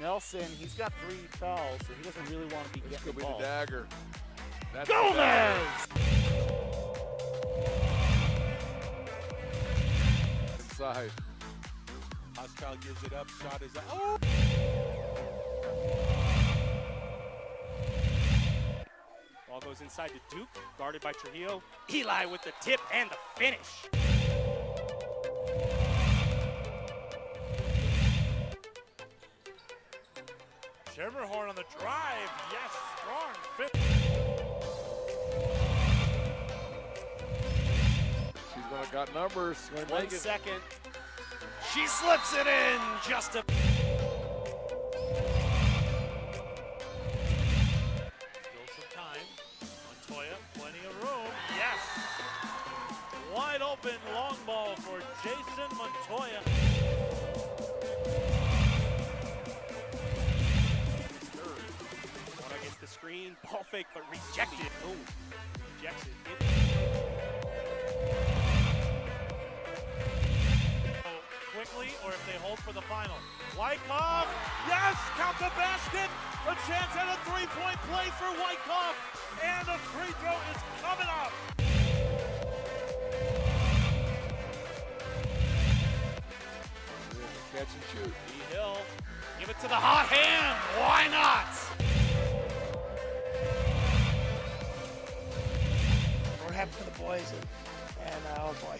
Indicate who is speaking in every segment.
Speaker 1: Nelson, he's got 3 fouls, so he doesn't really want to be getting the
Speaker 2: Could be
Speaker 1: ball.
Speaker 2: the dagger. That's
Speaker 1: Gomez!
Speaker 2: Inside.
Speaker 3: Hochschild gives it up. Shot is up. Oh!
Speaker 4: Ball goes inside to Duke, guarded by Trujillo. Eli with the tip and the finish.
Speaker 3: Schermerhorn on the drive. Yes, strong fit.
Speaker 2: She's gonna got numbers. Gonna
Speaker 4: 1
Speaker 2: make it.
Speaker 4: second. She slips it in just a.
Speaker 3: Still some time. Montoya, plenty of room. Yes. Wide open long ball for Jason Montoya.
Speaker 4: One against the screen, ball fake, but rejected. Boom. Rejects it.
Speaker 3: Quickly, or if they hold for the final. Wyckoff, yes, count the basket. A chance at a three-point play for Wyckoff, and a free throw is coming up.
Speaker 2: Catch and shoot.
Speaker 4: Hill, give it to the hot hand. Why not?
Speaker 5: We're happy for the boys, and oh boy.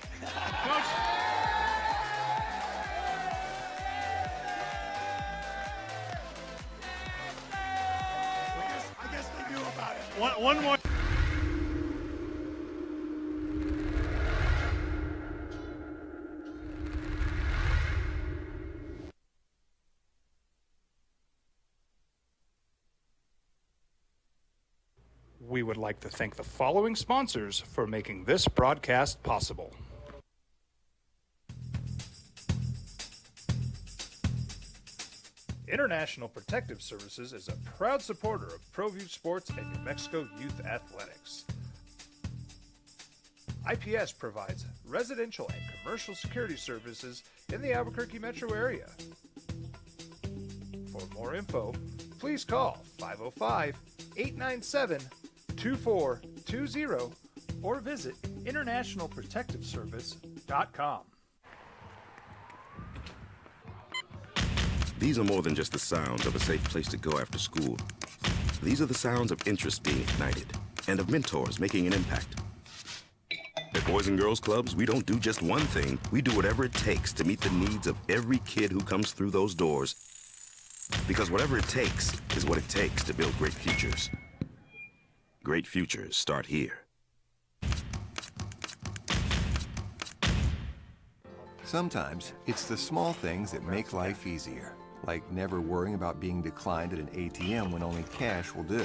Speaker 5: I guess they knew about it.
Speaker 3: One more.
Speaker 6: We would like to thank the following sponsors for making this broadcast possible. International Protective Services is a proud supporter of ProView Sports and New Mexico Youth Athletics. IPS provides residential and commercial security services in the Albuquerque metro area. For more info, please call 505-897-2420 or visit internationalprotectiveservice.com.
Speaker 7: These are more than just the sounds of a safe place to go after school. These are the sounds of interest being ignited and of mentors making an impact. At Boys and Girls Clubs, we don't do just one thing. We do whatever it takes to meet the needs of every kid who comes through those doors. Because whatever it takes is what it takes to build great futures. Great futures start here.
Speaker 8: Sometimes it's the small things that make life easier, like never worrying about being declined at an ATM when only cash will do.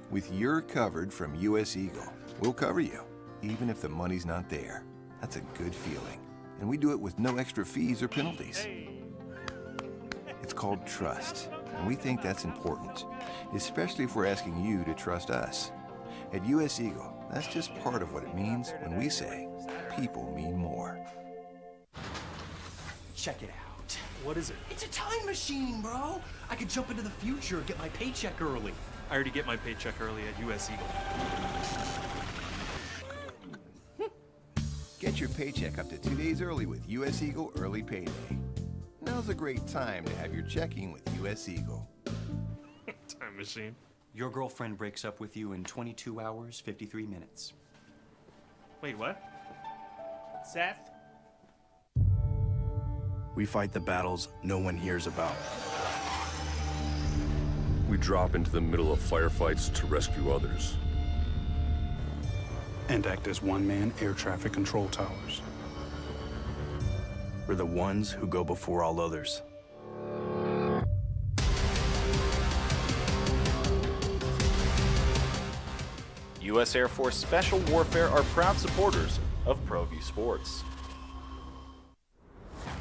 Speaker 8: With You're Covered from US Eagle, we'll cover you, even if the money's not there. That's a good feeling. And we do it with no extra fees or penalties. It's called trust, and we think that's important, especially if we're asking you to trust us. At US Eagle, that's just part of what it means when we say, people mean more.
Speaker 9: Check it out.
Speaker 4: What is it?
Speaker 9: It's a time machine, bro. I could jump into the future, get my paycheck early.
Speaker 4: I already get my paycheck early at US Eagle.
Speaker 8: Get your paycheck up to 2 days early with US Eagle Early Payday. Now's a great time to have your checking with US Eagle.
Speaker 4: Time machine.
Speaker 9: Your girlfriend breaks up with you in 22 hours, 53 minutes.
Speaker 4: Wait, what? Seth?
Speaker 10: We fight the battles no one hears about.
Speaker 11: We drop into the middle of firefights to rescue others.
Speaker 10: And act as one-man air traffic control towers. We're the ones who go before all others.
Speaker 12: U.S. Air Force Special Warfare are proud supporters of ProView Sports.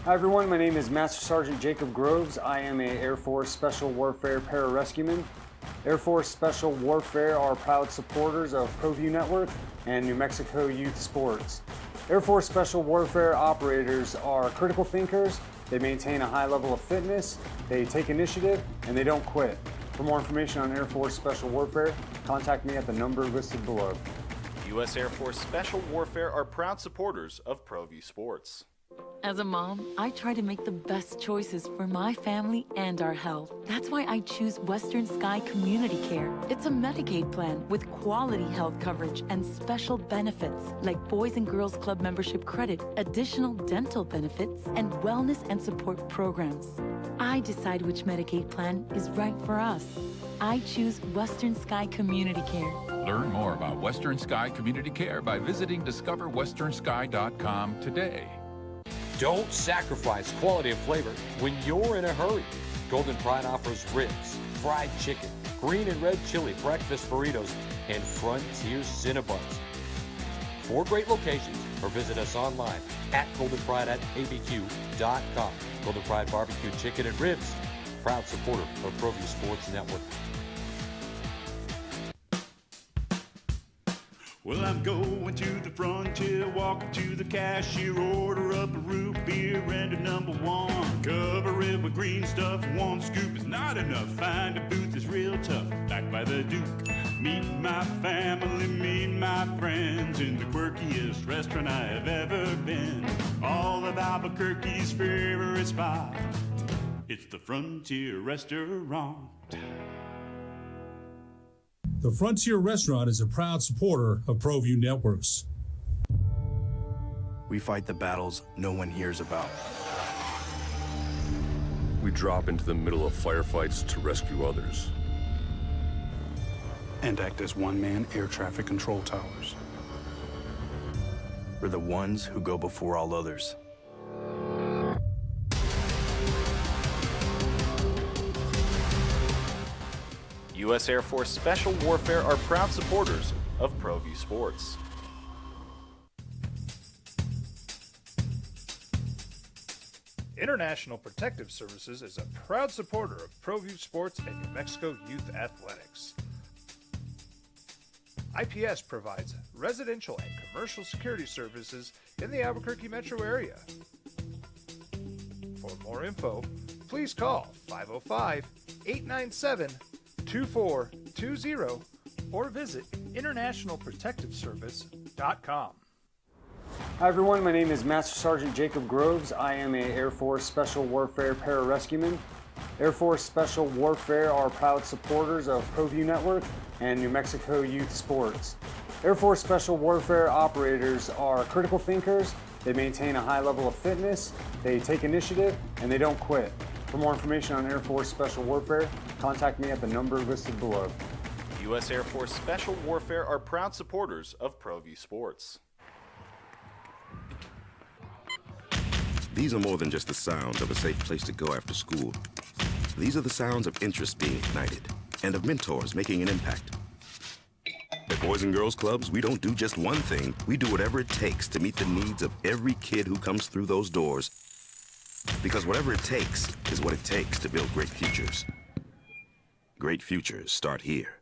Speaker 13: Hi everyone, my name is Master Sergeant Jacob Groves. I am a Air Force Special Warfare pararescueman. Air Force Special Warfare are proud supporters of ProView Network and New Mexico Youth Sports. Air Force Special Warfare operators are critical thinkers. They maintain a high level of fitness, they take initiative, and they don't quit. For more information on Air Force Special Warfare, contact me at the number listed below.
Speaker 12: U.S. Air Force Special Warfare are proud supporters of ProView Sports.
Speaker 14: As a mom, I try to make the best choices for my family and our health. That's why I choose Western Sky Community Care. It's a Medicaid plan with quality health coverage and special benefits like Boys and Girls Club membership credit, additional dental benefits, and wellness and support programs. I decide which Medicaid plan is right for us. I choose Western Sky Community Care.
Speaker 15: Learn more about Western Sky Community Care by visiting discoverwesternsky.com today.
Speaker 16: Don't sacrifice quality and flavor when you're in a hurry. Golden Pride offers ribs, fried chicken, green and red chili breakfast burritos, and Frontier Cinnabons. 4 great locations, or visit us online at goldenpride@abq.com. Golden Pride Barbecue Chicken and Ribs, proud supporter of ProView Sports Network.
Speaker 17: Well, I'm going to the frontier, walking to the cashier, order up a root beer and a number 1. Cover it with green stuff, 1 scoop is not enough. Find a booth is real tough, back by the Duke. Meet my family, meet my friends in the quirkiest restaurant I have ever been. All of Albuquerque's favorite spot, it's the Frontier Restaurant.
Speaker 18: The Frontier Restaurant is a proud supporter of ProView Networks.
Speaker 10: We fight the battles no one hears about.
Speaker 11: We drop into the middle of firefights to rescue others.
Speaker 10: And act as one-man air traffic control towers. We're the ones who go before all others.
Speaker 12: U.S. Air Force Special Warfare are proud supporters of ProView Sports.
Speaker 6: International Protective Services is a proud supporter of ProView Sports and New Mexico Youth Athletics. IPS provides residential and commercial security services in the Albuquerque metro area. For more info, please call 505-897-2420 or visit internationalprotectiveservice.com.
Speaker 13: Hi everyone, my name is Master Sergeant Jacob Groves. I am a Air Force Special Warfare pararescueman. Air Force Special Warfare are proud supporters of ProView Network and New Mexico Youth Sports. Air Force Special Warfare operators are critical thinkers. They maintain a high level of fitness, they take initiative, and they don't quit. For more information on Air Force Special Warfare, contact me at the number listed below.
Speaker 12: U.S. Air Force Special Warfare are proud supporters of ProView Sports.
Speaker 7: These are more than just the sounds of a safe place to go after school. These are the sounds of interest being ignited and of mentors making an impact. At Boys and Girls Clubs, we don't do just one thing. We do whatever it takes to meet the needs of every kid who comes through those doors. Because whatever it takes is what it takes to build great futures. Great futures start here.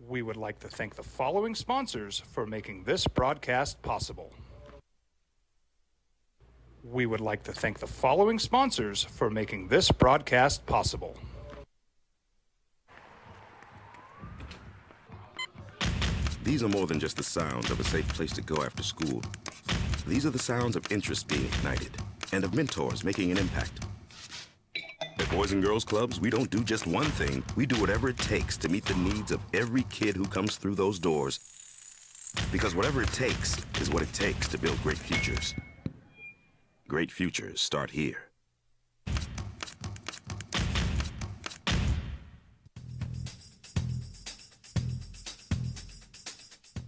Speaker 6: We would like to thank the following sponsors for making this broadcast possible. We would like to thank the following sponsors for making this broadcast possible.
Speaker 7: These are more than just the sounds of a safe place to go after school. These are the sounds of interest being ignited and of mentors making an impact. At Boys and Girls Clubs, we don't do just one thing. We do whatever it takes to meet the needs of every kid who comes through those doors. Because whatever it takes is what it takes to build great futures. Great futures start here.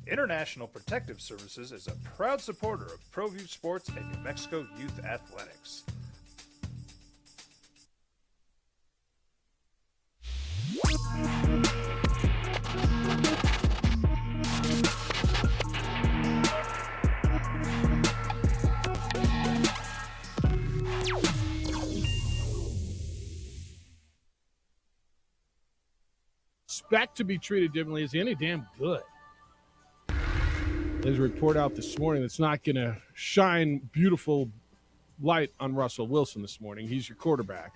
Speaker 6: International Protective Services is a proud supporter of ProView Sports and New Mexico Youth Athletics.
Speaker 19: expect to be treated differently? Is he any damn good? There's a report out this morning that's not going to shine beautiful light on Russell Wilson this morning. He's your quarterback.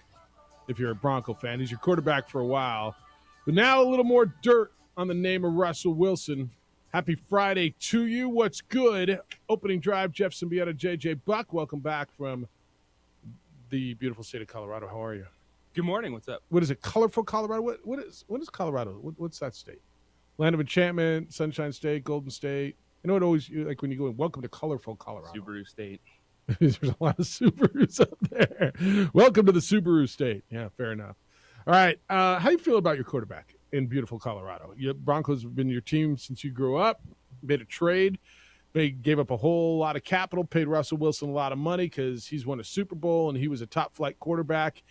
Speaker 19: If you're a Bronco fan, he's your quarterback for a while. But now a little more dirt on the name of Russell Wilson. Happy Friday to you. What's good? Opening drive, Jeff Symbieta, JJ Buck. Welcome back from the beautiful state of Colorado. How are you?
Speaker 20: Good morning. What's up?
Speaker 19: What is it? Colorful Colorado? What is Colorado? What's that state? Land of Enchantment, Sunshine State, Golden State. You know what always, like when you go in, welcome to colorful Colorado.
Speaker 20: Subaru State.
Speaker 19: There's a lot of Subarus up there. Welcome to the Subaru State. Yeah, fair enough. All right. How do you feel about your quarterback in beautiful Colorado? Your Broncos have been your team since you grew up. Made a trade. They gave up a whole lot of capital, paid Russell Wilson a lot of money because he's won a Super Bowl and he was a top-flight quarterback.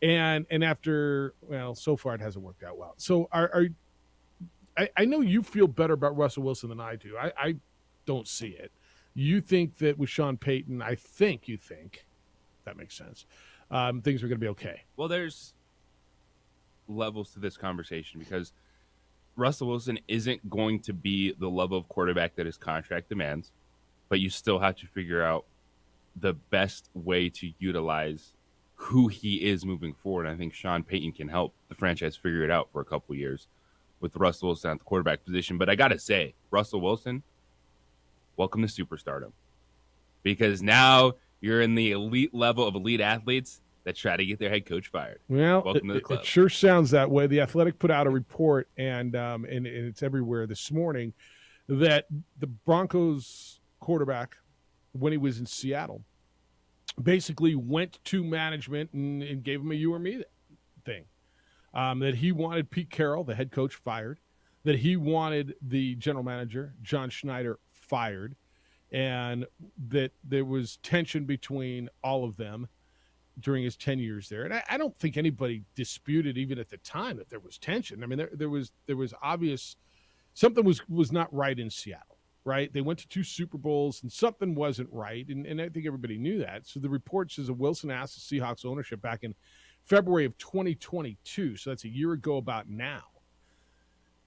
Speaker 19: And after, well, so far it hasn't worked out well. So I know you feel better about Russell Wilson than I do. I don't see it. You think that with Sean Payton, I think you think, that makes sense, things are going to be okay.
Speaker 20: Well, there's levels to this conversation because Russell Wilson isn't going to be the level of quarterback that his contract demands, but you still have to figure out the best way to utilize who he is moving forward. I think Sean Payton can help the franchise figure it out for a couple of years with Russell Wilson at the quarterback position. But I got to say, Russell Wilson, welcome to superstardom, because now you're in the elite level of elite athletes that try to get their head coach fired.
Speaker 19: Well,
Speaker 20: welcome to the club.
Speaker 19: It sure sounds that way. The Athletic put out a report, and it's everywhere this morning, that the Broncos quarterback, when he was in Seattle, basically went to management and gave him a you or me thing. That he wanted Pete Carroll, the head coach, fired. That he wanted the general manager, John Schneider, fired. And that there was tension between all of them during his 10 years there. And I don't think anybody disputed, even at the time, that there was tension. I mean, there was obvious something was not right in Seattle, right? They went to 2 Super Bowls and something wasn't right. And I think everybody knew that. So the report says that Wilson asked the Seahawks ownership back in February of 2022, so that's a year ago about now,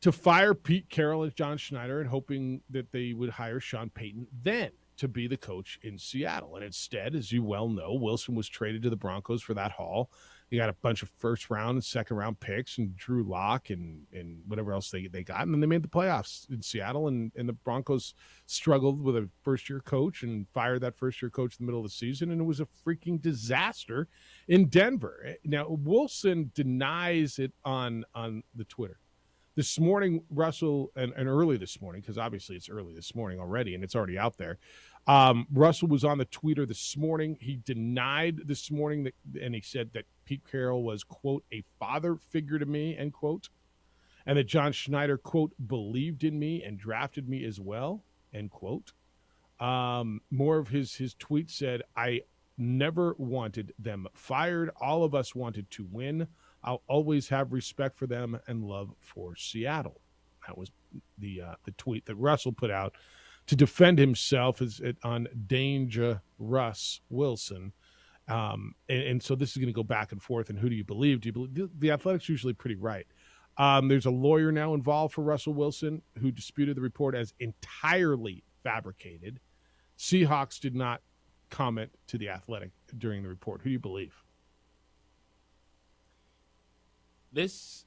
Speaker 19: to fire Pete Carroll and John Schneider and hoping that they would hire Sean Payton then to be the coach in Seattle. And instead, as you well know, Wilson was traded to the Broncos for that haul. He got a bunch of first-round and second-round picks and Drew Lock and whatever else they got. And then they made the playoffs in Seattle, and the Broncos struggled with a first-year coach and fired that first-year coach in the middle of the season, and it was a freaking disaster in Denver. Now, Wilson denies it on the Twitter. This morning, Russell, and early this morning, because obviously it's early this morning already, and it's already out there, Russell was on the Twitter this morning. He denied this morning that, and he said that Pete Carroll was, quote, a father figure to me, end quote, and that John Schneider, quote, believed in me and drafted me as well, end quote. More of his tweet said, I never wanted them fired. All of us wanted to win. I'll always have respect for them and love for Seattle. That was the tweet that Russell put out to defend himself on Danger Russ Wilson. And so this is going to go back and forth. And who do you believe? Do you believe the Athletic's usually pretty right? There's a lawyer now involved for Russell Wilson who disputed the report as entirely fabricated. Seahawks did not comment to the Athletic during the report. Who do you believe?
Speaker 20: This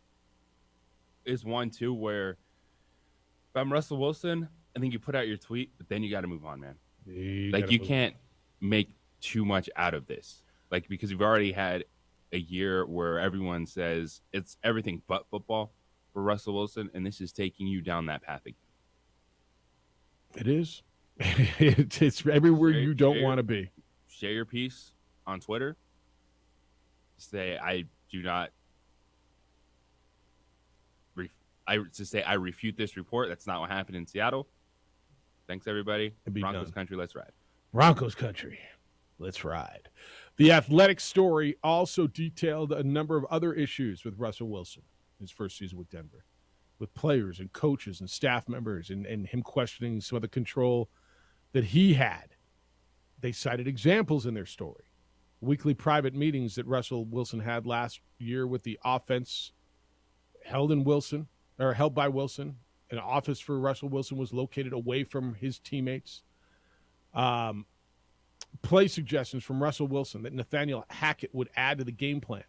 Speaker 20: is one, too, where if I'm Russell Wilson, I think you put out your tweet, but then you got to move on, man. You can't make too much out of this. Because you've already had a year where everyone says it's everything but football for Russell Wilson, and this is taking you down that path again.
Speaker 19: It is. It's everywhere you don't want to be.
Speaker 20: Share your piece on Twitter. Say, I refute this report. That's not what happened in Seattle. Thanks, everybody. Broncos country, let's ride.
Speaker 19: Broncos country, let's ride. The Athletic story also detailed a number of other issues with Russell Wilson, his first season with Denver, with players and coaches and staff members and him questioning some of the control that he had. They cited examples in their story. Weekly private meetings that Russell Wilson had last year with the offense held in Wilson or held by Wilson. An office for Russell Wilson was located away from his teammates. Play suggestions from Russell Wilson that Nathaniel Hackett would add to the game plan.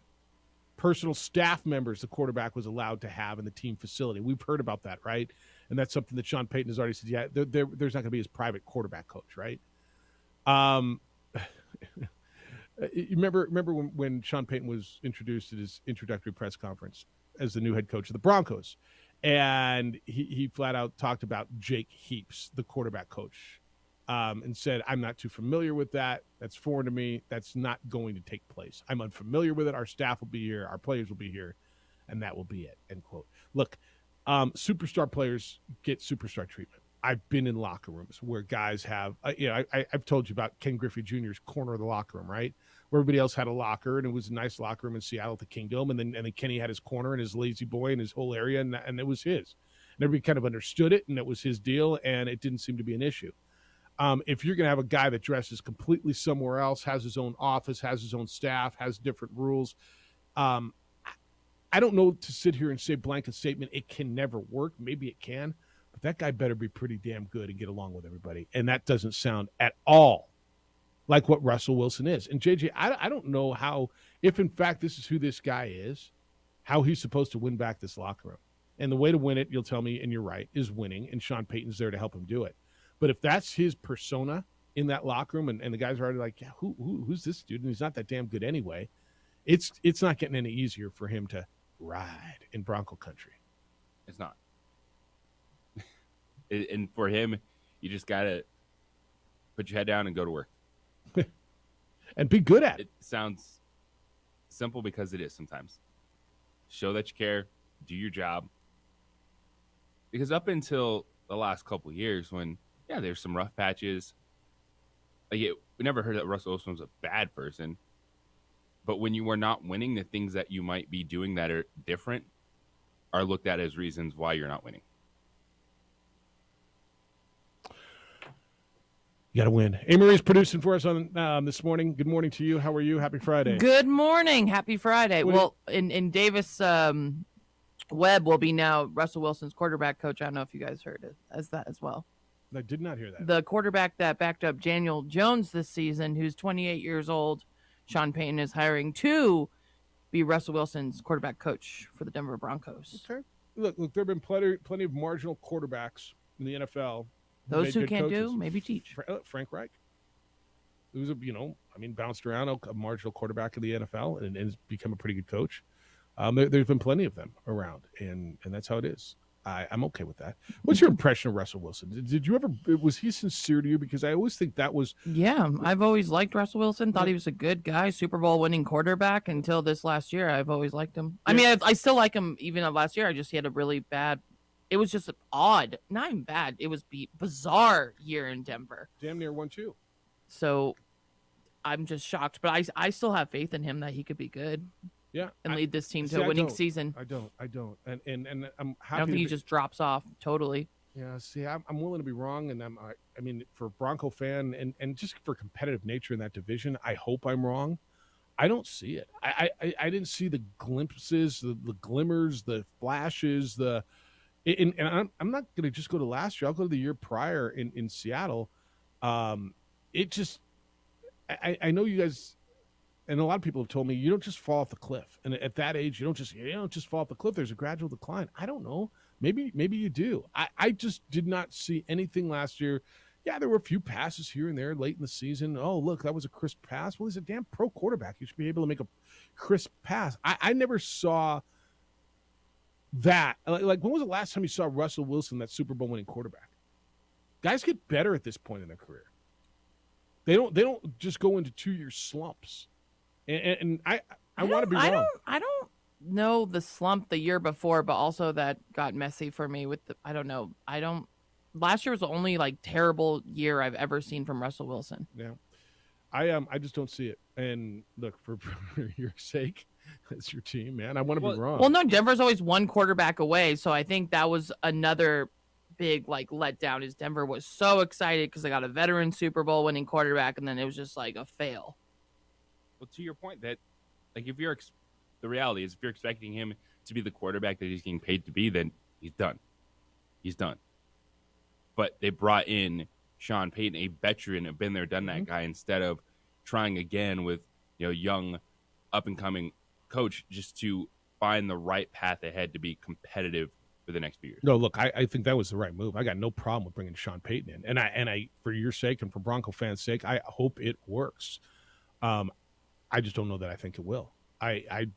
Speaker 19: Personal staff members the quarterback was allowed to have in the team facility. We've heard about that, right? And that's something that Sean Payton has already said, yeah, there's not going to be his private quarterback coach, right? You remember when Sean Payton was introduced at his introductory press conference as the new head coach of the Broncos, and he flat out talked about Jake Heaps, the quarterback coach, and said, I'm not too familiar with that. That's foreign to me. That's not going to take place. I'm unfamiliar with it. Our staff will be here. Our players will be here, and that will be it, end quote. Look, superstar players get superstar treatment. I've been in locker rooms where guys have, I've told you about Ken Griffey Jr.'s corner of the locker room, right? Where everybody else had a locker, and it was a nice locker room in Seattle at the Kingdome, and then Kenny had his corner and his lazy boy and his whole area, and it was his. And everybody kind of understood it, and it was his deal, and it didn't seem to be an issue. If you're going to have a guy that dresses completely somewhere else, has his own office, has his own staff, has different rules, I don't know to sit here and say blanket statement, it can never work. Maybe it can, but that guy better be pretty damn good and get along with everybody. And that doesn't sound at all like what Russell Wilson is. And JJ, I don't know how, if in fact this is who this guy is, how he's supposed to win back this locker room. And the way to win it, you'll tell me, and you're right, is winning, and Sean Payton's there to help him do it. But if that's his persona in that locker room, and the guys are already like, yeah, who's this dude? And he's not that damn good anyway. It's not getting any easier for him to ride in Bronco country.
Speaker 20: It's not. And for him, you just got to put your head down and go to work.
Speaker 19: And be good at it.
Speaker 20: It sounds simple because it is sometimes. Show that you care. Do your job. Because up until the last couple of years when, yeah, there's some rough patches. We never heard that Russell Wilson was a bad person. But when you are not winning, the things that you might be doing that are different are looked at as reasons why you're not winning.
Speaker 19: You got to win. Amory's producing for us on this morning. Good morning to you. How are you? Happy Friday.
Speaker 21: Good morning. Happy Friday. Well, in Davis Webb will be now Russell Wilson's quarterback coach. I don't know if you guys heard it as that as well.
Speaker 19: I did not hear that.
Speaker 21: The quarterback that backed up Daniel Jones this season, who's 28 years old, Sean Payton is hiring to be Russell Wilson's quarterback coach for the Denver Broncos.
Speaker 19: Okay. Look, there have been plenty of marginal quarterbacks in the NFL.
Speaker 21: Those who can't do, maybe teach.
Speaker 19: Frank Reich. He was bounced around a marginal quarterback in the NFL and has become a pretty good coach. There's been plenty of them around, and that's how it is. I'm okay with that. What's your impression of Russell Wilson? Did you ever, was he sincere to you? Because I always think that was.
Speaker 21: Yeah, I've always liked Russell Wilson. Thought he was a good guy, Super Bowl winning quarterback until this last year. I've always liked him. Yeah. I mean, I still like him even last year. He had a really bad. It was just odd, not even bad. It was bizarre year in Denver.
Speaker 19: Damn near 1-2.
Speaker 21: So I'm just shocked, but I still have faith in him that he could be good.
Speaker 19: Yeah,
Speaker 21: and lead this team to a winning season.
Speaker 19: I don't, and I'm happy.
Speaker 21: I don't think he just drops off totally.
Speaker 19: Yeah, see, I'm willing to be wrong, and I mean, for a Bronco fan, and just for competitive nature in that division, I hope I'm wrong. I don't see it. I didn't see the glimpses, the glimmers, the flashes, and I'm not going to just go to last year. I'll go to the year prior in Seattle. It just, I know you guys. And a lot of people have told me you don't just fall off the cliff. And at that age, you don't just fall off the cliff. There's a gradual decline. I don't know. Maybe you do. I just did not see anything last year. Yeah, there were a few passes here and there late in the season. Oh, look, that was a crisp pass. Well, he's a damn pro quarterback. You should be able to make a crisp pass. I never saw that. Like, when was the last time you saw Russell Wilson, that Super Bowl winning quarterback? Guys get better at this point in their career. They don't just go into 2-year slumps. And I want to be wrong.
Speaker 21: I don't know the slump the year before, but also that got messy for me with I don't know. Last year was the only terrible year I've ever seen from Russell Wilson.
Speaker 19: Yeah. I just don't see it. And look, for your sake, it's your team, man. I want to be wrong.
Speaker 21: Well, no, Denver's always one quarterback away, so I think that was another big letdown. Is Denver was so excited because they got a veteran Super Bowl winning quarterback, and then it was just a fail.
Speaker 20: Well, to your point, that if the reality is, if you're expecting him to be the quarterback that he's getting paid to be, then He's done. He's done. But they brought in Sean Payton, a veteran, a been there, done that guy, instead of trying again with young, up and coming coach, just to find the right path ahead to be competitive for the next few years.
Speaker 19: No, look, I think that was the right move. I got no problem with bringing Sean Payton in, and I for your sake and for Bronco fans' sake, I hope it works. I just don't know that I think it will. I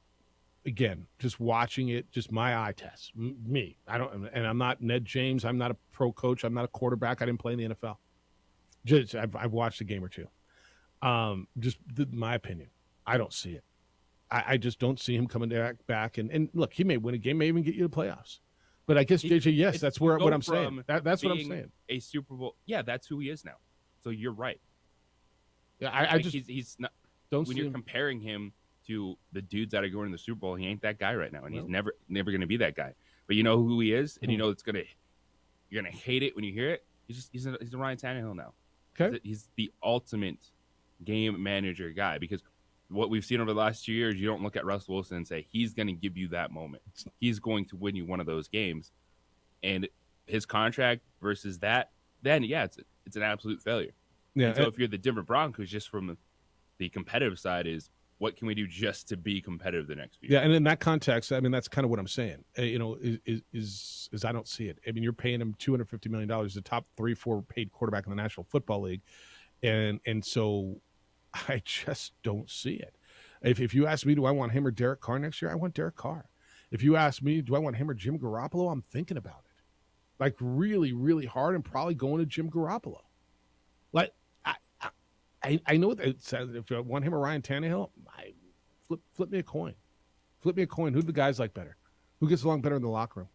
Speaker 19: again, just watching it, just my eye test. Me, I don't, and I'm not Ned James. I'm not a pro coach. I'm not a quarterback. I didn't play in the NFL. Just I've watched a game or two. Just my opinion. I don't see it. I just don't see him coming back. And look, he may win a game, may even get you to playoffs. But I guess JJ, yes, that's what I'm saying. That's what I'm saying.
Speaker 20: A Super Bowl, yeah, that's who he is now. So you're right.
Speaker 19: Yeah, I just
Speaker 20: he's not.
Speaker 19: Don't
Speaker 20: when
Speaker 19: see
Speaker 20: you're
Speaker 19: him.
Speaker 20: comparing him to the dudes that are going to the Super Bowl, he ain't that guy right now, and he's never going to be that guy. But you know who he is, and you know you're gonna hate it when you hear it. He's a Ryan Tannehill now.
Speaker 19: Okay,
Speaker 20: he's the ultimate game manager guy, because what we've seen over the last 2 years, you don't look at Russell Wilson and say he's going to give you that moment. He's going to win you one of those games, and his contract versus that, then yeah, it's an absolute failure.
Speaker 19: Yeah.
Speaker 20: And so if you're the Denver Broncos, just from the competitive side, is what can we do just to be competitive the next few years?
Speaker 19: Yeah, and in that context, I mean, that's kind of what I'm saying. Is I don't see it. I mean, you're paying him $250 million, the top 3-4 paid quarterback in the National Football League, and so I just don't see it. If you ask me, do I want him or Derek Carr next year? I want Derek Carr. If you ask me, do I want him or Jim Garoppolo? I'm thinking about it, like really, really hard, and probably going to Jim Garoppolo. Like I know that if I want him or Ryan Tannehill, flip me a coin. Flip me a coin. Who do the guys like better? Who gets along better in the locker room?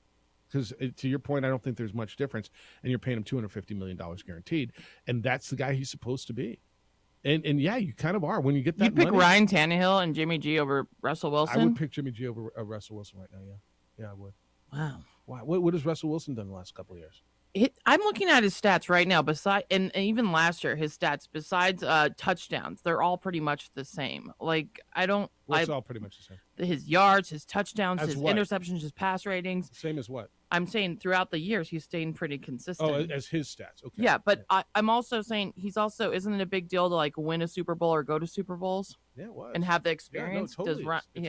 Speaker 19: Because to your point, I don't think there's much difference, and you're paying him $250 million guaranteed, and that's the guy he's supposed to be. And yeah, you kind of are when you get that.
Speaker 21: You pick
Speaker 19: money.
Speaker 21: Ryan Tannehill and Jimmy G over Russell Wilson?
Speaker 19: I would pick Jimmy G over Russell Wilson right now. Yeah, I would.
Speaker 21: Wow.
Speaker 19: Why? What has Russell Wilson done the last couple of years?
Speaker 21: I'm looking at his stats right now. And even last year, his stats besides touchdowns, they're all pretty much the same. Like
Speaker 19: What's all pretty much the same?
Speaker 21: His yards, his touchdowns,
Speaker 19: As
Speaker 21: his
Speaker 19: what?
Speaker 21: interceptions, his pass ratings.
Speaker 19: Same as what?
Speaker 21: I'm saying throughout the years, he's staying pretty consistent.
Speaker 19: Oh, as his stats. Okay.
Speaker 21: Yeah, but I'm also saying isn't it a big deal to like win a Super Bowl or go to Super Bowls?
Speaker 19: Yeah, it was.
Speaker 21: And have the experience?
Speaker 19: Yeah, no, it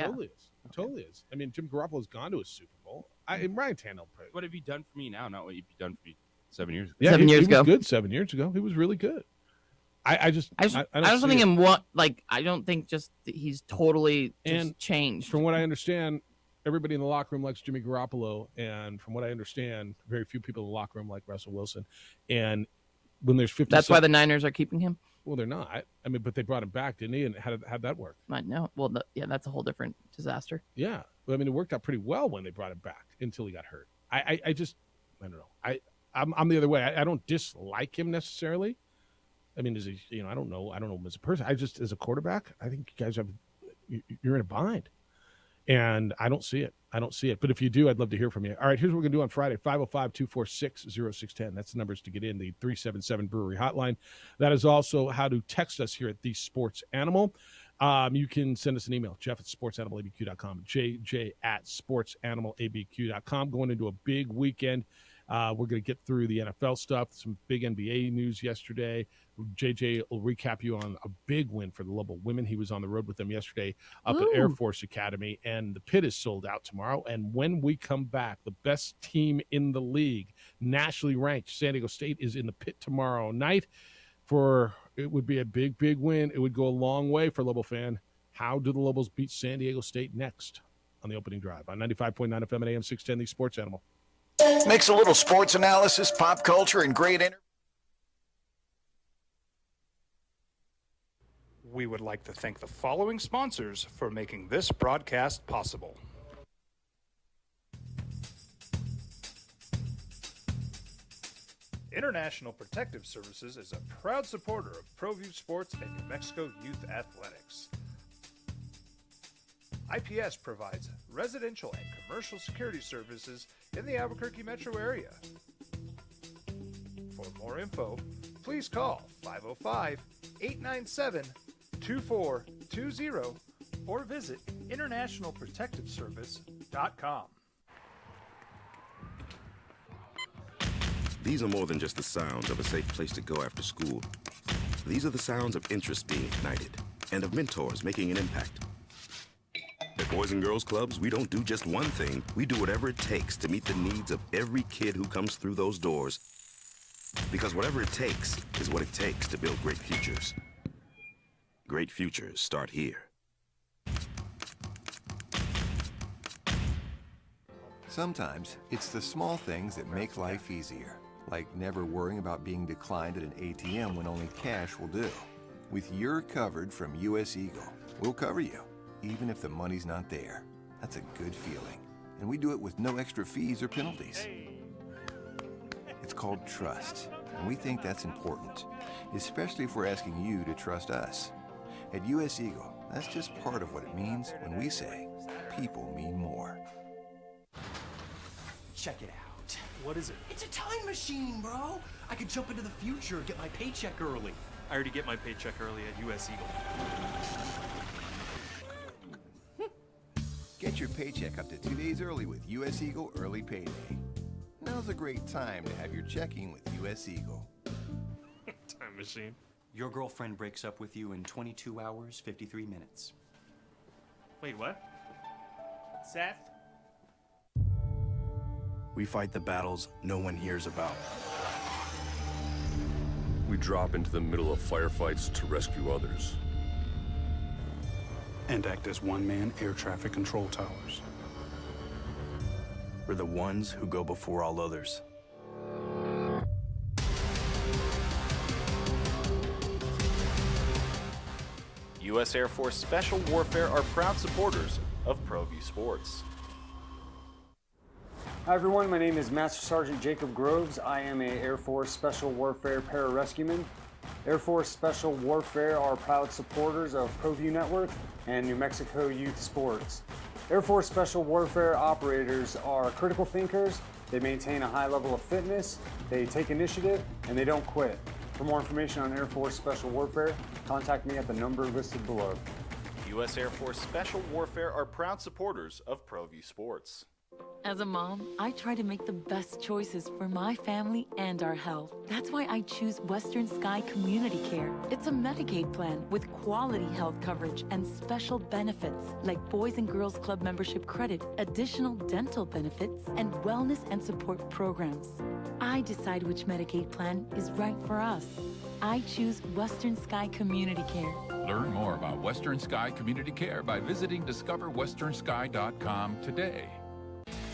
Speaker 19: totally is. It totally is. I mean, Jim Garoppolo's gone to a Super Bowl. And Ryan Tannehill.
Speaker 20: What have you done for me now? Not what you've done for me 7 years ago.
Speaker 19: Yeah,
Speaker 21: 7 years
Speaker 19: he
Speaker 21: ago.
Speaker 19: was good 7 years ago. He was really good. I don't
Speaker 21: think him what like I don't think just he's totally just changed.
Speaker 19: From what I understand, everybody in the locker room likes Jimmy Garoppolo, and from what I understand, very few people in the locker room like Russell Wilson. And when there's 50,
Speaker 21: that's why the Niners are keeping him.
Speaker 19: Well, they're not. I mean, but they brought him back, didn't he? And how'd that work?
Speaker 21: I know. Well, yeah, that's a whole different disaster.
Speaker 19: Yeah, but I mean, it worked out pretty well when they brought him back until he got hurt. I don't know. I'm the other way. I don't dislike him necessarily. I mean, I don't know him as a person. As a quarterback, I think you guys you're in a bind. And I don't see it. But if you do, I'd love to hear from you. All right, here's what we're going to do on Friday, 505-246-0610. That's the numbers to get in, the 377 Brewery Hotline. That is also how to text us here at The Sports Animal. You can send us an email, jeff@sportsanimalabq.com, jj@sportsanimalabq.com. Going into a big weekend. We're going to get through the NFL stuff, some big NBA news yesterday. JJ will recap you on a big win for the Lubbock women. He was on the road with them yesterday up at Air Force Academy, and the pit is sold out tomorrow. And when we come back, the best team in the league, nationally ranked, San Diego State, is in the pit tomorrow night. It would be a big, big win. It would go a long way for Lubbock fan. How do the Lobos beat San Diego State next on the opening drive on 95.9 FM and AM 610, the Sports Animal.
Speaker 1: Makes a little sports analysis, pop culture, and great interview.
Speaker 6: We would like to thank the following sponsors for making this broadcast possible. International Protective Services is a proud supporter of ProView Sports and New Mexico Youth Athletics. IPS provides residential and commercial security services in the Albuquerque metro area. For more info, please call 505-897-2420 or visit internationalprotectiveservice.com.
Speaker 7: These are more than just the sounds of a safe place to go after school. These are the sounds of interest being ignited and of mentors making an impact. At Boys and Girls Clubs, we don't do just one thing. We do whatever it takes to meet the needs of every kid who comes through those doors. Because whatever it takes is what it takes to build great futures. Great futures start here.
Speaker 8: Sometimes it's the small things that make life easier, like never worrying about being declined at an ATM when only cash will do. With You're Covered from US Eagle, we'll cover you, even if the money's not there. That's a good feeling. And we do it with no extra fees or penalties. It's called trust, and we think that's important, especially if we're asking you to trust us. At US Eagle, that's just part of what it means when we say people mean more.
Speaker 9: Check it out.
Speaker 4: What is it?
Speaker 9: It's a time machine, bro. I could jump into the future, get my paycheck early.
Speaker 4: I already get my paycheck early at US Eagle.
Speaker 8: Get your paycheck up to 2 days early with US Eagle Early Payday. Now's a great time to have your checking with US Eagle.
Speaker 4: Time machine.
Speaker 9: Your girlfriend breaks up with you in 22 hours, 53 minutes.
Speaker 4: Wait, what? Seth?
Speaker 10: We fight the battles no one hears about.
Speaker 11: We drop into the middle of firefights to rescue others.
Speaker 10: And act as one-man air traffic control towers. We're the ones who go before all others.
Speaker 12: U.S. Air Force Special Warfare are proud supporters of ProView Sports.
Speaker 13: Hi everyone, my name is Master Sergeant Jacob Groves. I am a Air Force Special Warfare pararescueman. Air Force Special Warfare are proud supporters of ProView Network and New Mexico Youth Sports. Air Force Special Warfare operators are critical thinkers. They maintain a high level of fitness, they take initiative, and they don't quit. For more information on Air Force Special Warfare, contact me at the number listed below.
Speaker 12: U.S. Air Force Special Warfare are proud supporters of ProView Sports.
Speaker 14: As a mom, I try to make the best choices for my family and our health. That's why I choose Western Sky Community Care. It's a Medicaid plan with quality health coverage and special benefits like Boys and Girls Club membership credit, additional dental benefits, and wellness and support programs. I decide which Medicaid plan is right for us. I choose Western Sky Community Care.
Speaker 15: Learn more about Western Sky Community Care by visiting discoverwesternsky.com today.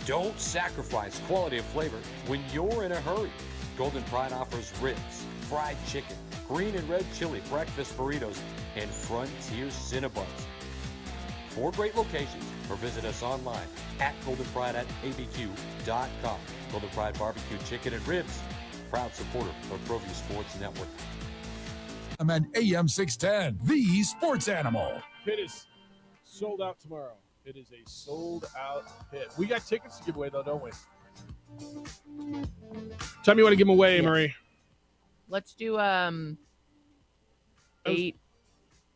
Speaker 16: Don't sacrifice quality of flavor when you're in a hurry. Golden Pride offers ribs, fried chicken, green and red chili breakfast burritos, and Frontier Cinnabons. 4 great locations, or visit us online at goldenpride@abq.com. Golden Pride Barbecue Chicken and Ribs, proud supporter of ProView Sports Network.
Speaker 18: I'm at AM 610, the sports animal.
Speaker 19: Pit is sold out tomorrow. It is a sold-out pit. We got tickets to give away, though, don't we? Tell me you want to give them away, Marie.
Speaker 21: Let's do 8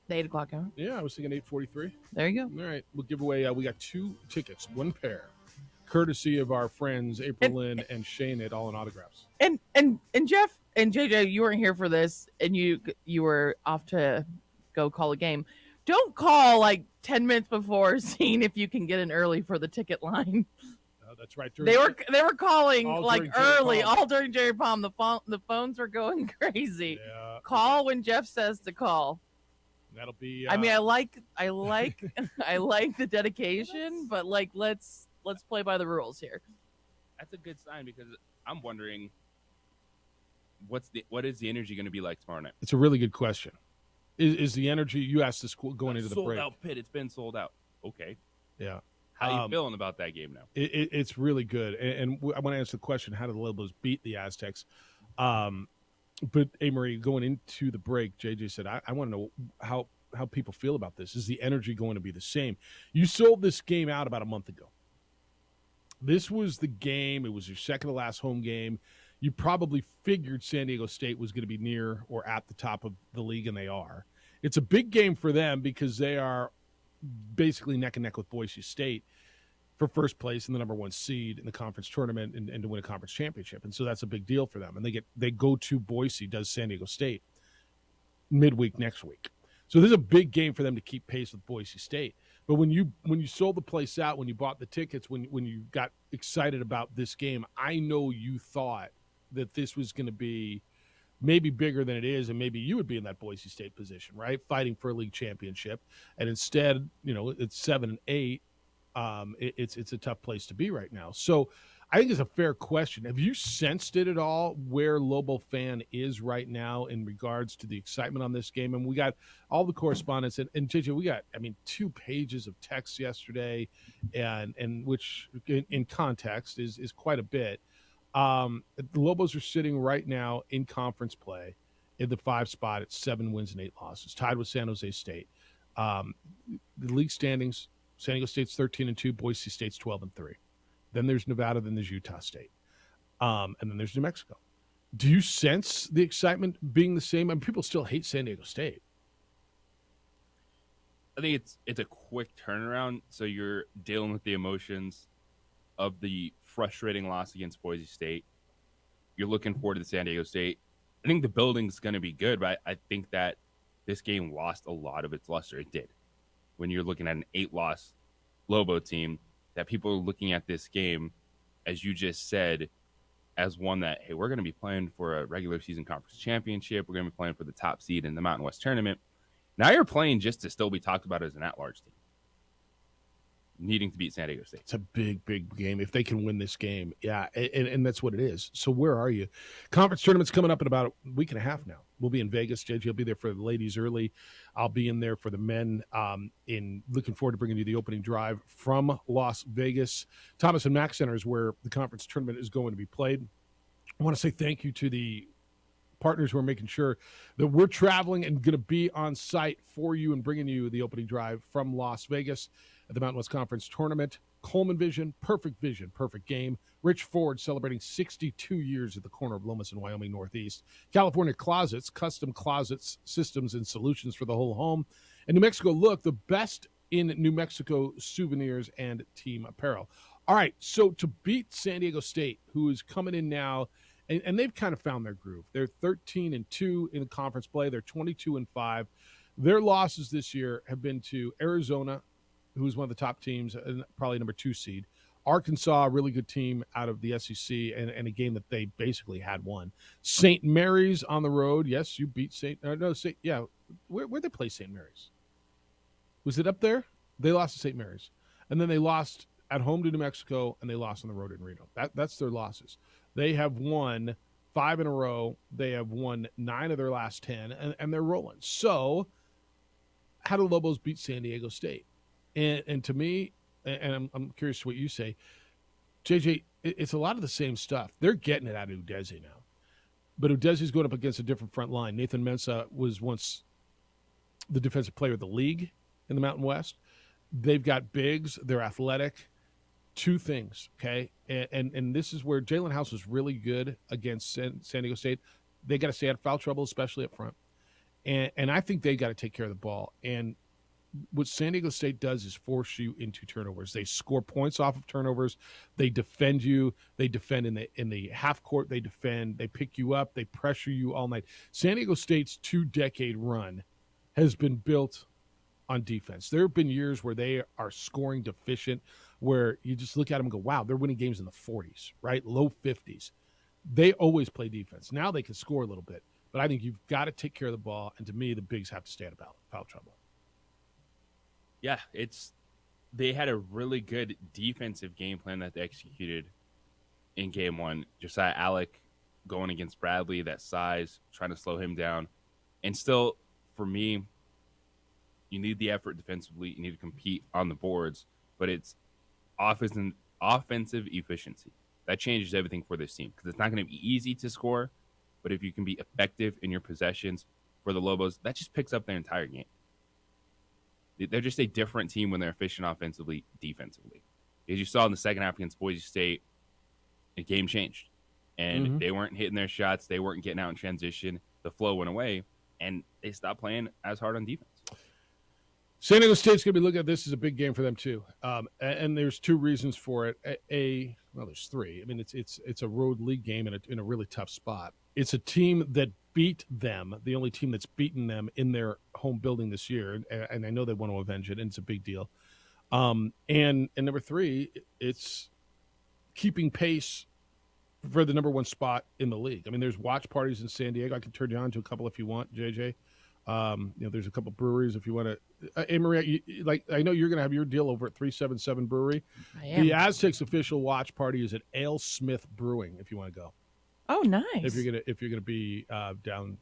Speaker 21: o'clock hour.
Speaker 19: Yeah, I was thinking 8:43.
Speaker 21: There you go.
Speaker 19: All right, we'll give away. We got 2 tickets, 1 pair, courtesy of our friends April Lynn and Shane at All in Autographs.
Speaker 21: And Jeff and JJ, you weren't here for this, and you were off to go call a game. Don't call like 10 minutes before, seeing if you can get in early for the ticket line.
Speaker 19: Oh, that's right.
Speaker 21: They were calling like early,
Speaker 19: Palm.
Speaker 21: all during Jerry Palm. The phones were going crazy.
Speaker 19: Yeah.
Speaker 21: Call when Jeff says to call.
Speaker 19: That'll be.
Speaker 21: I mean, I like I like the dedication, but like let's play by the rules here.
Speaker 20: That's a good sign, because I'm wondering what is the energy going to be like tomorrow night?
Speaker 19: It's a really good question. Is the energy, you asked this going into the break?
Speaker 20: Sold out pit. It's been sold out. Okay.
Speaker 19: Yeah.
Speaker 20: How you feeling about that game now?
Speaker 19: It's really good. And I want to answer the question, how did the Lobos beat the Aztecs? But, Marie, going into the break, JJ said, I want to know how people feel about this. Is the energy going to be the same? You sold this game out about a month ago. This was the game. It was your second to last home game. You probably figured San Diego State was going to be near or at the top of the league, and they are. It's a big game for them because they are basically neck and neck with Boise State. for first place and the number 1 seed in the conference tournament and to win a conference championship. And so that's a big deal for them. And they go to Boise, does San Diego State midweek next week. So this is a big game for them to keep pace with Boise State. But when you sold the place out, when you bought the tickets, when you got excited about this game, I know you thought that this was going to be maybe bigger than it is, and maybe you would be in that Boise State position, right, fighting for a league championship. And instead, it's 7 and 8. It's a tough place to be right now. So I think it's a fair question. Have you sensed it at all where Lobo fan is right now in regards to the excitement on this game? And we got all the correspondence, and JJ, we got 2 pages of text yesterday, and which in context is quite a bit. The Lobos are sitting right now in conference play in the 5 spot at 7 wins and 8 losses, tied with San Jose State. The league standings: San Diego State's 13-2, Boise State's 12-3. Then there's Nevada, then there's Utah State, and then there's New Mexico. Do you sense the excitement being the same? I mean, people still hate San Diego State.
Speaker 20: I think it's a quick turnaround, so you're dealing with the emotions of the frustrating loss against Boise State. You're looking forward to the San Diego State. I think the building's going to be good, but I think that this game lost a lot of its luster. It did. When you're looking at an 8-loss Lobo team, that people are looking at this game, as you just said, as one that, hey, we're going to be playing for a regular season conference championship. We're going to be playing for the top seed in the Mountain West tournament. Now you're playing just to still be talked about as an at-large team, needing to beat San Diego State.
Speaker 19: It's a big, big game if they can win this game. Yeah, and that's what it is. So where are you? Conference tournament's coming up in about a week and a half now. We'll be in Vegas. JJ will be there for the ladies early. I'll be in there for the men. Looking forward to bringing you the opening drive from Las Vegas. Thomas and Mack Center is where the conference tournament is going to be played. I want to say thank you to the partners who are making sure that we're traveling and going to be on site for you and bringing you the opening drive from Las Vegas at the Mountain West Conference Tournament. Coleman Vision, perfect game. Rich Ford celebrating 62 years at the corner of Lomas and Wyoming Northeast. California Closets, custom closets, systems, and solutions for the whole home. And New Mexico Look, the best in New Mexico souvenirs and team apparel. All right, so to beat San Diego State, who is coming in now, and they've kind of found their groove. They're 13-2 in conference play. They're 22-5. Their losses this year have been to Arizona, who's one of the top teams, and probably number 2 seed. Arkansas, a really good team out of the SEC, and a game that they basically had won. St. Mary's on the road. Yes, you beat where'd they play St. Mary's? Was it up there? They lost to St. Mary's. And then they lost at home to New Mexico, and they lost on the road in Reno. That's their losses. They have won 5 in a row. They have won 9 of their last 10, and they're rolling. So how do Lobos beat San Diego State? And to me, and I'm curious what you say, JJ, it's a lot of the same stuff. They're getting it out of Udeze now. But Udeze's going up against a different front line. Nathan Mensah was once the defensive player of the league in the Mountain West. They've got bigs. They're athletic. 2 things, okay? And this is where Jalen House was really good against San Diego State. They got to stay out of foul trouble, especially up front. And I think they got to take care of the ball. And what San Diego State does is force you into turnovers. They score points off of turnovers. They defend you. They defend in the half court. They defend. They pick you up. They pressure you all night. San Diego State's 2-decade run has been built on defense. There have been years where they are scoring deficient, where you just look at them and go, wow, they're winning games in the 40s, right? Low 50s. They always play defense. Now they can score a little bit, but I think you've got to take care of the ball. And to me, the bigs have to stay out of foul trouble.
Speaker 20: Yeah, they had a really good defensive game plan that they executed in game 1. Josiah Alec going against Bradley, that size, trying to slow him down. And still, for me, you need the effort defensively. You need to compete on the boards, but it's offensive efficiency. That changes everything for this team, because it's not going to be easy to score, but if you can be effective in your possessions for the Lobos, that just picks up their entire game. They're just a different team when they're efficient offensively, defensively. As you saw in the second half against Boise State, the game changed. And they weren't hitting their shots. They weren't getting out in transition. The flow went away, and they stopped playing as hard on defense.
Speaker 19: San Diego State's going to be looking at this as a big game for them too, and there's two reasons for it. Well, there's three. I mean, it's a road league game in a really tough spot. It's a team that beat them, the only team that's beaten them in their home building this year, and I know they want to avenge it, and it's a big deal. And number three, it's keeping pace for the number one spot in the league. I mean, there's watch parties in San Diego. I can turn you on to a couple if you want, JJ. There's a couple breweries if you want to. Hey, Maria, I know you're going to have your deal over at 377 Brewery.
Speaker 21: I am.
Speaker 19: The Aztecs official watch party is at Ale Smith Brewing if you want to go.
Speaker 21: Oh, nice.
Speaker 19: If you're gonna be down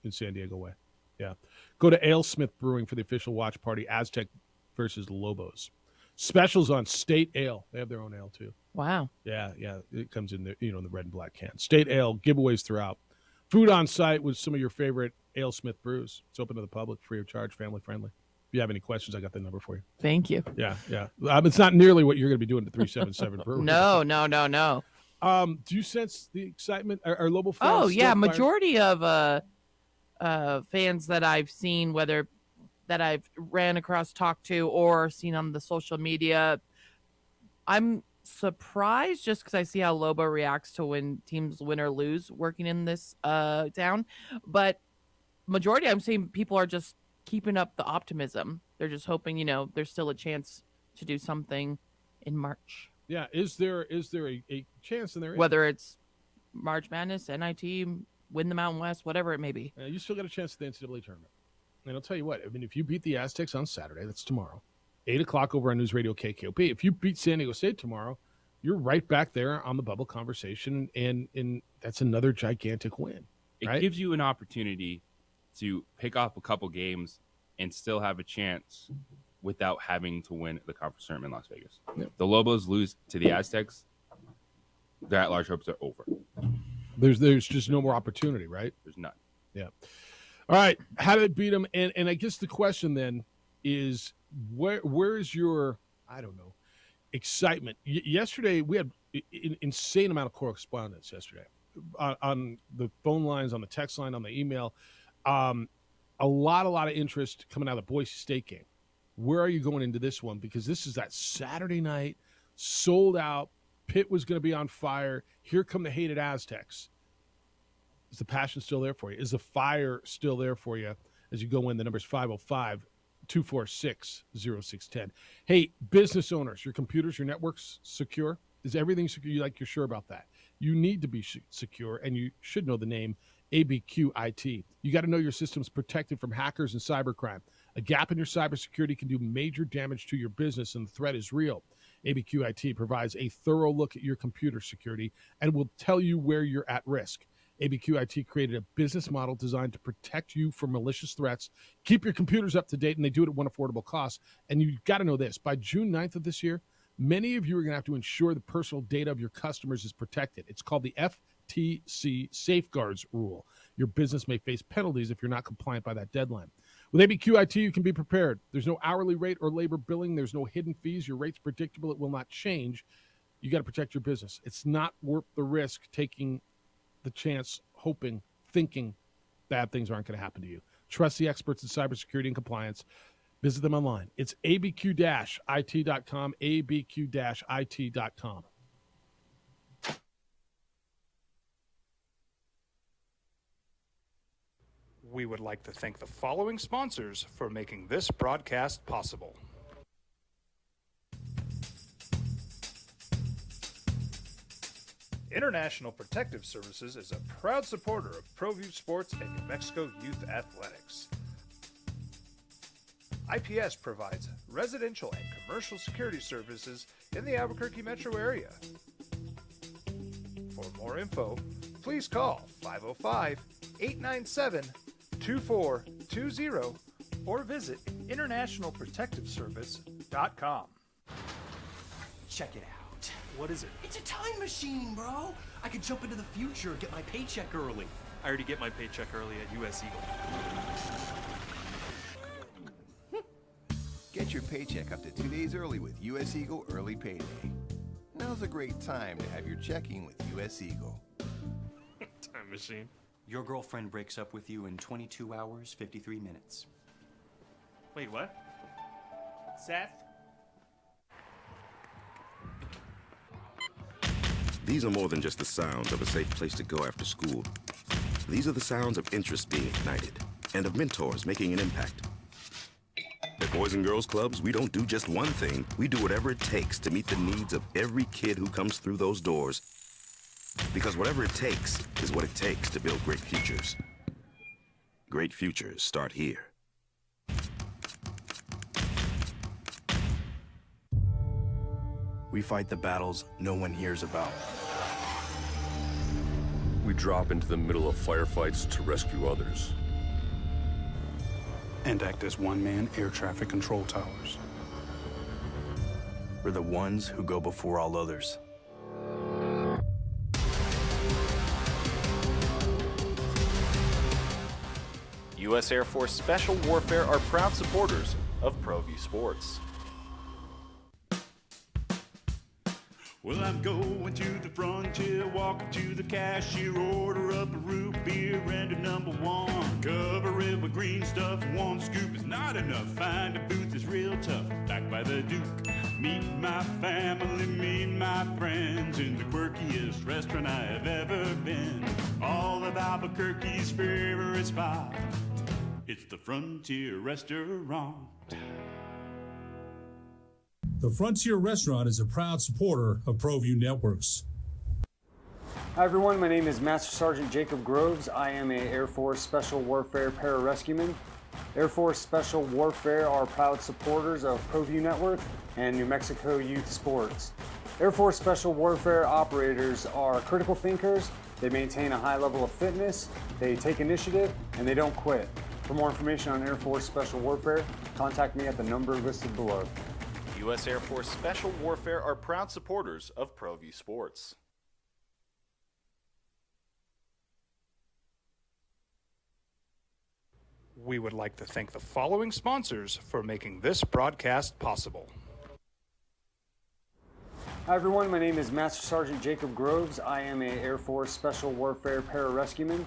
Speaker 19: in San Diego way, yeah, go to Ale Smith Brewing for the official watch party. Aztec versus Lobos. Specials on State Ale. They have their own ale too.
Speaker 21: Wow.
Speaker 19: Yeah. It comes in the in the red and black can. State Ale giveaways throughout. Food on site with some of your favorite Ale Smith brews. It's open to the public, free of charge, family friendly. If you have any questions, I got the number for you.
Speaker 21: Thank you.
Speaker 19: Yeah. It's not nearly what you're going to be doing at 377 Brewery.
Speaker 21: No.
Speaker 19: Do you sense the excitement? Are Lobo fans?
Speaker 21: Oh yeah,
Speaker 19: still fired?
Speaker 21: majority of fans that I've seen, whether that I've ran across, talked to, or seen on the social media, I'm surprised just because I see how Lobo reacts to when teams win or lose working in this town. But majority, I'm seeing people are just keeping up the optimism. They're just hoping, there's still a chance to do something in March.
Speaker 19: Yeah, is there a chance in there?
Speaker 21: Whether it's March Madness, NIT, win the Mountain West, whatever it may be.
Speaker 19: You still got a chance at the NCAA tournament. And I'll tell you what, I mean, if you beat the Aztecs on Saturday, that's tomorrow, 8 o'clock over on News Radio KKOP. If you beat San Diego State tomorrow, you're right back there on the bubble conversation, and that's another gigantic win.
Speaker 20: It gives you an opportunity to pick off a couple games and still have a chance without having to win the conference tournament in Las Vegas.
Speaker 19: Yep.
Speaker 20: The Lobos lose to the Aztecs, their at-large hopes are over.
Speaker 19: There's just no more opportunity, right?
Speaker 20: There's none.
Speaker 19: Yeah. All right. How did it beat them? And I guess the question then is where is your, I don't know, excitement? Yesterday we had an insane amount of correspondence yesterday on the phone lines, on the text line, on the email. A lot of interest coming out of the Boise State game. Where are you going into this one? Because this is that Saturday night, sold out. Pitt was going to be on fire. Here come the hated Aztecs. Is the passion still there for you? Is the fire still there for you as you go in? The number's 505-246-0610. Hey, business owners, your computers, your networks secure? Is everything secure? You're sure about that? You need to be secure, and you should know the name ABQ IT. You got to know your system's protected from hackers and cybercrime. A gap in your cybersecurity can do major damage to your business, and the threat is real. ABQ IT provides a thorough look at your computer security and will tell you where you're at risk. ABQ IT created a business model designed to protect you from malicious threats, keep your computers up to date, and they do it at one affordable cost. And you've got to know this. By June 9th of this year, many of you are going to have to ensure the personal data of your customers is protected. It's called the FTC Safeguards Rule. Your business may face penalties if you're not compliant by that deadline. With ABQ IT, you can be prepared. There's no hourly rate or labor billing. There's no hidden fees. Your rate's predictable. It will not change. You got to protect your business. It's not worth the risk taking the chance, hoping, thinking bad things aren't going to happen to you. Trust the experts in cybersecurity and compliance. Visit them online. It's abq-it.com, abq-it.com.
Speaker 6: We would like to thank the following sponsors for making this broadcast possible. International Protective Services is a proud supporter of ProView Sports and New Mexico Youth Athletics. IPS provides residential and commercial security services in the Albuquerque metro area. For more info, please call 505-897-2420 or visit internationalprotectiveservice.com.
Speaker 9: Check it out.
Speaker 6: What is it?
Speaker 9: It's a time machine, bro. I could jump into the future, get my paycheck early.
Speaker 2: I already get my paycheck early at US Eagle.
Speaker 8: Get your paycheck up to 2 days early with US Eagle Early Payday. Now's a great time to have your checking with US Eagle.
Speaker 2: Time machine.
Speaker 9: Your girlfriend breaks up with you in 22 hours, 53 minutes.
Speaker 2: Wait, what?
Speaker 4: Seth?
Speaker 7: These are more than just the sounds of a safe place to go after school. These are the sounds of interest being ignited and of mentors making an impact. At Boys and Girls Clubs, we don't do just one thing. We do whatever it takes to meet the needs of every kid who comes through those doors. Because whatever it takes is what it takes to build great futures. Great futures start here.
Speaker 10: We fight the battles no one hears about.
Speaker 11: We drop into the middle of firefights to rescue others.
Speaker 10: And act as one-man air traffic control towers. We're the ones who go before all others.
Speaker 12: U.S. Air Force Special Warfare are proud supporters of ProView Sports.
Speaker 17: Well, I'm going to the frontier, walking to the cashier, order up a root beer and a number one. Cover it with green stuff, one scoop is not enough. Find a booth is real tough, back by the Duke. Meet my family, meet my friends in the quirkiest restaurant I have ever been. All of Albuquerque's favorite spot, it's the Frontier Restaurant.
Speaker 18: The Frontier Restaurant is a proud supporter of ProView Networks.
Speaker 13: Hi everyone, my name is Master Sergeant Jacob Groves. I am a Air Force Special Warfare Pararescueman. Air Force Special Warfare are proud supporters of ProView Network and New Mexico Youth Sports. Air Force Special Warfare operators are critical thinkers. They maintain a high level of fitness, they take initiative, and they don't quit. For more information on Air Force Special Warfare, contact me at the number listed below.
Speaker 12: U.S. Air Force Special Warfare are proud supporters of ProView Sports.
Speaker 6: We would like to thank the following sponsors for making this broadcast possible.
Speaker 13: Hi everyone, my name is Master Sergeant Jacob Groves. I am a Air Force Special Warfare Pararescueman.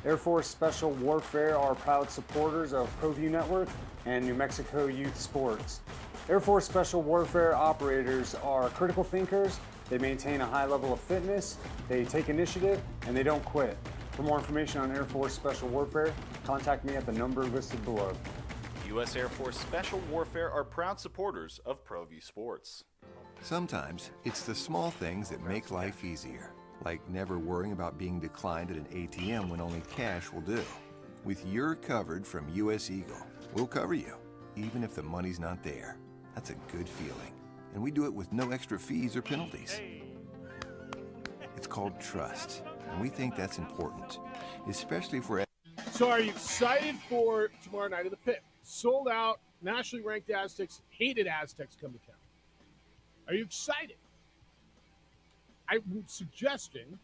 Speaker 13: Air Force Special Warfare are proud supporters of ProView Network and New Mexico Youth Sports. Air Force Special Warfare operators are critical thinkers. They maintain a high level of fitness, they take initiative, and they don't quit. For more information on Air Force Special Warfare, contact me at the number listed below.
Speaker 12: U.S. Air Force Special Warfare are proud supporters of ProView Sports.
Speaker 8: Sometimes it's the small things that make life easier, like never worrying about being declined at an ATM when only cash will do. With You're Covered from U.S. Eagle, we'll cover you, even if the money's not there. That's a good feeling. And we do it with no extra fees or penalties. It's called trust, and we think that's important, especially if we're...
Speaker 19: So are you excited for tomorrow night of the Pit? Sold out, nationally ranked Aztecs, hated Aztecs come to town. Are you excited? I'm suggesting,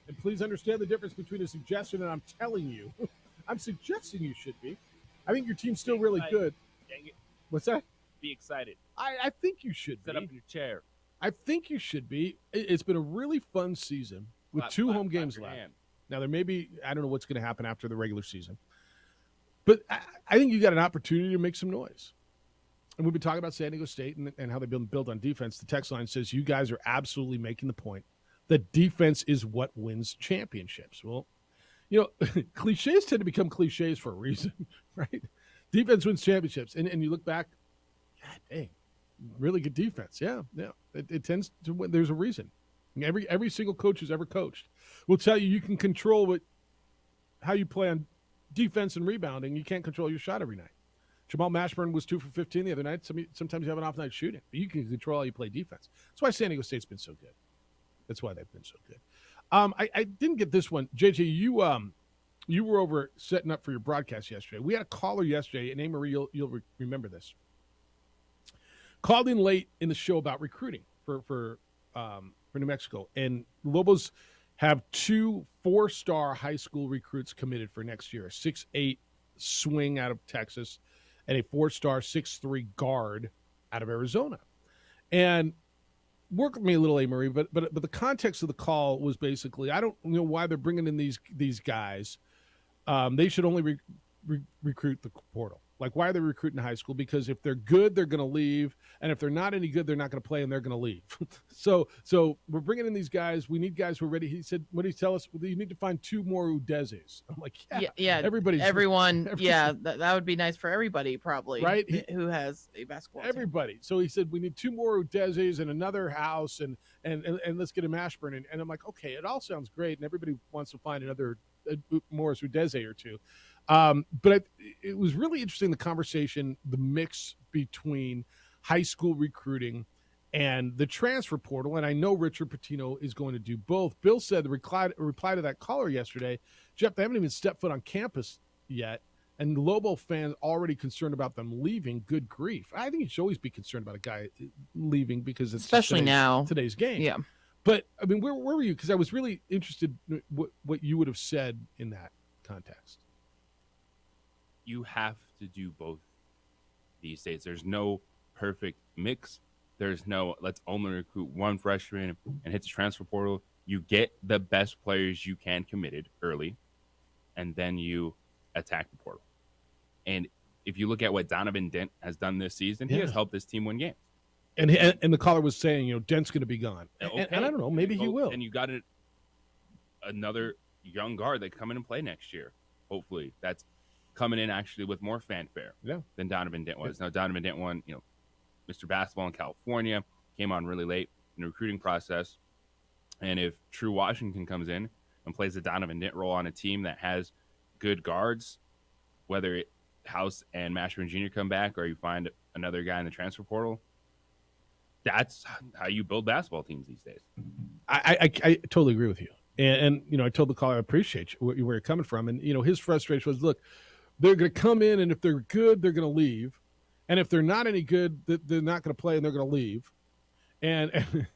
Speaker 19: and please understand the difference between a suggestion and I'm telling you, I'm suggesting you should be. I think your team's still really good.
Speaker 20: Dang it.
Speaker 19: What's that?
Speaker 20: Be excited.
Speaker 19: I think you should
Speaker 20: Sit
Speaker 19: be.
Speaker 20: up in your chair.
Speaker 19: I think you should be. It's been a really fun season with two home games left. Now, there may be, I don't know what's going to happen after the regular season, but I think you got an opportunity to make some noise. And we've been talking about San Diego State and how they've been built on defense. The text line says you guys are absolutely making the point that defense is what wins championships. Well, you know, cliches tend to become cliches for a reason, right? Defense wins championships. And you look back, God dang, really good defense. Yeah. It tends to win. There's a reason. Every single coach who's ever coached will tell you can control how you play on defense and rebounding. You can't control your shot every night. Jamal Mashburn was 2 for 15 the other night. Sometimes you have an off night shooting, but you can control how you play defense. That's why San Diego State's been so good. That's why they've been so good. I didn't get this one. JJ, you were over setting up for your broadcast yesterday. We had a caller yesterday, and Anne-Marie, you'll remember this. Called in late in the show about recruiting for New Mexico, and Lobos have 2 4-star high school recruits committed for next year: a 6'8" swing out of Texas and a 4-star 6'3" guard out of Arizona. And work with me a little, Marie, but the context of the call was basically, I don't know why they're bringing in these guys. They should only recruit the portal. Like, why are they recruiting high school? Because if they're good, they're going to leave, and if they're not any good, they're not going to play, and they're going to leave. So we're bringing in these guys. We need guys who are ready. He said, "What did he tell us? You need to find 2 more Udezes." I'm like, yeah.
Speaker 21: Everyone. Yeah, that would be nice for everybody, probably.
Speaker 19: Right?
Speaker 21: Who has a basketball team.
Speaker 19: Everybody. So he said, we need 2 more Udezes and another house, and let's get a Mashburn. And I'm like, okay, it all sounds great, and everybody wants to find another Morris Udeze or 2. But it was really interesting, the conversation, the mix between high school recruiting and the transfer portal. And I know Richard Pitino is going to do both. Bill said the reply to that caller yesterday, Jeff, they haven't even stepped foot on campus yet. And Lobo fans already concerned about them leaving. Good grief. I think you should always be concerned about a guy leaving because it's
Speaker 21: especially today's
Speaker 19: game.
Speaker 21: Yeah.
Speaker 19: But, I mean, where were you? Because I was really interested in what you would have said in that context.
Speaker 20: You have to do both these days. There's no perfect mix. There's no let's only recruit one freshman and hit the transfer portal. You get the best players you can committed early, and then you attack the portal. And if you look at what Donovan Dent has done this season, he has helped this team win games.
Speaker 19: And the caller was saying, Dent's going to be gone.
Speaker 20: Okay.
Speaker 19: And I don't know, maybe he will.
Speaker 20: And you got another young guard that come in and play next year. Hopefully, that's coming in actually with more fanfare than Donovan Dent was. Now, Donovan Dent won, Mr. Basketball in California, came on really late in the recruiting process. And if True Washington comes in and plays the Donovan Dent role on a team that has good guards, whether House and Mashburn Jr. come back or you find another guy in the transfer portal, that's how you build basketball teams these days.
Speaker 19: I totally agree with you. And I told the caller, I appreciate where you're coming from. And, his frustration was, look, they're going to come in, and if they're good, they're going to leave. And if they're not any good, they're not going to play, and they're going to leave. And let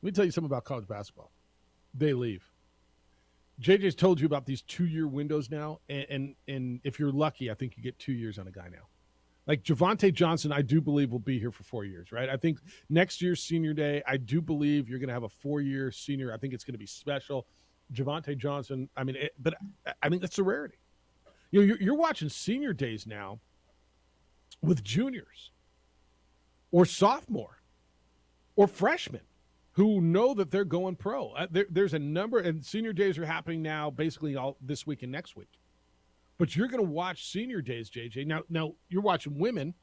Speaker 19: me tell you something about college basketball. They leave. JJ's told you about these 2-year windows now, and if you're lucky, I think you get 2 years on a guy now. Like Javonte Johnson, I do believe will be here for 4 years, right? I think next year's senior day, I do believe you're going to have a 4-year senior. I think it's going to be special. Javonte Johnson, but that's a rarity. You're watching senior days now with juniors or sophomore or freshmen who know that they're going pro. There's a number, and senior days are happening now basically all this week and next week. But you're going to watch senior days, JJ. Now you're watching women,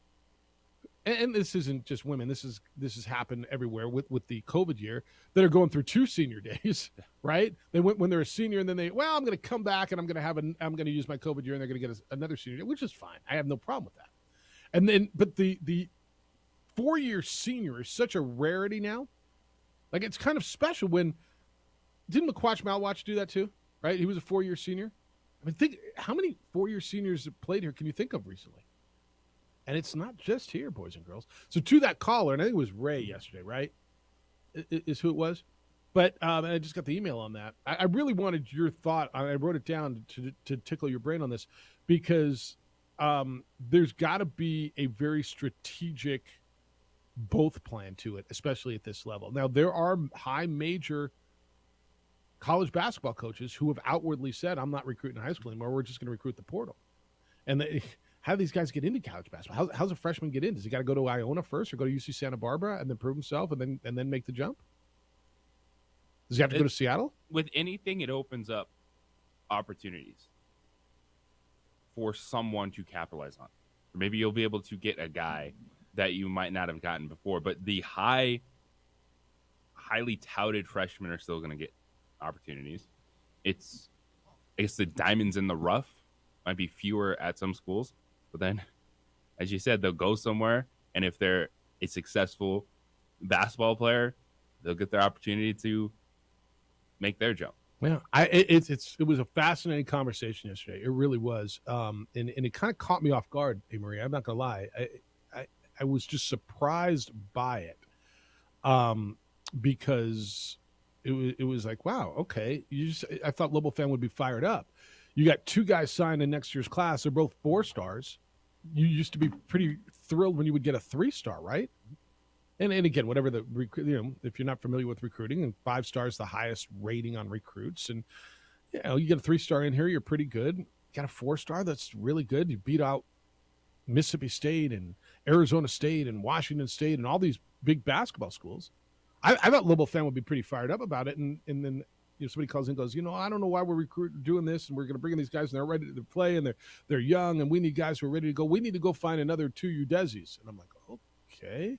Speaker 19: and this isn't just women. This has happened everywhere with the COVID year that are going through 2 senior days, right? They went when they're a senior, and then I'm going to come back and I'm going to use my COVID year, and they're going to get another senior day, which is fine. I have no problem with that. And then, but the 4-year senior is such a rarity now. Like, it's kind of special when didn't McQuatch Malwatch do that too? Right? He was a 4-year senior. Think how many 4-year seniors have played here can you think of recently? And it's not just here, boys and girls. So to that caller, and I think it was Ray yesterday, right? Is who it was. But and I just got the email on that. I really wanted your thought. I wrote it down to tickle your brain on this because there's got to be a very strategic both plan to it, especially at this level. Now, there are high major college basketball coaches who have outwardly said, I'm not recruiting high school anymore. We're just going to recruit the portal. And how do these guys get into college basketball? How's a freshman get in? Does he got to go to Iona first or go to UC Santa Barbara and then prove himself and then make the jump? Does he have to go to Seattle?
Speaker 20: With anything, it opens up opportunities for someone to capitalize on. Or maybe you'll be able to get a guy that you might not have gotten before, but the highly touted freshmen are still going to get opportunities. I guess the diamonds in the rough might be fewer at some schools, but then, as you said, they'll go somewhere, and if they're a successful basketball player, they'll get their opportunity to make their jump.
Speaker 19: Yeah, it was a fascinating conversation yesterday. It really was, and it kind of caught me off guard, hey, Maria. I'm not gonna lie. I was just surprised by it, because it was like, wow, okay. I thought Lobo fan would be fired up. You got 2 guys signed in next year's class. They're both 4 stars. You used to be pretty thrilled when you would get a 3-star, right? And again, whatever if you're not familiar with recruiting, and 5 stars the highest rating on recruits, and you get a 3-star in here, you're pretty good. You got a 4-star, that's really good. You beat out Mississippi State and Arizona State and Washington State and all these big basketball schools. I thought Lobo fan would be pretty fired up about it, and then somebody calls in and goes, I don't know why we're doing this, and we're going to bring in these guys, and they're ready to play, and they're young, and we need guys who are ready to go. We need to go find another 2 Udezis. And I'm like, okay.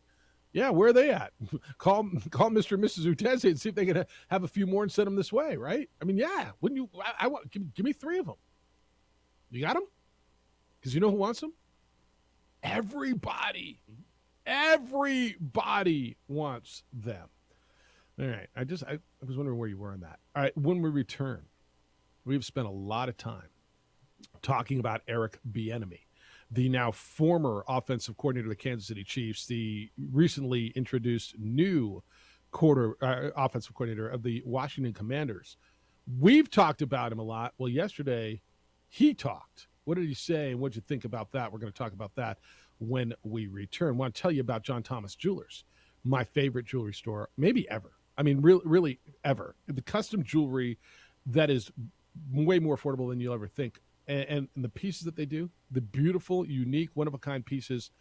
Speaker 19: Yeah, where are they at? Call Mr. and Mrs. Udeze and see if they can have a few more and send them this way, right? I mean, yeah. Wouldn't you? I want give me 3 of them. You got them? Because you know who wants them? Everybody wants them. All right. I was wondering where you were on that. All right. When we return, we've spent a lot of time talking about Eric Bieniemy, the now former offensive coordinator of the Kansas City Chiefs, the recently introduced new offensive coordinator of the Washington Commanders. We've talked about him a lot. Well, yesterday he talked. What did he say, and what did you think about that? We're going to talk about that when we return. I want to tell you about John Thomas Jewelers, my favorite jewelry store, maybe ever. I mean, really ever. The custom jewelry that is way more affordable than you'll ever think. And the pieces that they do, the beautiful, unique, one-of-a-kind pieces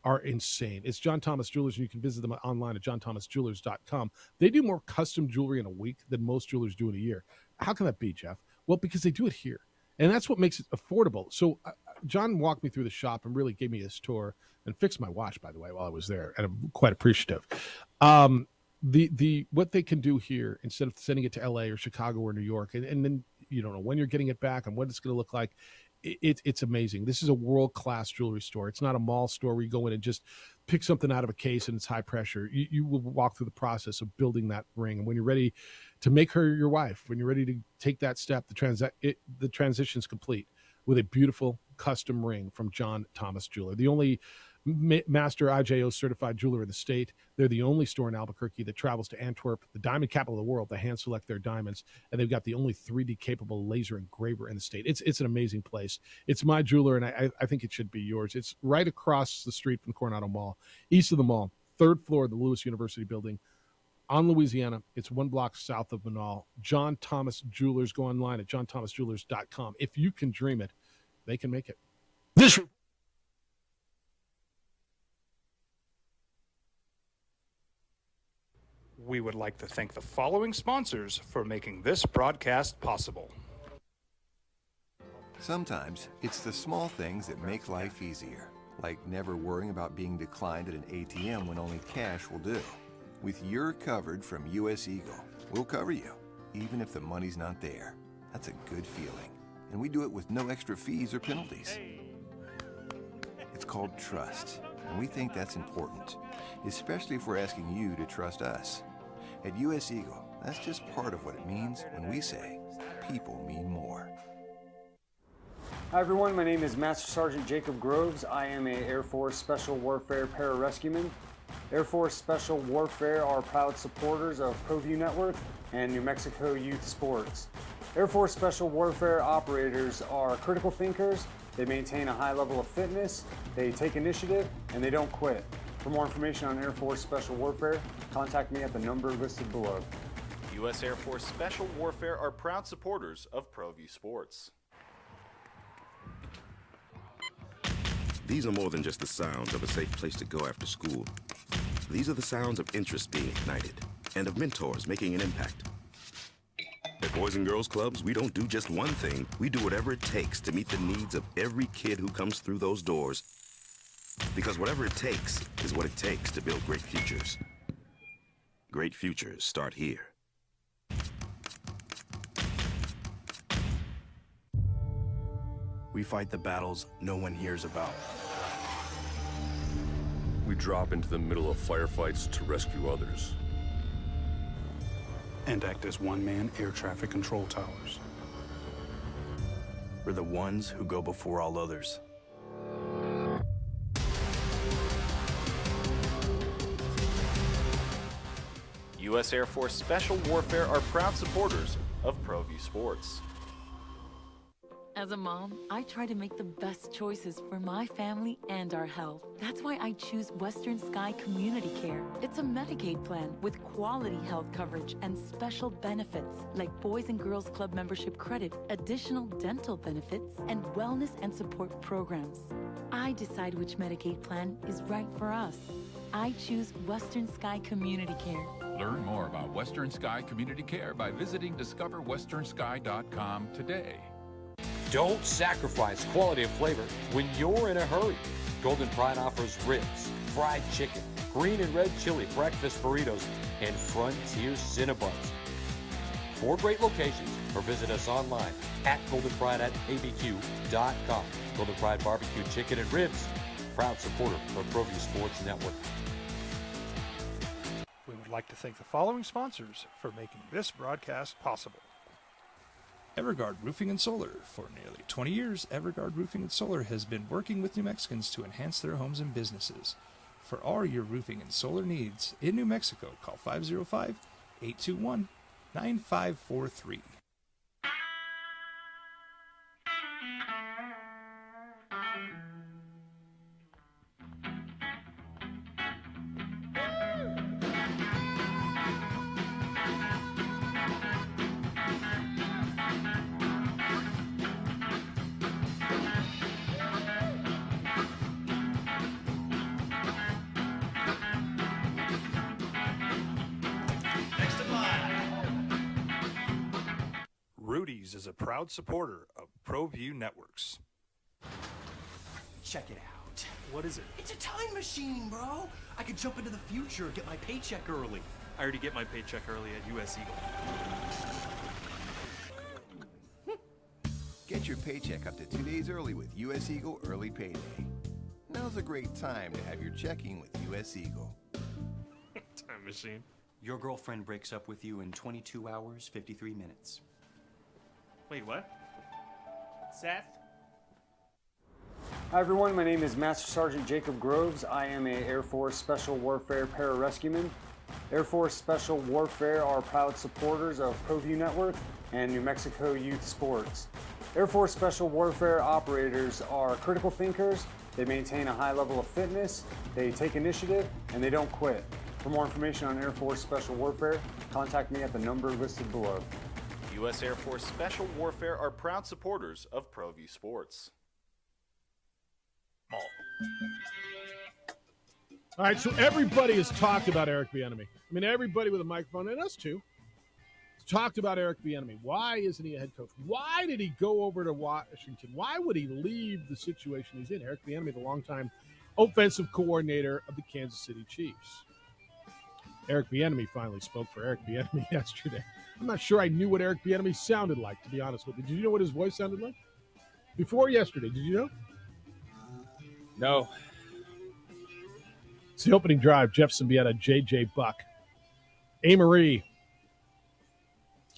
Speaker 19: are insane. It's John Thomas Jewelers, and you can visit them online at johnthomasjewelers.com. They do more custom jewelry in a week than most jewelers do in a year. How can that be, Jeff? Well, because they do it here. And that's what makes it affordable. So John walked me through the shop and really gave me this tour and fixed my watch, by the way, while I was there. And I'm quite appreciative. What they can do here, instead of sending it to LA or Chicago or New York, and then you don't know when you're getting it back and what it's going to look like. It's amazing. This is a world-class jewelry store. It's not a mall store where you go in and just pick something out of a case and it's high pressure. You will walk through the process of building that ring. And when you're ready to make her your wife, when you're ready to take that step, the transition is complete with a beautiful custom ring from John Thomas Jeweler, the only master IJO certified jeweler in the state. They're the only store in Albuquerque that travels to Antwerp, the diamond capital of the world, to hand select their diamonds. And they've got the only 3D capable laser engraver in the state. It's an amazing place. It's my jeweler, and I think it should be yours. It's right across the street from Coronado Mall, east of the mall, 3rd floor of the Lewis University building on Louisiana. It's 1 block south of Manal. John Thomas Jewelers. Go online at johnthomasjewelers.com. If you can dream it, they can make it.
Speaker 6: We would like to thank the following sponsors for making this broadcast possible.
Speaker 8: Sometimes it's the small things that make life easier, like never worrying about being declined at an ATM when only cash will do. With You're Covered from US Eagle, we'll cover you, even if the money's not there. That's a good feeling. And we do it with no extra fees or penalties. It's called trust, and we think that's important, especially if we're asking you to trust us. At US Eagle, that's just part of what it means when we say people mean more.
Speaker 13: Hi everyone, my name is Master Sergeant Jacob Groves. I am a Air Force Special Warfare Pararescueman. Air Force Special Warfare are proud supporters of ProView Network and New Mexico Youth Sports. Air Force Special Warfare operators are critical thinkers. They maintain a high level of fitness, they take initiative, and they don't quit. For more information on Air Force Special Warfare, contact me at the number listed below.
Speaker 12: U.S. Air Force Special Warfare are proud supporters of ProView Sports.
Speaker 7: These are more than just the sounds of a safe place to go after school. These are the sounds of interest being ignited and of mentors making an impact. At Boys and Girls Clubs, we don't do just one thing. We do whatever it takes to meet the needs of every kid who comes through those doors. Because whatever it takes is what it takes to build great futures. Great futures start here.
Speaker 10: We fight the battles no one hears about.
Speaker 11: We drop into the middle of firefights to rescue others.
Speaker 18: And act as one-man air traffic control towers.
Speaker 10: We're the ones who go before all others.
Speaker 12: U.S. Air Force Special Warfare are proud supporters of ProView Sports.
Speaker 14: As a mom, I try to make the best choices for my family and our health. That's why I choose Western Sky Community Care. It's a Medicaid plan with quality health coverage and special benefits like Boys and Girls Club membership credit, additional dental benefits, and wellness and support programs. I decide which Medicaid plan is right for us. I choose Western Sky Community Care.
Speaker 15: Learn more about Western Sky Community Care by visiting discoverwesternsky.com today.
Speaker 16: Don't sacrifice quality and flavor when you're in a hurry. Golden Pride offers ribs, fried chicken, green and red chili breakfast burritos, and Frontier Cinnabons. 4 great locations, or visit us online at goldenpride@abq.com. Golden Pride Barbecue Chicken and Ribs, proud supporter of ProView Sports Network.
Speaker 6: We would like to thank the following sponsors for making this broadcast possible. Everguard Roofing and Solar. For nearly 20 years, Everguard Roofing and Solar has been working with New Mexicans to enhance their homes and businesses. For all your roofing and solar needs in New Mexico, call 505-821-9543. Rudy's is a proud supporter of ProView Networks.
Speaker 9: Check it out.
Speaker 2: What is it?
Speaker 9: It's a time machine, bro. I could jump into the future, get my paycheck early.
Speaker 2: I already get my paycheck early at US Eagle.
Speaker 8: Get your paycheck up to 2 days early with US Eagle Early Payday. Now's a great time to have your checking with US Eagle.
Speaker 2: Time machine.
Speaker 9: Your girlfriend breaks up with you in 22 hours, 53 minutes.
Speaker 2: Wait, what?
Speaker 4: Seth?
Speaker 13: Hi everyone, my name is Master Sergeant Jacob Groves. I am a Air Force Special Warfare Pararescueman. Air Force Special Warfare are proud supporters of ProView Network and New Mexico Youth Sports. Air Force Special Warfare operators are critical thinkers. They maintain a high level of fitness, they take initiative, and they don't quit. For more information on Air Force Special Warfare, contact me at the number listed below.
Speaker 12: U.S. Air Force Special Warfare are proud supporters of ProView Sports.
Speaker 19: All right, so everybody has talked about Eric Bieniemy. I mean, everybody with a microphone, and us too, talked about Eric Bieniemy. Why isn't he a head coach? Why did he go over to Washington? Why would he leave the situation he's in? Eric Bieniemy, the longtime offensive coordinator of the Kansas City Chiefs. Eric Bieniemy finally spoke for Eric Bieniemy yesterday. I'm not sure I knew what Eric Bieniemy sounded like, to be honest with you. Did you know what his voice sounded like? Before yesterday, did you know?
Speaker 20: No.
Speaker 19: It's the opening drive. Jeff Symbieta, J.J. Buck. A-Marie.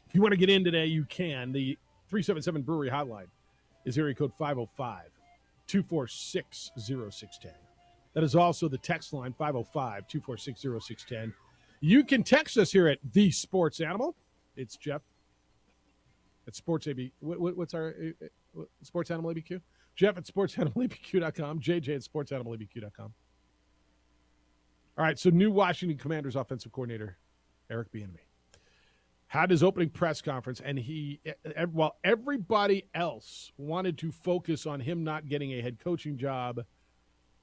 Speaker 19: If you want to get in today, you can. The 377 Brewery hotline is area code 505-246-0610. That is also the text line, 505-246-0610. You can text us here at The Sports Animal. It's Jeff at Sports AB. What's our Sports Animal ABQ? Jeff at SportsAnimalABQ.com. JJ at SportsAnimalABQ.com. All right, so new Washington Commanders offensive coordinator, Eric Bieniemy, had his opening press conference, and while everybody else wanted to focus on him not getting a head coaching job,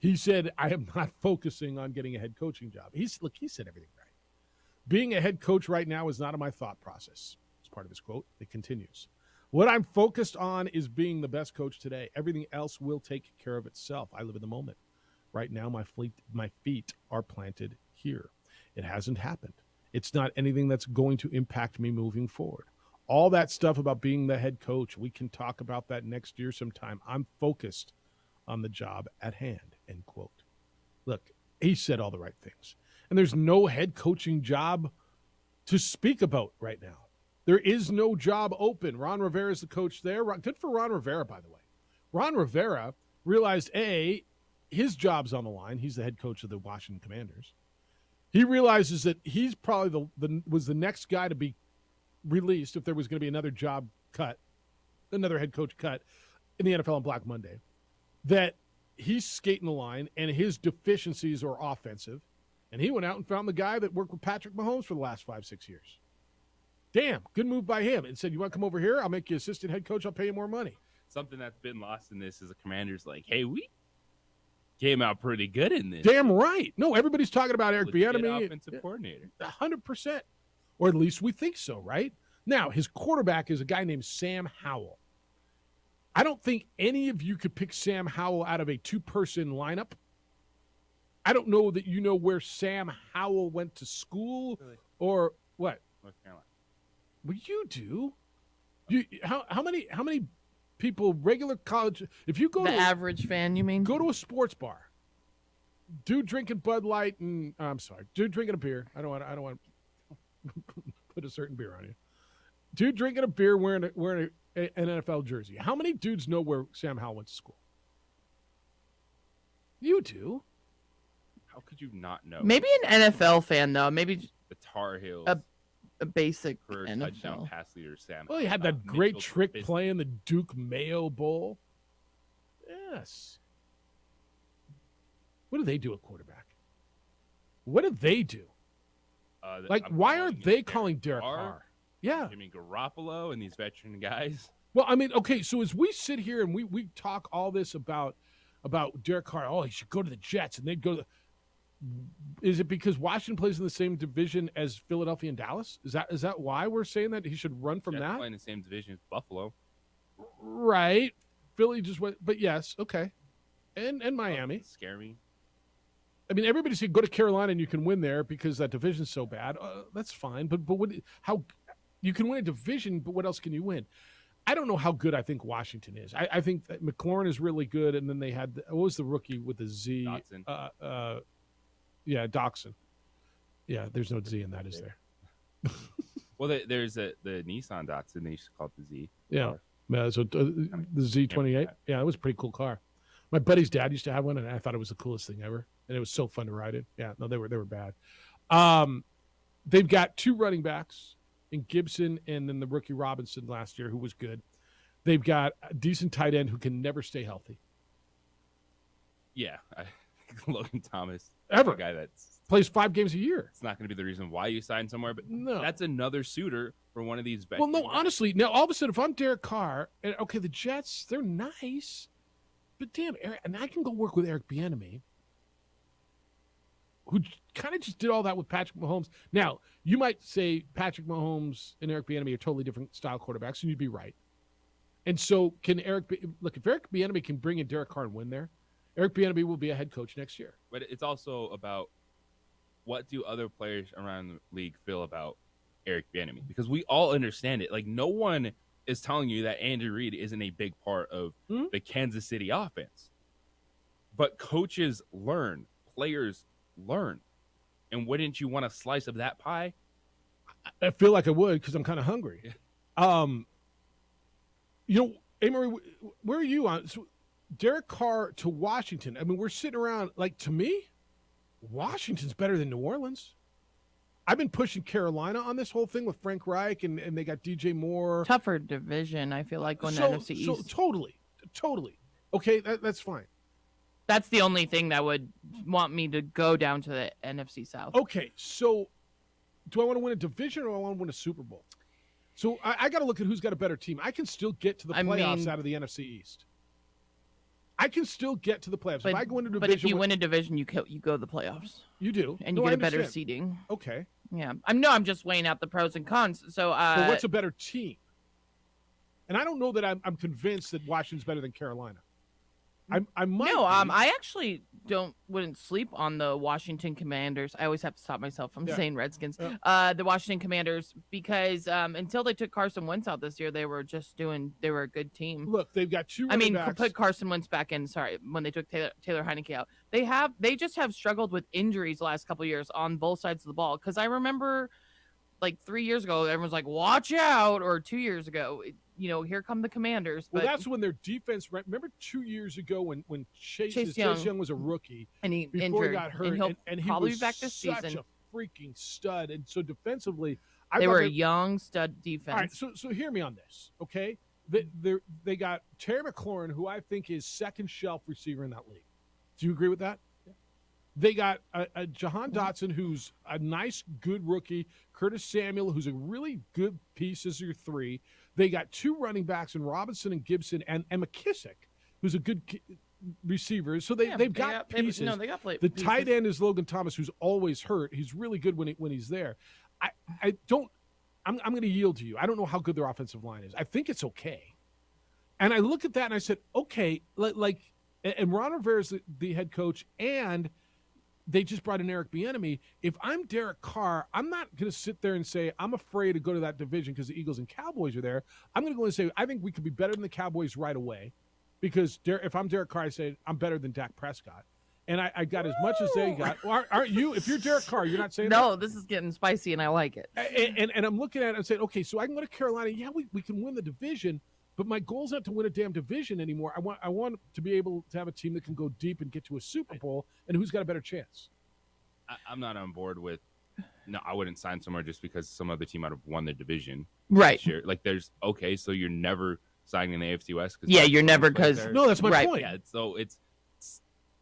Speaker 19: he said, I am not focusing on getting a head coaching job. He said everything right. Being a head coach right now is not in my thought process. It's part of his quote. It continues. What I'm focused on is being the best coach today. Everything else will take care of itself. I live in the moment. Right now, my feet are planted here. It hasn't happened. It's not anything that's going to impact me moving forward. All that stuff about being the head coach, we can talk about that next year sometime. I'm focused on the job at hand, end quote. Look, he said all the right things. And there's no head coaching job to speak about right now. There is no job open. Ron Rivera is the coach there. Good for Ron Rivera, by the way. Ron Rivera realized, his job's on the line. He's the head coach of the Washington Commanders. He realizes that he's probably was the next guy to be released if there was going to be another job cut, another head coach cut in the NFL on Black Monday that he's skating the line and his deficiencies are offensive, and he went out and found the guy that worked with Patrick Mahomes for the last 5-6 years. Damn, good move by him. And said, you want to come over here? I'll make you assistant head coach. I'll pay you more money.
Speaker 20: Something that's been lost in this is the Commanders like, hey, we came out pretty good in this.
Speaker 19: Damn right. No, everybody's talking about Eric Bieniemy.
Speaker 20: Offensive coordinator.
Speaker 19: 100%. Or at least we think so, right? Now, his quarterback is a guy named Sam Howell. I don't think any of you could pick Sam Howell out of a two-person lineup. I don't know that you know where Sam Howell went to school or what.
Speaker 20: North Carolina.
Speaker 19: Well, you do. How many people, regular college, if you go
Speaker 21: the
Speaker 19: to
Speaker 21: average fan, you mean?
Speaker 19: Go to a sports bar. Dude drinking Bud Light and I'm sorry, dude drinking a beer. I don't want to put a certain beer on you. Dude drinking a beer wearing an NFL jersey. How many dudes know where Sam Howell went to school? You do.
Speaker 20: How could you not know?
Speaker 21: Maybe an NFL fan though. Maybe
Speaker 20: the Tar Heels.
Speaker 21: A basic
Speaker 20: career
Speaker 21: NFL
Speaker 20: touchdown pass leader Sam.
Speaker 19: Well, he had that great trick play in the Duke Mayo Bowl. Yes. What do they do at quarterback? What do they do? Why aren't they calling Derek Carr? Yeah.
Speaker 20: I mean, Garoppolo and these veteran guys.
Speaker 19: Well, I mean, okay, so as we sit here and we talk all this about Derek Carr, oh, he should go to the Jets, and they'd go to is it because Washington plays in the same division as Philadelphia and Dallas? Is that why we're saying that he should run from
Speaker 20: Jets
Speaker 19: that?
Speaker 20: Play in the same division as Buffalo.
Speaker 19: Right. Philly just went, but yes, okay. And Miami.
Speaker 20: Scare me.
Speaker 19: I mean, everybody said go to Carolina and you can win there because that division's so bad. That's fine, but how you can win a division, but what else can you win? I don't know how good I think Washington is. I think that McLaurin is really good, and then they had what was the rookie with the Z?
Speaker 20: Dotson.
Speaker 19: Yeah, Dotson. Yeah, there's no Z in that, is there?
Speaker 20: Well, there's the Nissan Datsun. They used to call it the Z.
Speaker 19: Yeah, so the Z28. Yeah, it was a pretty cool car. My buddy's dad used to have one, and I thought it was the coolest thing ever. And it was so fun to ride in. Yeah, no, they were bad. They've got two running backs in Gibson and then the rookie Robinson last year, who was good. They've got a decent tight end who can never stay healthy.
Speaker 20: Yeah, Logan Thomas.
Speaker 19: Ever.
Speaker 20: A guy that's
Speaker 19: plays 5 games a year.
Speaker 20: It's not going to be the reason why you sign somewhere, but
Speaker 19: no.
Speaker 20: That's another suitor for one of these
Speaker 19: Well, no, honestly, now all of a sudden, if I'm Derek Carr, and okay, the Jets, they're nice, but damn, Eric, and I can go work with Eric Bieniemy, who kind of just did all that with Patrick Mahomes. Now, you might say Patrick Mahomes and Eric Bieniemy are totally different style quarterbacks, and you'd be right. And so can if Eric Bieniemy can bring in Derek Carr and win there, Eric Bieniemy will be a head coach next year.
Speaker 20: But it's also about what do other players around the league feel about Eric Bieniemy? Because we all understand it. Like, no one is telling you that Andy Reid isn't a big part of the Kansas City offense. But coaches learn, players learn. And wouldn't you want a slice of that pie?
Speaker 19: I feel like I would because I'm kind of hungry. Yeah. Amory, where are you on Derek Carr to Washington? I mean, we're sitting around, like, to me, Washington's better than New Orleans. I've been pushing Carolina on this whole thing with Frank Reich, and they got DJ Moore.
Speaker 21: Tougher division, I feel like, going to NFC East.
Speaker 19: So totally. Okay, that's fine.
Speaker 21: That's the only thing that would want me to go down to the NFC South.
Speaker 19: Okay, so do I want to win a division or I want to win a Super Bowl? So I got to look at who's got a better team. I can still get to the playoffs out of the NFC East. I can still get to the playoffs.
Speaker 21: But,
Speaker 19: if I go into a division,
Speaker 21: but if you win a division, you go to the playoffs.
Speaker 19: You do,
Speaker 21: and you get a better seeding.
Speaker 19: Okay.
Speaker 21: Yeah, I'm just weighing out the pros and cons. So,
Speaker 19: but what's a better team? And I don't know that I'm convinced that Washington's better than Carolina. I might.
Speaker 21: No, I actually wouldn't sleep on the Washington Commanders. I always have to stop myself from saying Redskins. The Washington Commanders, because until they took Carson Wentz out this year, they were a good team.
Speaker 19: Look, they've got two running backs.
Speaker 21: Put Carson Wentz back in. Sorry, when they took Taylor Heineke out, they just have struggled with injuries the last couple of years on both sides of the ball. Because I remember, like 3 years ago, everyone's like, "Watch out!" Or 2 years ago, here come the Commanders.
Speaker 19: Well, that's when their defense. Remember 2 years ago when Chase Young was a rookie
Speaker 21: and he
Speaker 19: got hurt,
Speaker 21: and
Speaker 19: he
Speaker 21: probably
Speaker 19: was
Speaker 21: be back this
Speaker 19: such
Speaker 21: season.
Speaker 19: a freaking stud. And so defensively,
Speaker 21: they were a young stud defense.
Speaker 19: All right, so hear me on this, okay? They got Terry McLaurin, who I think is second shelf receiver in that league. Do you agree with that? Yeah. They got a Jahan Dotson, who's a nice, good rookie. Curtis Samuel, who's a really good piece as your 3. They got 2 running backs in Robinson and Gibson, and McKissick, who's a good receiver. So they've got pieces.
Speaker 21: They got
Speaker 19: the
Speaker 21: pieces.
Speaker 19: tight end is Logan Thomas, who's always hurt. He's really good when he's there. I'm going to yield to you. I don't know how good their offensive line is. I think it's okay. And I look at that and I said, okay, and Ron Rivera's the head coach, and they just brought in Eric Bieniemy. If I'm Derek Carr, I'm not going to sit there and say, I'm afraid to go to that division because the Eagles and Cowboys are there. I'm going to go and say, I think we could be better than the Cowboys right away, because if I'm Derek Carr, I say, I'm better than Dak Prescott. And I got as much as they got. Well, aren't you? If you're Derek Carr, you're not saying that?
Speaker 21: No, this is getting spicy, and I like it.
Speaker 19: And I'm looking at it and saying, okay, so I can go to Carolina. Yeah, we can win the division, but my goal is not to win a damn division anymore. I want to be able to have a team that can go deep and get to a Super Bowl, and who's got a better chance?
Speaker 20: I'm not on board with. No, I wouldn't sign somewhere just because some other team might have won the division.
Speaker 21: Right.
Speaker 20: This year. Like, so you're never signing in the AFC West.
Speaker 21: Yeah, you're never, because
Speaker 19: no, that's my point.
Speaker 20: Yeah, so it's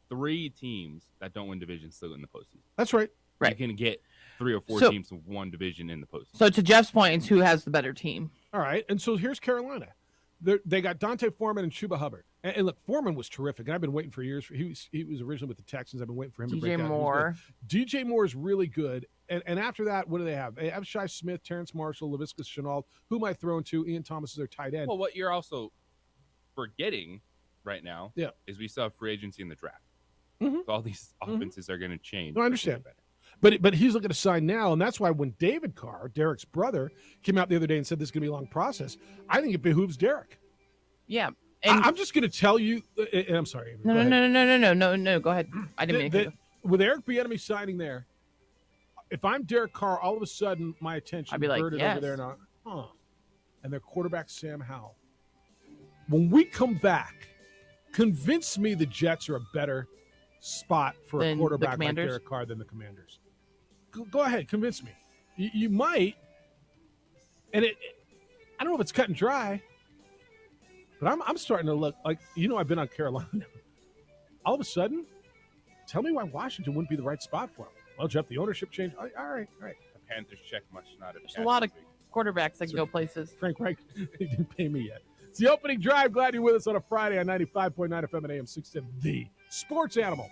Speaker 20: 3 teams that don't win divisions still in the postseason.
Speaker 19: That's right.
Speaker 20: You can get 3 or 4 teams from one division in the postseason.
Speaker 21: So to Jeff's point, it's who has the better team.
Speaker 19: All right, and so here's Carolina. They got Dante Foreman and Chuba Hubbard. And look, Foreman was terrific, and I've been waiting for years. He was originally with the Texans. I've been waiting for him to break out.
Speaker 21: DJ Moore.
Speaker 19: DJ Moore is really good. And after that, what do they have? They have Shai Smith, Terrence Marshall, Laviska Shenault. Who am I throwing to? Ian Thomas is their tight end.
Speaker 20: Well, what you're also forgetting right now is we still have free agency in the draft.
Speaker 19: Mm-hmm.
Speaker 20: So all these offenses are going to change.
Speaker 19: No, I understand. But he's looking to sign now, and that's why when David Carr, Derek's brother, came out the other day and said this is going to be a long process, I think it behooves Derek.
Speaker 21: Yeah.
Speaker 19: And I'm just going to tell you, and I'm sorry.
Speaker 21: No. Go ahead. I didn't mean to.
Speaker 19: With Eric Bieniemy signing there, if I'm Derek Carr, all of a sudden my attention
Speaker 21: I'd be like,
Speaker 19: diverted
Speaker 21: yes.
Speaker 19: over there and their quarterback Sam Howell. When we come back, convince me the Jets are a better spot for a quarterback like Derek Carr than the Commanders. Go ahead, convince me. You might, and I don't know if it's cut and dry, but I'm starting to look like, I've been on Carolina. All of a sudden, tell me why Washington wouldn't be the right spot for him. Well, Jeff, the ownership change. All right.
Speaker 20: The Panthers check must not have.
Speaker 21: There's a lot of quarterbacks that can go places.
Speaker 19: Frank Reich, he didn't pay me yet. It's the opening drive. Glad you're with us on a Friday on 95.9 FM and AM 610, the Sports Animal.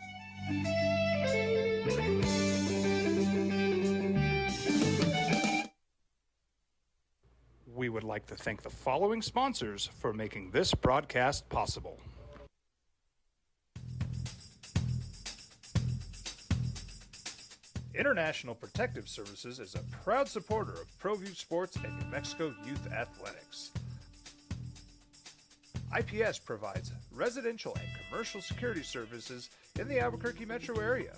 Speaker 5: We would like to thank the following sponsors for making this broadcast possible. International Protective Services is a proud supporter of ProView Sports and New Mexico Youth Athletics. IPS provides residential and commercial security services in the Albuquerque metro area.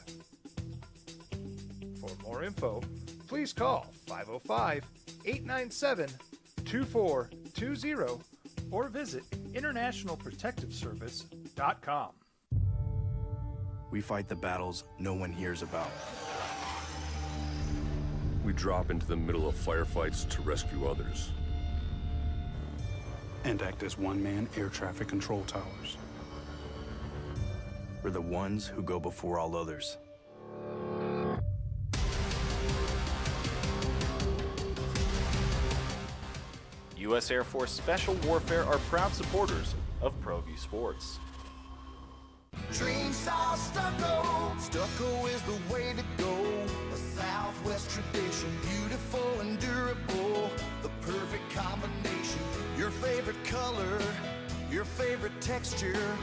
Speaker 5: For more info, please call 505-897-2420 or visit internationalprotectiveservice.com.
Speaker 10: We fight the battles no one hears about.
Speaker 11: We drop into the middle of firefights to rescue others.
Speaker 5: And act as one-man air traffic control towers.
Speaker 10: We're the ones who go before all others.
Speaker 12: U.S. Air Force Special Warfare are proud supporters of ProView Sports.
Speaker 1: Dream style stucco. Stucco is the way to go. A Southwest tradition, beautiful and durable. The perfect combination. Your favorite color, your favorite texture.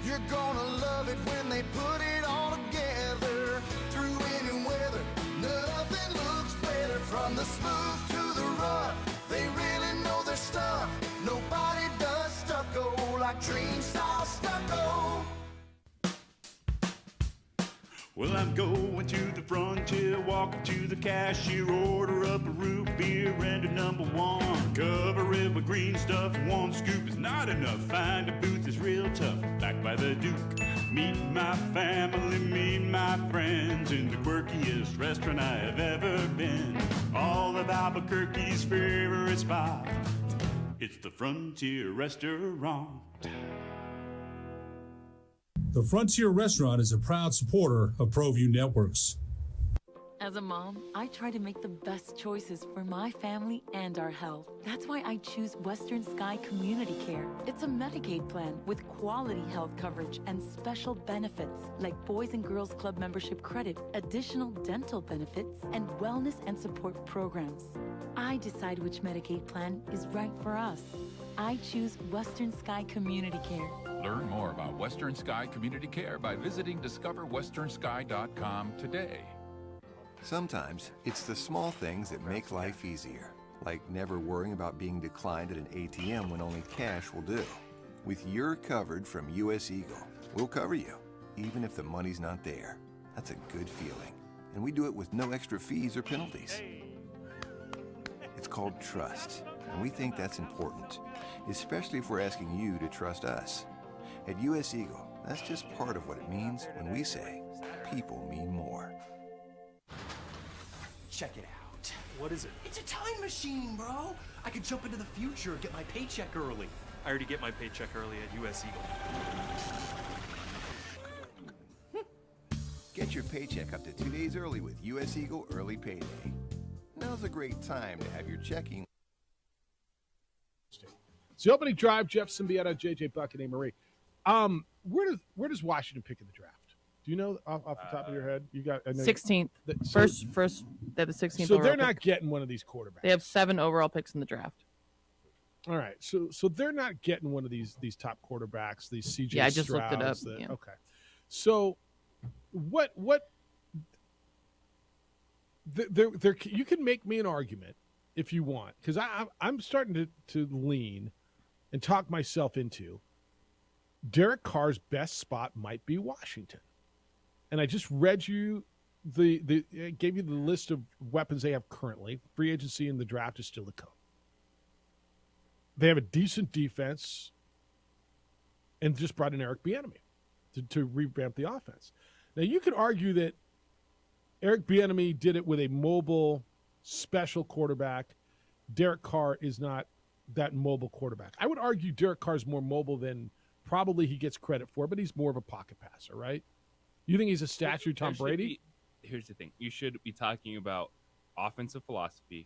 Speaker 1: You're gonna love it when they put it all together. Through any weather, nothing looks better. From the smooth to the rough, they really know their stuff. Nobody does stucco like Dream style stucco.
Speaker 17: Well, I'm going to the frontier, walking to the cashier, order up a root beer and a number one. Cover it with green stuff, one scoop is not enough. Find a booth is real tough, back by the Duke. Meet my family, meet my friends in the quirkiest restaurant I have ever been. All of Albuquerque's favorite spot. It's the Frontier Restaurant.
Speaker 18: The Frontier Restaurant is a proud supporter of ProView Networks.
Speaker 14: As a mom, I try to make the best choices for my family and our health. That's why I choose Western Sky Community Care. It's a Medicaid plan with quality health coverage and special benefits like Boys and Girls Club membership credit, additional dental benefits, and wellness and support programs. I decide which Medicaid plan is right for us. I choose Western Sky Community Care.
Speaker 15: Learn more about Western Sky Community Care by visiting discoverwesternsky.com today.
Speaker 8: Sometimes it's the small things that make life easier, like never worrying about being declined at an ATM when only cash will do. With You're Covered from US Eagle, we'll cover you, even if the money's not there. That's a good feeling. And we do it with no extra fees or penalties. It's called trust, and we think that's important, especially if we're asking you to trust us. At US Eagle, that's just part of what it means when we say people mean more.
Speaker 9: Check it out.
Speaker 2: What is it?
Speaker 9: It's a time machine, bro. I could jump into the future, get my paycheck early.
Speaker 2: I already get my paycheck early at US Eagle.
Speaker 8: Get your paycheck up to 2 days early with US Eagle Early Payday. Now's a great time to have your checking.
Speaker 19: It's the opening drive. Jeff Symbieta, JJ Buck, and A. Marie. Where does Washington pick in the draft? Do you know off the top of your head? You got
Speaker 21: 16th. First, they're the 16th.
Speaker 19: So
Speaker 21: overall
Speaker 19: they're not
Speaker 21: pick.
Speaker 19: getting one of these quarterbacks.
Speaker 21: They have 7 overall picks in the draft.
Speaker 19: All right, so they're not getting one of these top quarterbacks. These CJ.
Speaker 21: Yeah, I just looked it up. Yeah.
Speaker 19: Okay, so what? You can make me an argument if you want, because I'm starting to lean and talk myself into Derek Carr's best spot might be Washington. And I just read you gave you the list of weapons they have currently. Free agency and the draft is still to come. They have a decent defense and just brought in Eric Bieniemy to revamp the offense. Now, you could argue that Eric Bieniemy did it with a mobile, special quarterback. Derek Carr is not that mobile quarterback. I would argue Derek Carr is more mobile than probably he gets credit for, but he's more of a pocket passer, right? You think he's a statue Tom Brady?
Speaker 20: Here's the thing. You should be talking about offensive philosophy,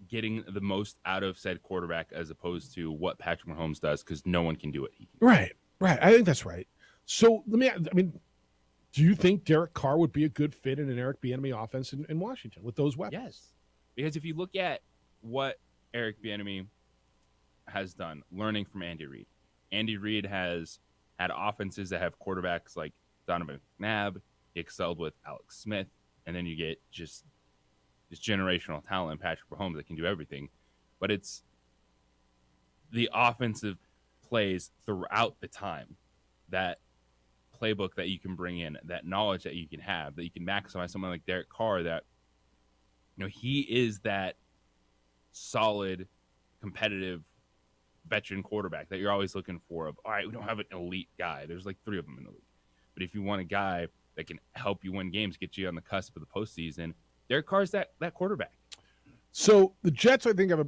Speaker 20: getting the most out of said quarterback as opposed to what Patrick Mahomes does, because no one can do it.
Speaker 19: Right. I think that's right. So do you think Derek Carr would be a good fit in an Eric Bieniemy offense in Washington with those weapons?
Speaker 20: Yes. Because if you look at what Eric Bieniemy has done, learning from Andy Reid has had offenses that have quarterbacks like Donovan McNabb. He excelled with Alex Smith, and then you get just this generational talent, Patrick Mahomes, that can do everything. But it's the offensive plays throughout the time, that playbook that you can bring in, that knowledge that you can have, that you can maximize someone like Derek Carr, that he is that solid, competitive veteran quarterback that you're always looking for. All right, we don't have an elite guy. There's like 3 of them in the league. But if you want a guy that can help you win games, get you on the cusp of the postseason, Derek Carr's that quarterback.
Speaker 19: So the Jets, I think, have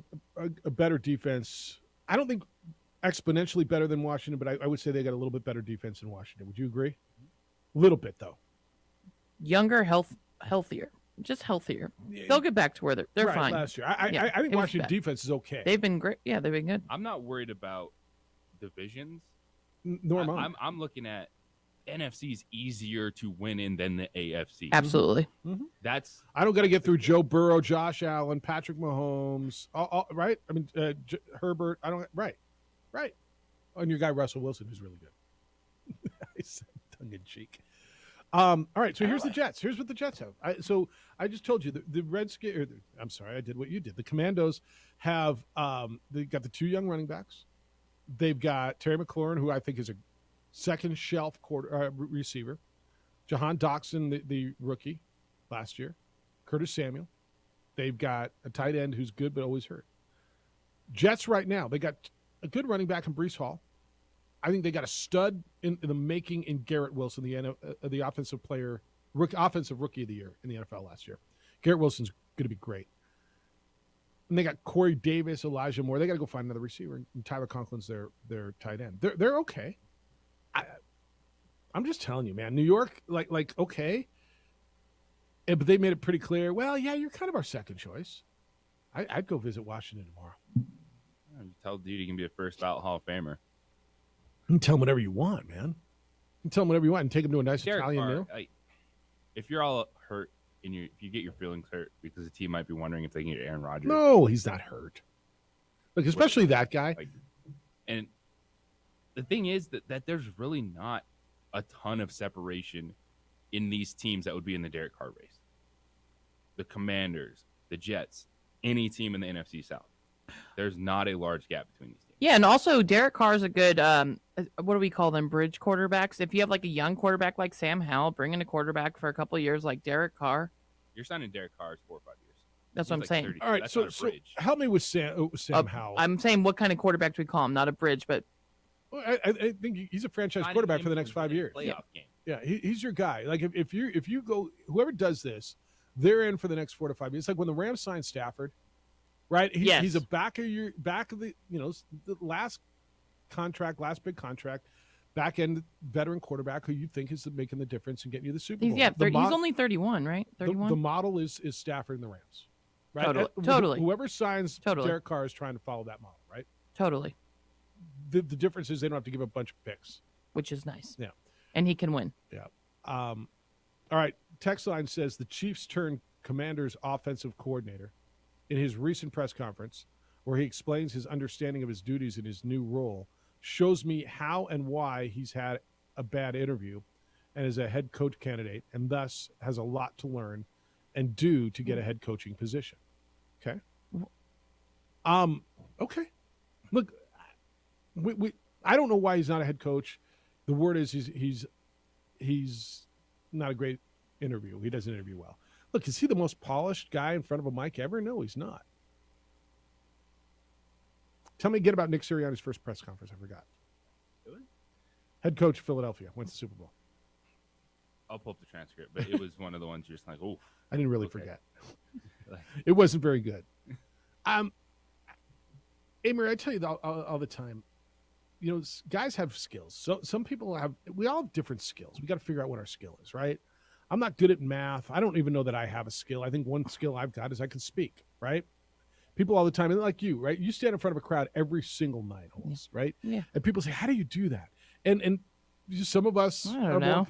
Speaker 19: a better defense. I don't think exponentially better than Washington, but I would say they got a little bit better defense than Washington. Would you agree? A little bit, though.
Speaker 21: Younger, healthier. Just healthier. They'll get back to where they're
Speaker 19: right,
Speaker 21: fine.
Speaker 19: Last year. I think Washington defense is okay.
Speaker 21: They've been great. Yeah, they've been good.
Speaker 20: I'm not worried about divisions.
Speaker 19: Nor am I.
Speaker 20: I'm looking at NFC's easier to win in than the AFC.
Speaker 21: Absolutely.
Speaker 19: Mm-hmm.
Speaker 20: That's
Speaker 19: I don't got to get through Joe Burrow, Josh Allen, Patrick Mahomes, right? I mean, Herbert. I don't. Right. And your guy Russell Wilson, who's really good. I said tongue in cheek. All right, so here's the Jets. Here's what the Jets have. I just told you the Redskins. I'm sorry, I did what you did. The Commandos have they got the 2 young running backs. They've got Terry McLaurin, who I think is a second shelf receiver. Jahan Dotson, the rookie last year. Curtis Samuel. They've got a tight end who's good but always hurt. Jets right now, they got a good running back in Breece Hall. I think they got a stud in the making in Garrett Wilson, the offensive rookie of the year in the NFL last year. Garrett Wilson's going to be great. And they got Corey Davis, Elijah Moore. They got to go find another receiver. And Tyler Conklin's their tight end. They're okay. I'm just telling you, man. New York, like okay. But they made it pretty clear. Well, yeah, you're kind of our second choice. I'd go visit Washington tomorrow.
Speaker 20: You tell dude he can be a first ballot Hall of Famer.
Speaker 19: You can tell him whatever you want, man. You can tell him whatever you want and take him to a nice
Speaker 20: Derek
Speaker 19: Italian
Speaker 20: Carr,
Speaker 19: meal.
Speaker 20: If you're all hurt and if you get your feelings hurt because the team might be wondering if they can get Aaron Rodgers.
Speaker 19: No, he's not hurt. Look, especially that guy.
Speaker 20: And the thing is that there's really not a ton of separation in these teams that would be in the Derek Carr race. The Commanders, the Jets, any team in the NFC South. There's not a large gap between these teams.
Speaker 21: Yeah, and also Derek Carr's a good, what do we call them, bridge quarterbacks? If you have like a young quarterback like Sam Howell, bring in a quarterback for a couple of years like Derek Carr.
Speaker 20: You're signing Derek Carr 4 or 5 years.
Speaker 21: That's what I'm saying.
Speaker 19: All right, so help me with Sam Howell.
Speaker 21: I'm saying what kind of quarterback do we call him? Not a bridge, but
Speaker 19: I think he's a franchise quarterback for the next 5 years.
Speaker 20: Playoff game.
Speaker 19: Yeah, he's your guy. Like if you go, whoever does this, they're in for the next 4 to 5 years. It's like when the Rams signed Stafford, right? He's a back of the the last big contract, back end veteran quarterback who you think is making the difference and getting you the Super Bowl.
Speaker 21: He's only 31, right? 31.
Speaker 19: The model is Stafford and the Rams, right?
Speaker 21: Totally.
Speaker 19: Whoever signs Derek Carr is trying to follow that model, right?
Speaker 21: Totally.
Speaker 19: The difference is they don't have to give a bunch of picks,
Speaker 21: which is nice.
Speaker 19: Yeah,
Speaker 21: and he can win.
Speaker 19: Yeah. All right. Text line says the Chiefs turned Commanders offensive coordinator in his recent press conference, where he explains his understanding of his duties in his new role, shows me how and why he's had a bad interview and is a head coach candidate and thus has a lot to learn and do to get a head coaching position. Okay. Okay. Look, I don't know why he's not a head coach. The word is he's not a great interview. He doesn't interview well. Look, is he the most polished guy in front of a mic ever? No, he's not. Tell me again about Nick Sirianni's first press conference. I forgot.
Speaker 20: Really?
Speaker 19: Head coach of Philadelphia, wins the Super Bowl.
Speaker 20: I'll pull up the transcript, but it was one of the ones you're just like, oh.
Speaker 19: I didn't really forget. It wasn't very good. Amory, I tell you all the time, guys have skills. So some people we all have different skills. We got to figure out what our skill is, right? I'm not good at math. I don't even know that I have a skill. I think one skill I've got is I can speak, right? People all the time, and like you, right? You stand in front of a crowd every single night, Holmes, right?
Speaker 21: Yeah.
Speaker 19: And people say, "How do you do that?" And some of us,
Speaker 21: I don't know.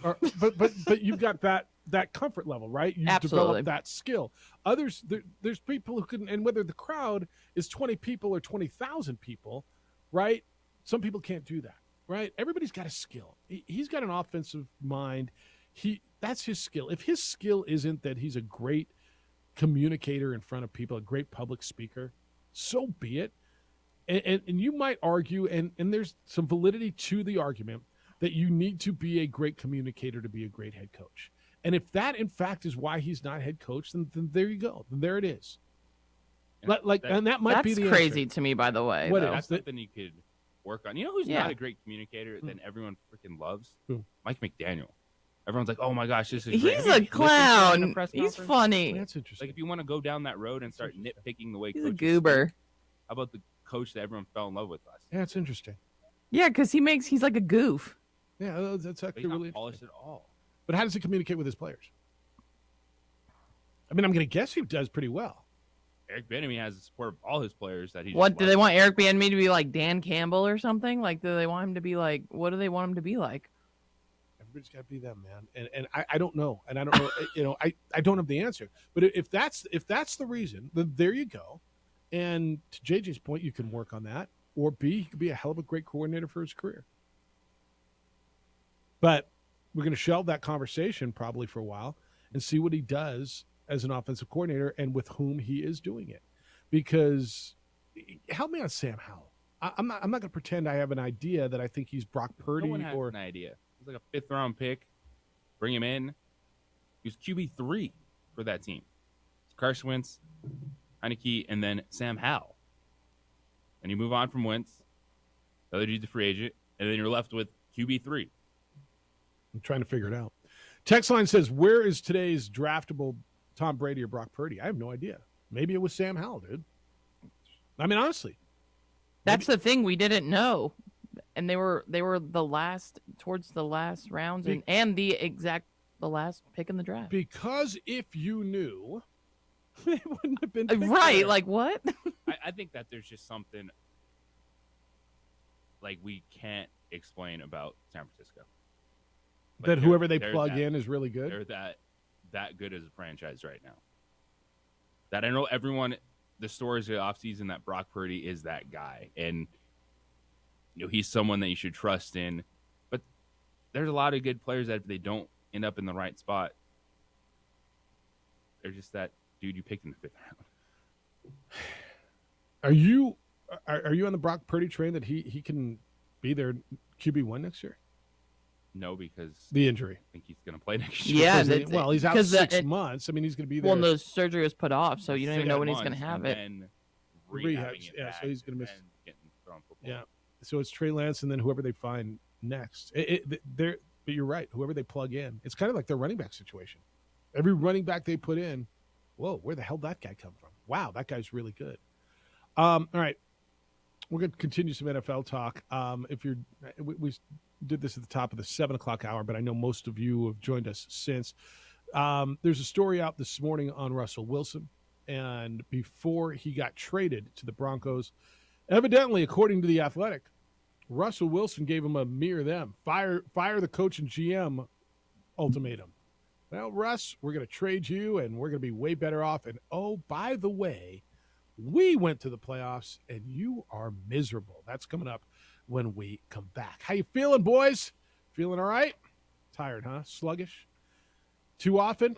Speaker 19: But you've got that comfort level, right? You've
Speaker 21: Absolutely.
Speaker 19: developed that skill. Others, there's people who couldn't, and whether the crowd is 20 people or 20,000 people, right? Some people can't do that, right? Everybody's got a skill. He's got an offensive mind. That's his skill. If his skill isn't that he's a great communicator in front of people, a great public speaker, so be it. And you might argue, and there's some validity to the argument, that you need to be a great communicator to be a great head coach. And if that, in fact, is why he's not head coach, then there you go. Then there it is. And that might be the
Speaker 21: crazy
Speaker 19: answer.
Speaker 21: To me, by the way.
Speaker 19: What
Speaker 21: though.
Speaker 20: That's something you could work on. You know who's not a great communicator that everyone freaking loves?
Speaker 19: Who?
Speaker 20: Mike McDaniel. Everyone's like, oh my gosh, this is great.
Speaker 21: He's
Speaker 20: Have
Speaker 21: a
Speaker 20: you listened to him in
Speaker 21: clown.
Speaker 20: a press
Speaker 21: He's
Speaker 20: conference?
Speaker 21: funny.
Speaker 19: That's interesting.
Speaker 20: Like if you want to go down that road and start nitpicking the way
Speaker 21: He's a
Speaker 20: coaches
Speaker 21: goober.
Speaker 20: speak, how about the coach that everyone fell in love with last
Speaker 19: Yeah, it's interesting.
Speaker 21: Yeah, because he's like a goof.
Speaker 19: Yeah, that's
Speaker 20: But
Speaker 19: actually
Speaker 20: he's not
Speaker 19: really
Speaker 20: polished at all.
Speaker 19: But how does he communicate with his players? I mean, I'm going to guess he does pretty well.
Speaker 20: Eric Bieniemy has the support of all his players that he.
Speaker 21: What
Speaker 20: just
Speaker 21: do they want Eric Bieniemy to be like? Dan Campbell or something? Like, do they want him to be like? What do they want him to be like?
Speaker 19: Everybody's got to be them, man. And I don't know, and I don't know. I don't have the answer. But if that's the reason, then there you go. And to JJ's point, you can work on that. Or B, he could be a hell of a great coordinator for his career. But we're going to shelve that conversation probably for a while and see what he does as an offensive coordinator and with whom he is doing it. Because help me on Sam Howell. I'm not going to pretend I have an idea that I think he's Brock Purdy
Speaker 20: No one has
Speaker 19: or
Speaker 20: an idea. He's like a 5th round pick. Bring him in. He was QB3 for that team. It's Carson Wentz, Heineke, and then Sam Howell. And you move on from Wentz. The other dude's a free agent, and then you're left with QB3.
Speaker 19: I'm trying to figure it out. Text line says, where is today's draftable Tom Brady or Brock Purdy? I have no idea. Maybe it was Sam Howell, dude. I mean, honestly.
Speaker 21: That's the thing we didn't know. And they were the last, towards the last rounds and the last pick in the draft.
Speaker 19: Because if you knew, they wouldn't have been
Speaker 21: right.
Speaker 19: there.
Speaker 21: Like what?
Speaker 20: I think that there's just something like we can't explain about San Francisco. Like
Speaker 19: that whoever they
Speaker 20: they're
Speaker 19: plug
Speaker 20: that-
Speaker 19: in is really good.
Speaker 20: They're that good as a franchise right now. That I know everyone, the stories of the offseason that Brock Purdy is that guy. And, he's someone that you should trust in. But there's a lot of good players that if they don't end up in the right spot, they're just that dude you picked in the 5th round.
Speaker 19: Are you on the Brock Purdy train that he can be their QB1 next year?
Speaker 20: No, because
Speaker 19: the injury.
Speaker 20: I think he's going to play next year.
Speaker 21: Yeah.
Speaker 19: He's out 6 months. I mean, he's going to be there.
Speaker 21: Well, the surgery was put off, so you don't even know when he's going to
Speaker 20: 6
Speaker 21: have
Speaker 20: months
Speaker 21: it.
Speaker 20: and then
Speaker 19: Rehab.
Speaker 20: rehabbing it
Speaker 19: Yeah,
Speaker 20: back
Speaker 19: so he's going to miss.
Speaker 20: and getting thrown football.
Speaker 19: Yeah. So it's Trey Lance and then whoever they find next. But you're right. Whoever they plug in, it's kind of like their running back situation. Every running back they put in, whoa, where the hell did that guy come from? Wow, that guy's really good. All right, we're going to continue some NFL talk. We did this at the top of the 7:00 hour, but I know most of you have joined us since. There's a story out this morning on Russell Wilson, and before he got traded to the Broncos, evidently, according to The Athletic, Russell Wilson gave him a mirror them, fire the coach and GM ultimatum. Well, Russ, we're going to trade you, and we're going to be way better off. And, oh, by the way, we went to the playoffs, and you are miserable. That's coming up when we come back. How you feeling, boys? Feeling all right? Tired, huh? Sluggish? Too often?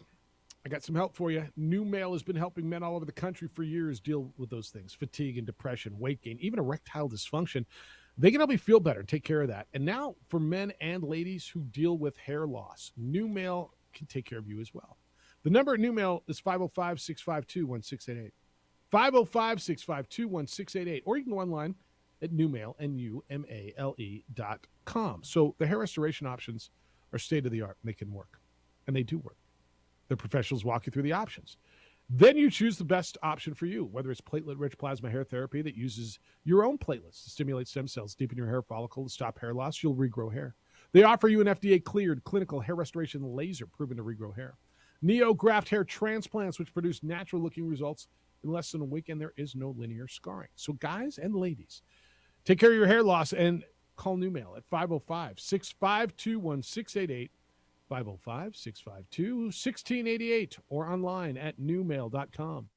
Speaker 19: I got some help for you. New Male has been helping men all over the country for years deal with those things: fatigue and depression, weight gain, even erectile dysfunction. They can help you feel better and take care of that. And now for men and ladies who deal with hair loss, New Male can take care of you as well. The number at New Male is 505-652-1688. 505-652-1688. Or you can go online at newmale, NUMALE.com. So the hair restoration options are state-of-the-art, and they can work. And they do work. The professionals walk you through the options. Then you choose the best option for you, whether it's platelet-rich plasma hair therapy that uses your own platelets to stimulate stem cells, deepen your hair follicle to stop hair loss. You'll regrow hair. They offer you an FDA-cleared clinical hair restoration laser proven to regrow hair. NeoGraft hair transplants, which produce natural-looking results in less than a week, and there is no linear scarring. So guys and ladies, take care of your hair loss and call New Male at 505-652-1688. 505-652-1688 or online at newmail.com.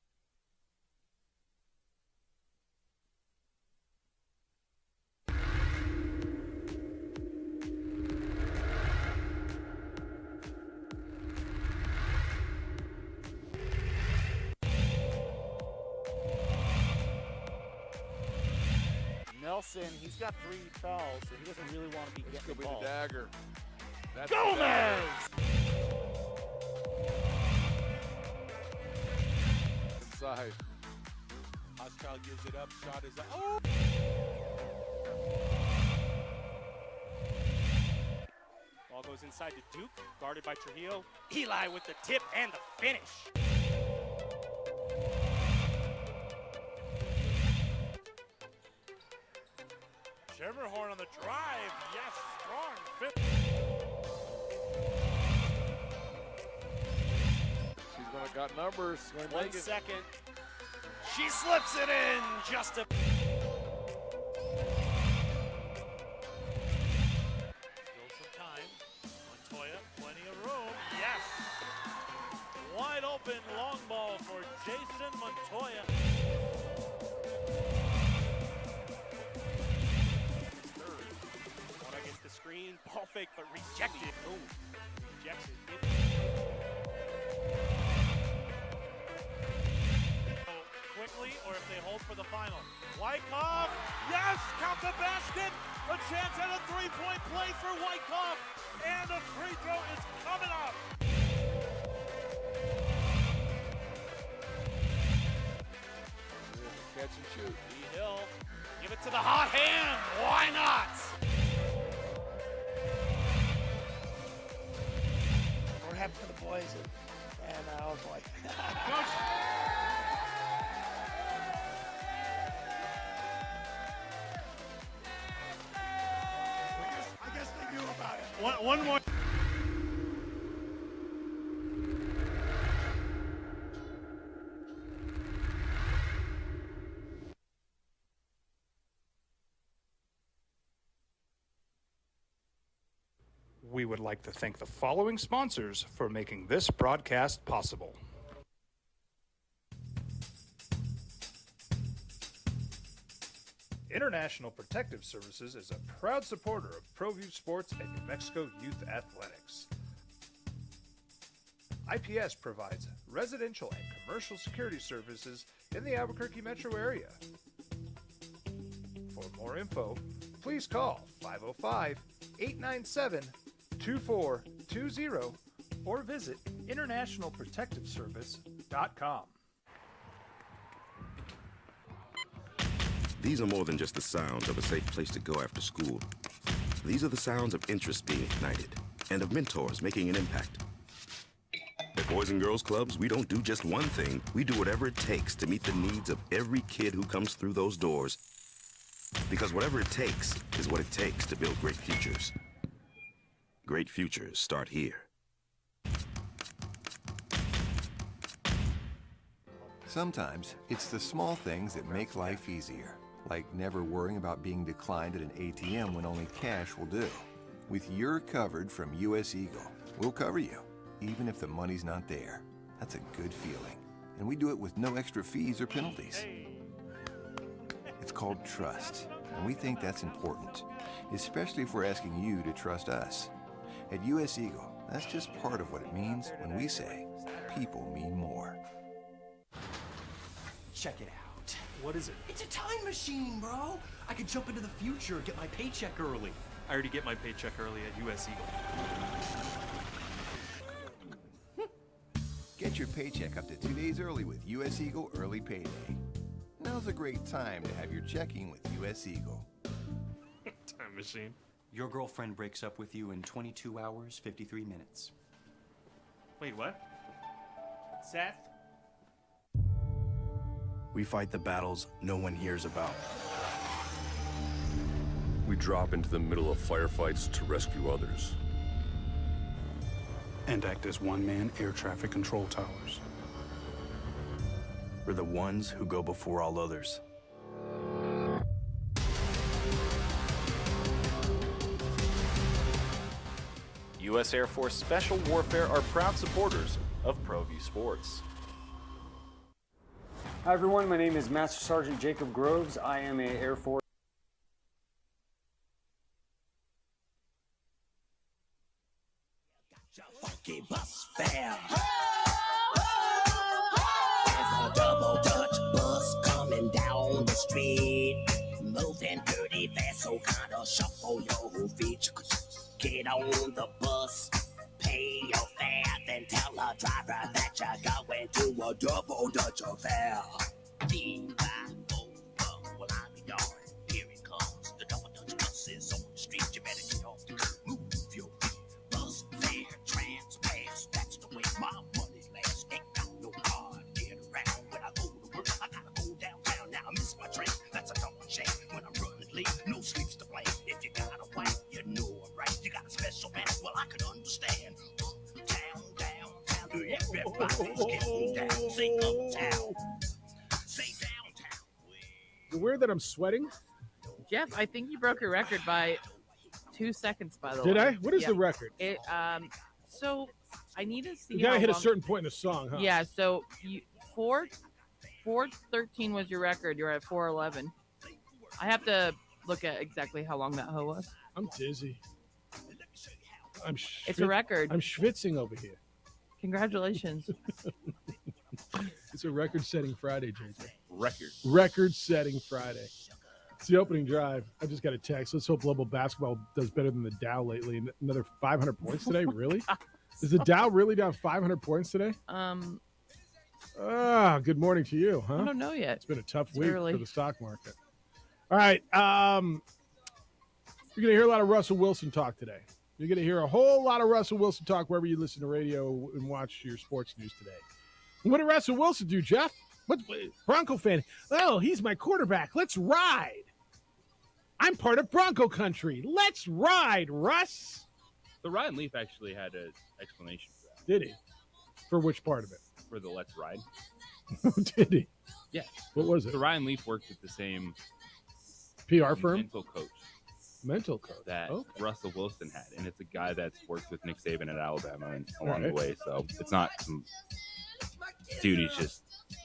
Speaker 3: Nelson, he's got 3 fouls, so he doesn't really want to be getting the ball.
Speaker 22: The dagger. That's
Speaker 3: Gomez!
Speaker 22: Inside.
Speaker 3: Hochschild gives it up. Shot is up. Oh!
Speaker 4: Ball goes inside to Duke, guarded by Trujillo. Eli with the tip and the finish.
Speaker 3: Schermerhorn on the drive. Yes, strong fit.
Speaker 22: She's going to got numbers. Going to
Speaker 3: 1
Speaker 22: make it.
Speaker 3: second. She slips it in. Just a. Still some time. Montoya, plenty of room. Yes. Wide open long ball for Jason Montoya.
Speaker 4: Against the screen, ball fake, but rejected. Oh, rejects it.
Speaker 3: Quickly, or if they hold for the final. Wyckoff, yes, count the basket. A chance at a 3-point play for Wyckoff, and a free throw is coming up.
Speaker 22: Catch and shoot.
Speaker 3: E-Hill, give it to the hot hand. Why not?
Speaker 23: We're happy for the boys, and I was like,
Speaker 3: One more.
Speaker 5: We would like to thank the following sponsors for making this broadcast possible. International Protective Services is a proud supporter of ProView Sports and New Mexico Youth Athletics. IPS provides residential and commercial security services in the Albuquerque metro area. For more info, please call 505-897-2420 or visit internationalprotectiveservice.com.
Speaker 6: These are more than just the sounds of a safe place to go after school. These are the sounds of interest being ignited and of mentors making an impact. At Boys and Girls Clubs, we don't do just one thing. We do whatever it takes to meet the needs of every kid who comes through those doors. Because whatever it takes is what it takes to build great futures. Great futures start here.
Speaker 8: Sometimes it's the small things that make life easier, like never worrying about being declined at an ATM when only cash will do. With You're Covered from US Eagle, we'll cover you, even if the money's not there. That's a good feeling. And we do it with no extra fees or penalties. It's called trust, and we think that's important, especially if we're asking you to trust us. At US Eagle, that's just part of what it means when we say people mean more.
Speaker 9: Check it out.
Speaker 2: What is it?
Speaker 9: It's a time machine, bro. I could jump into the future, get my paycheck early.
Speaker 2: I already get my paycheck early at US Eagle.
Speaker 8: Get your paycheck up to 2 days early with US Eagle Early Payday. Now's a great time to have your checking with US Eagle.
Speaker 2: Time machine.
Speaker 9: Your girlfriend breaks up with you in 22 hours, 53 minutes.
Speaker 2: Wait, what?
Speaker 3: Seth?
Speaker 10: We fight the battles no one hears about.
Speaker 11: We drop into the middle of firefights to rescue others.
Speaker 10: And act as one-man air traffic control towers. We're the ones who go before all others.
Speaker 12: U.S. Air Force Special Warfare are proud supporters of ProView Sports.
Speaker 13: Hi everyone, my name is Master Sergeant Jacob Groves. I am a Air Force
Speaker 1: Funky bus fare. There's a double Dutch bus coming down the street, moving pretty fast, so kinda shuffle your feet. Get on the bus, pay your fare, then tell the driver that you're going to a double Dutch affair. Well, I'm yarn. Here it comes. The double Dutch bus is on the street. You better get off the curb. Move your feet. Bus fare, trans pass. That's the way my money lasts. Ain't got no car to get around. When I go to work, I gotta go downtown. Now I miss my train. That's a darn shame. When I'm running late, no sleep's to blame. If you got a wife, you know I'm right. You got a special man, well, I could understand. Uptown, downtown, everybody's getting down. Sing uptown. Say downtown.
Speaker 19: You aware that I'm sweating?
Speaker 21: Jeff, I think you broke your record by 2 seconds, by the way.
Speaker 19: Did I? What is
Speaker 21: Yeah.
Speaker 19: the record?
Speaker 21: It so I need to see.
Speaker 19: You gotta
Speaker 21: how
Speaker 19: hit a
Speaker 21: long-
Speaker 19: certain point in the song, huh?
Speaker 21: Yeah, so you 4:13 was your record. You're at 4:11. I have to look at exactly how long that hoe was.
Speaker 19: I'm dizzy.
Speaker 21: It's a record.
Speaker 19: I'm schwitzing over here.
Speaker 21: Congratulations.
Speaker 19: It's a record-setting Friday, JJ.
Speaker 20: Record.
Speaker 19: Record-setting Friday. It's the opening drive. I just got a text. Let's hope Level Basketball does better than the Dow lately. Another 500 points today? Really? Is the Dow really down 500 points today? Good morning to you, huh?
Speaker 21: I don't know yet.
Speaker 19: It's been a tough
Speaker 21: It's
Speaker 19: week
Speaker 21: early.
Speaker 19: for the stock market. All right. You're going to hear a lot of Russell Wilson talk today. You're going to hear a whole lot of Russell Wilson talk wherever you listen to radio and watch your sports news today. What did Russell Wilson do, Jeff? What Bronco fan? Oh, he's my quarterback. Let's ride. I'm part of Bronco country. Let's ride, Russ.
Speaker 20: So Ryan Leaf actually had an explanation for that.
Speaker 19: Did he? For which part of it?
Speaker 20: For the Let's Ride.
Speaker 19: Did he?
Speaker 20: Yeah.
Speaker 19: What was it?
Speaker 20: So Ryan Leaf worked with the same
Speaker 19: PR firm?
Speaker 20: mental coach.
Speaker 19: Mental coach.
Speaker 20: That
Speaker 19: Okay.
Speaker 20: Russell Wilson had. And it's a guy that's worked with Nick Saban at Alabama and along
Speaker 19: Right.
Speaker 20: the way. So it's not some dude he's just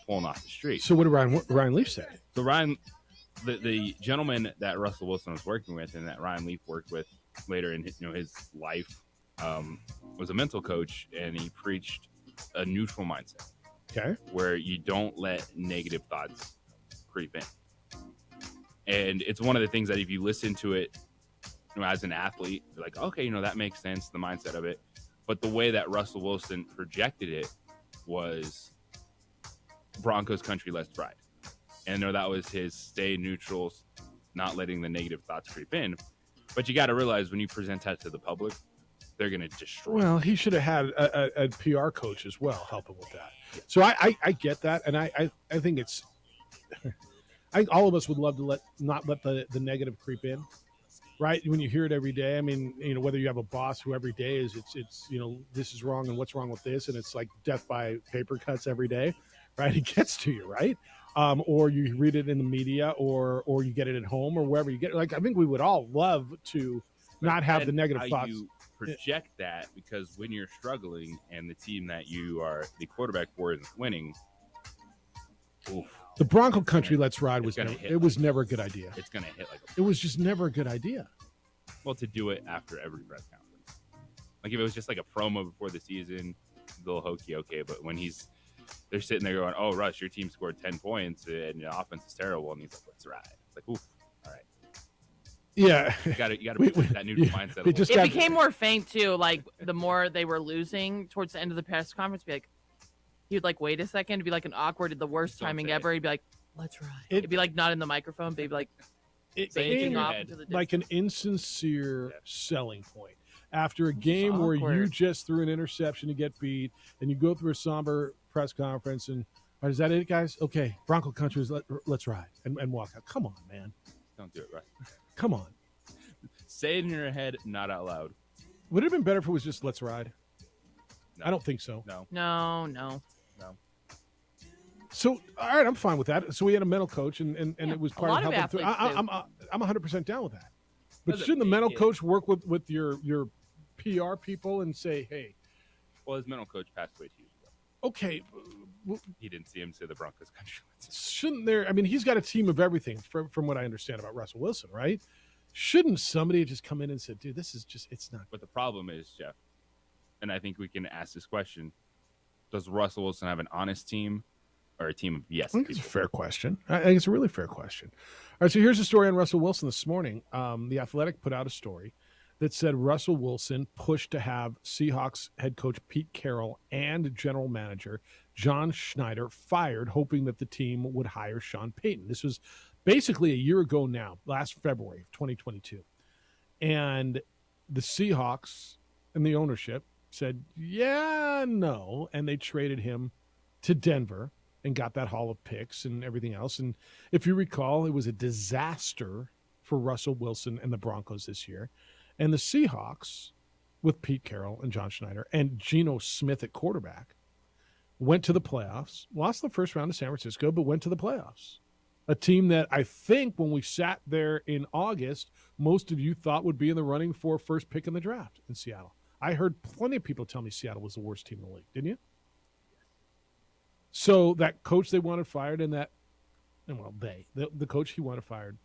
Speaker 20: pulling off the street.
Speaker 19: So what did Ryan Leaf say?
Speaker 20: So the gentleman that Russell Wilson was working with and that Ryan Leaf worked with later in his life was a mental coach, and he preached a neutral mindset.
Speaker 19: Okay.
Speaker 20: Where you don't let negative thoughts creep in. And it's one of the things that if you listen to it as an athlete, you're like, okay, that makes sense, the mindset of it. But the way that Russell Wilson projected it was Broncos country, let's ride. And that was his stay neutral, not letting the negative thoughts creep in. But you got to realize when you present that to the public, they're going to destroy.
Speaker 19: Well, he should have had a PR coach as well help him with that. So I get that, and I think it's all of us would love to not let the negative creep in, right? When you hear it every day, I mean, whether you have a boss who every day is it's this is wrong and what's wrong with this, and it's like death by paper cuts every day, right? It gets to you, right? Or you read it in the media, or you get it at home, or wherever you get it. Like, I think we would all love to not have the negative
Speaker 20: how
Speaker 19: thoughts.
Speaker 20: You project that, because when you're struggling and the team that you are the quarterback for isn't winning, oof,
Speaker 19: The Bronco country let's ride was
Speaker 20: gonna
Speaker 19: never,
Speaker 20: hit
Speaker 19: it was never a good idea.
Speaker 20: it's going to hit like
Speaker 19: It was just never a good idea.
Speaker 20: well, to do it after every press conference. Like if it was just like a promo before the season, a little hokey, okay. But when they're sitting there going, "Oh, Russ, your team scored 10 points and the offense is terrible," and he's like, "Let's ride." It's like, oof, all right.
Speaker 19: Yeah,
Speaker 20: you got to put that neutral mindset.
Speaker 21: It became more faint too. Like the more they were losing towards the end of the press conference, be like, he would like wait a second, it'd be like an awkward, the worst timing ever. He'd be like, "Let's ride." It'd be like not in the microphone, but he'd be like,
Speaker 19: It
Speaker 21: raging
Speaker 19: came
Speaker 21: off into the
Speaker 19: like an insincere selling point after a game where you
Speaker 21: awkward.
Speaker 19: just threw an interception to get beat, and you go through a somber press conference, and all right, is that it, guys? Okay, Bronco country, let's ride and walk out. Come on, man.
Speaker 20: Don't do it, right?
Speaker 19: Come on.
Speaker 20: Say it in your head, not out loud.
Speaker 19: Would it have been better if it was just let's ride?
Speaker 20: No.
Speaker 19: I don't think so.
Speaker 20: No.
Speaker 19: So, all right, I'm fine with that. So we had a mental coach, and it was part
Speaker 21: lot
Speaker 19: of
Speaker 21: of
Speaker 19: helping.
Speaker 21: athletes
Speaker 19: I'm 100% down with that. But
Speaker 20: Doesn't
Speaker 19: shouldn't the
Speaker 20: make
Speaker 19: mental
Speaker 20: it-
Speaker 19: coach work with your PR people and say, hey,
Speaker 20: Well, his mental coach passed away 2 years ago.
Speaker 19: okay,
Speaker 20: He didn't see him to the Broncos country.
Speaker 19: shouldn't there? I mean, he's got a team of everything from what I understand about Russell Wilson, right? Shouldn't somebody just come in and say, dude, this is just, it's not.
Speaker 20: But the problem is, Jeff, and I think we can ask this question: does Russell Wilson have an honest team, or a team of yes
Speaker 19: I think it's a
Speaker 20: people?
Speaker 19: fair question. I think it's a really fair question. All right, so here's a story on Russell Wilson this morning. The Athletic put out a story that said Russell Wilson pushed to have Seahawks head coach Pete Carroll and general manager John Schneider fired, hoping that the team would hire Sean Payton. This was basically a year ago now, last February of 2022. And the Seahawks and the ownership said, yeah, no. And they traded him to Denver and got that haul of picks and everything else. And if you recall, it was a disaster for Russell Wilson and the Broncos this year. And the Seahawks, with Pete Carroll and John Schneider and Geno Smith at quarterback, went to the playoffs, lost the first round to San Francisco, but went to the playoffs. A team that I think when we sat there in August, most of you thought would be in the running for first pick in the draft in Seattle. I heard plenty of people tell me Seattle was the worst team in the league, didn't you? So that coach they wanted fired, and the coach he wanted fired,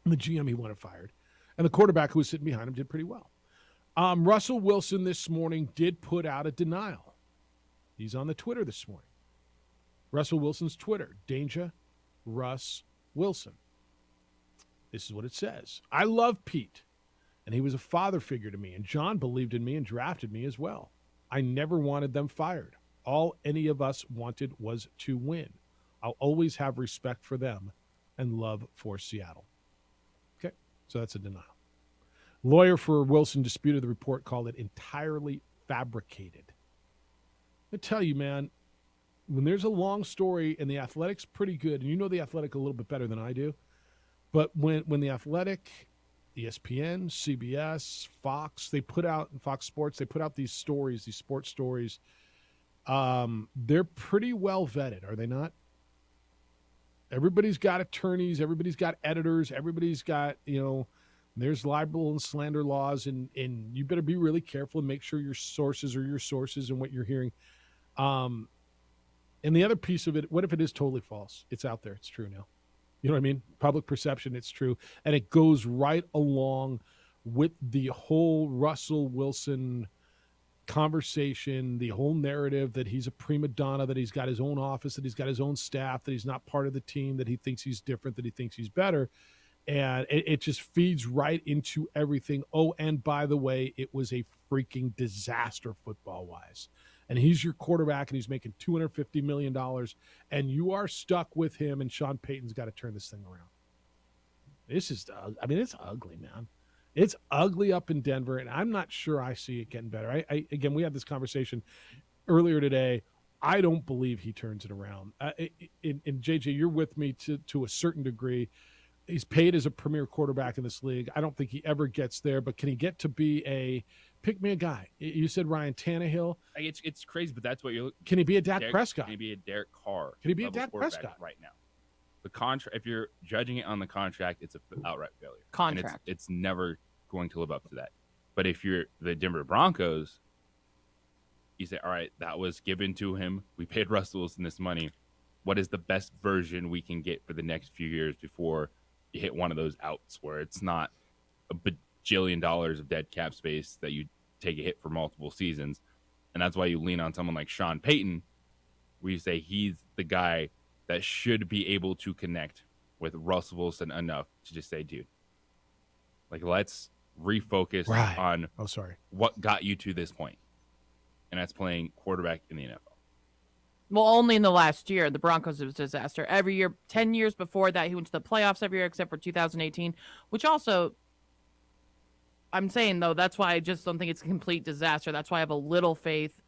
Speaker 19: and the GM he wanted fired, and the quarterback who was sitting behind him did pretty well. Russell Wilson this morning did put out a denial. He's on the Twitter this morning. Russell Wilson's Twitter, Danger Russ Wilson. This is what it says. I love Pete, and he was a father figure to me, and John believed in me and drafted me as well. I never wanted them fired. All any of us wanted was to win. I'll always have respect for them and love for Seattle. Okay, so that's a denial. Lawyer for Wilson disputed the report, called it entirely fabricated. I tell you, man, when there's a long story and the Athletic's pretty good, and you know the Athletic a little bit better than I do, but when the Athletic ESPN, CBS, Fox, Fox Sports, they put out these stories, these sports stories. They're pretty well vetted, are they not? Everybody's got attorneys, everybody's got editors, everybody's got, there's libel and slander laws, and you better be really careful and make sure your sources are your sources and what you're hearing. And the other piece of it, what if it is totally false? It's out there. It's true now. You know what I mean? Public perception, it's true. And it goes right along with the whole Russell Wilson conversation, the whole narrative that he's a prima donna, that he's got his own office, that he's got his own staff, that he's not part of the team, that he thinks he's different, that he thinks he's better. And it just feeds right into everything. Oh, and by the way, it was a freaking disaster football-wise. And he's your quarterback, and he's making $250 million, and you are stuck with him, and Sean Payton's got to turn this thing around. This is, it's ugly, man. It's ugly up in Denver, and I'm not sure I see it getting better. Again, we had this conversation earlier today. I don't believe he turns it around. And JJ, you're with me to a certain degree. He's paid as a premier quarterback in this league. I don't think he ever gets there, but can he get to be pick me a guy? You said Ryan Tannehill.
Speaker 20: It's crazy, but that's what you're looking.
Speaker 19: Can he be a Dak Prescott?
Speaker 20: Can he be a Derek Carr?
Speaker 19: Can he be a Dak Prescott
Speaker 20: right now? The contract, if you're judging it on the contract, it's an outright failure.
Speaker 21: Contract.
Speaker 20: And it's never going to live up to that. But if you're the Denver Broncos, you say, all right, that was given to him. We paid Russell Wilson this money. What is the best version we can get for the next few years before you hit one of those outs where it's not a bajillion dollars of dead cap space that you take a hit for multiple seasons? And that's why you lean on someone like Sean Payton, where you say he's the guy that should be able to connect with Russell Wilson enough to just say, dude, like, let's refocus on what got you to this point. And that's playing quarterback in the NFL.
Speaker 21: Well, only in the last year. The Broncos, it was a disaster. Every year, 10 years before that, he went to the playoffs every year except for 2018, which also, I'm saying, though, that's why I just don't think it's a complete disaster. That's why I have a little faith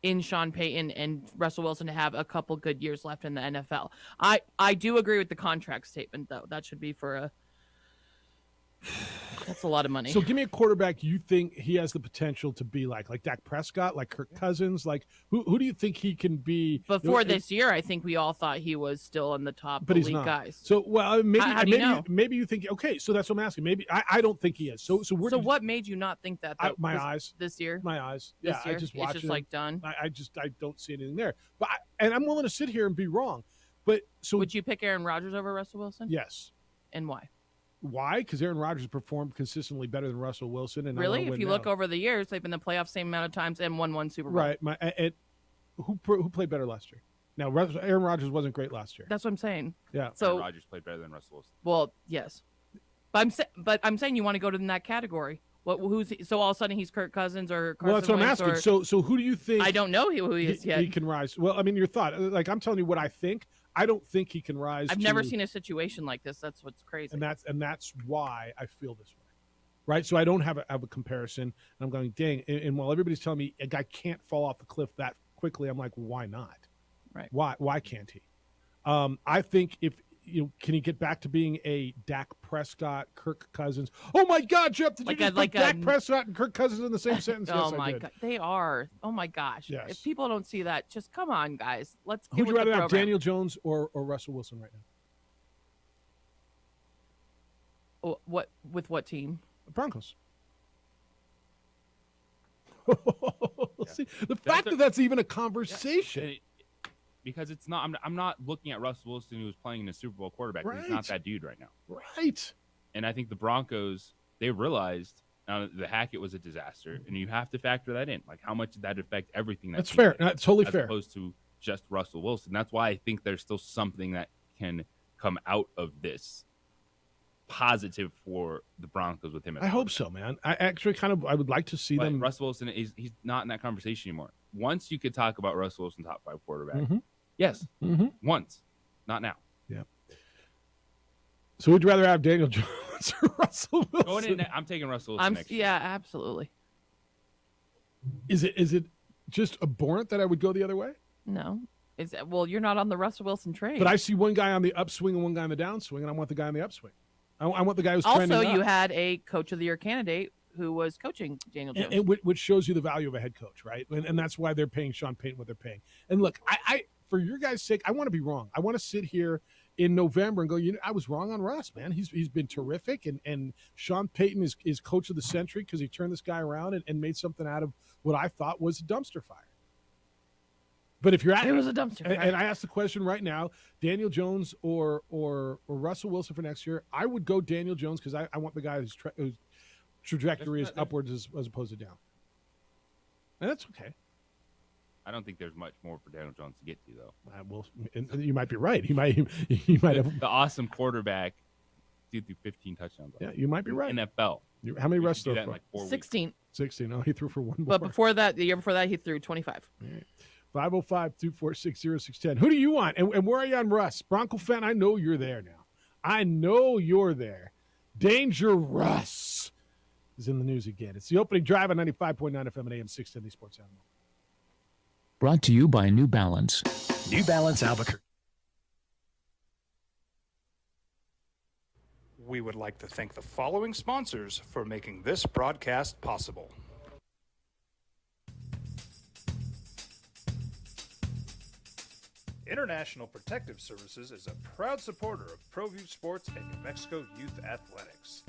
Speaker 21: in Sean Payton and Russell Wilson to have a couple good years left in the NFL. I do agree with the contract statement, though. That should be for that's a lot of money.
Speaker 19: So give me a quarterback you think he has the potential to be like Dak Prescott, like Kirk Cousins. Like who do you think he can be?
Speaker 21: Before this year, I think we all thought he was still in the top
Speaker 19: but
Speaker 21: elite
Speaker 19: he's not.
Speaker 21: Guys.
Speaker 19: So maybe
Speaker 21: how do you know?
Speaker 19: Maybe you think okay. So that's what I'm asking. Maybe I don't think he is. So
Speaker 21: what made you not think that?
Speaker 19: My eyes
Speaker 21: this year.
Speaker 19: My eyes.
Speaker 21: This
Speaker 19: Yeah,
Speaker 21: year?
Speaker 19: I just
Speaker 21: it's
Speaker 19: watch
Speaker 21: just
Speaker 19: him.
Speaker 21: like done.
Speaker 19: I don't see anything there. But and I'm willing to sit here and be wrong. But so
Speaker 21: would you pick Aaron Rodgers over Russell Wilson?
Speaker 19: Yes.
Speaker 21: And why?
Speaker 19: Why? Because Aaron Rodgers performed consistently better than Russell Wilson. And
Speaker 21: really, if you look over the years, they've been in the playoffs same amount of times and won one Super Bowl.
Speaker 19: Right. Who played better last year? Now, Aaron Rodgers wasn't great last year.
Speaker 21: That's what I'm saying.
Speaker 19: Yeah.
Speaker 21: So
Speaker 20: Aaron Rodgers played better than Russell Wilson.
Speaker 21: Well, yes, but I'm saying you want to go to in that category. So all of a sudden he's Kirk Cousins or Carson
Speaker 19: Well, that's what I'm
Speaker 21: Wentz
Speaker 19: asking. So who do you think?
Speaker 21: I don't know who he is yet.
Speaker 19: He can rise. Well, I mean, your thought. Like I'm telling you what I think. I don't think he can rise.
Speaker 21: I've never seen a situation like this. That's what's crazy.
Speaker 19: And that's why I feel this way, right? So I don't have a comparison. And I'm going, dang. And while everybody's telling me a guy can't fall off the cliff that quickly, I'm like, why not?
Speaker 21: Right?
Speaker 19: Why can't he? I think if can he get back to being a Dak Prescott, Kirk Cousins? Oh my God, Jeff! Did you just put Dak Prescott and Kirk Cousins in the same sentence?
Speaker 21: Oh
Speaker 19: yes,
Speaker 21: my
Speaker 19: I did.
Speaker 21: God, they are. Oh my gosh!
Speaker 19: Yes.
Speaker 21: If people don't see that, just come on, guys. Let's.
Speaker 19: Who'd you rather have, Daniel Jones or Russell Wilson right
Speaker 21: now? What with what team?
Speaker 19: The Broncos. See, the fact that that's even a conversation.
Speaker 20: Because it's not. I'm not looking at Russell Wilson, who was playing in a Super Bowl quarterback.
Speaker 19: Right.
Speaker 20: He's not that dude right now.
Speaker 19: Right.
Speaker 20: And I think the Broncos, they realized the Hackett was a disaster, and you have to factor that in. Like, how much did that affect everything?
Speaker 19: That's fair. That's totally fair.
Speaker 20: As opposed to just Russell Wilson. That's why I think there's still something that can come out of this positive for the Broncos with him.
Speaker 19: I hope so, man. I actually I would like to see them.
Speaker 20: Russell Wilson he's not in that conversation anymore. Once you could talk about Russell Wilson top 5 quarterback.
Speaker 19: Mm-hmm.
Speaker 20: Yes.
Speaker 19: Mm-hmm.
Speaker 20: Once. Not now.
Speaker 19: Yeah. So would you rather have Daniel Jones or Russell Wilson?
Speaker 20: I'm taking Russell Wilson next year.
Speaker 21: Yeah, absolutely.
Speaker 19: Is it just abhorrent that I would go the other way?
Speaker 21: No. Well, you're not on the Russell Wilson train.
Speaker 19: But I see one guy on the upswing and one guy on the downswing, and I want the guy on the upswing. I want the guy who's
Speaker 21: Also,
Speaker 19: trending
Speaker 21: you
Speaker 19: up.
Speaker 21: had a Coach of the Year candidate who was coaching Daniel Jones.
Speaker 19: And which shows you the value of a head coach, right? And that's why they're paying Sean Payton what they're paying. And look, I for your guys' sake, I want to be wrong. I want to sit here in November and go, I was wrong on Russ, man. He's been terrific, and Sean Payton is coach of the century because he turned this guy around and made something out of what I thought was a dumpster fire. But if you're at
Speaker 21: it was a dumpster fire.
Speaker 19: And I ask the question right now, Daniel Jones or Russell Wilson for next year, I would go Daniel Jones because I want the guy whose trajectory is upwards as opposed to down. And that's okay.
Speaker 20: I don't think there's much more for Daniel Jones to get to, though.
Speaker 19: Well, and you might be right. He might have
Speaker 20: the awesome quarterback. Threw 15 touchdowns.
Speaker 19: Yeah, you might be right.
Speaker 20: NFL.
Speaker 19: How many rushes
Speaker 20: do
Speaker 19: throw
Speaker 20: that in
Speaker 19: for?
Speaker 20: like 4 weeks.
Speaker 21: 16.
Speaker 19: 16. Oh, he threw for one more.
Speaker 21: But before that, the year before that, he threw 25.
Speaker 19: All right. 505-246-0610. Who do you want? And where are you on Russ? Bronco fan, I know you're there now. I know you're there. Danger Russ is in the news again. It's the opening drive on 95.9 FM and AM 610, the Sports Animal.
Speaker 7: Brought to you by New Balance.
Speaker 9: New Balance Albuquerque.
Speaker 5: We would like to thank the following sponsors for making this broadcast possible. International Protective Services is a proud supporter of ProView Sports and New Mexico Youth Athletics.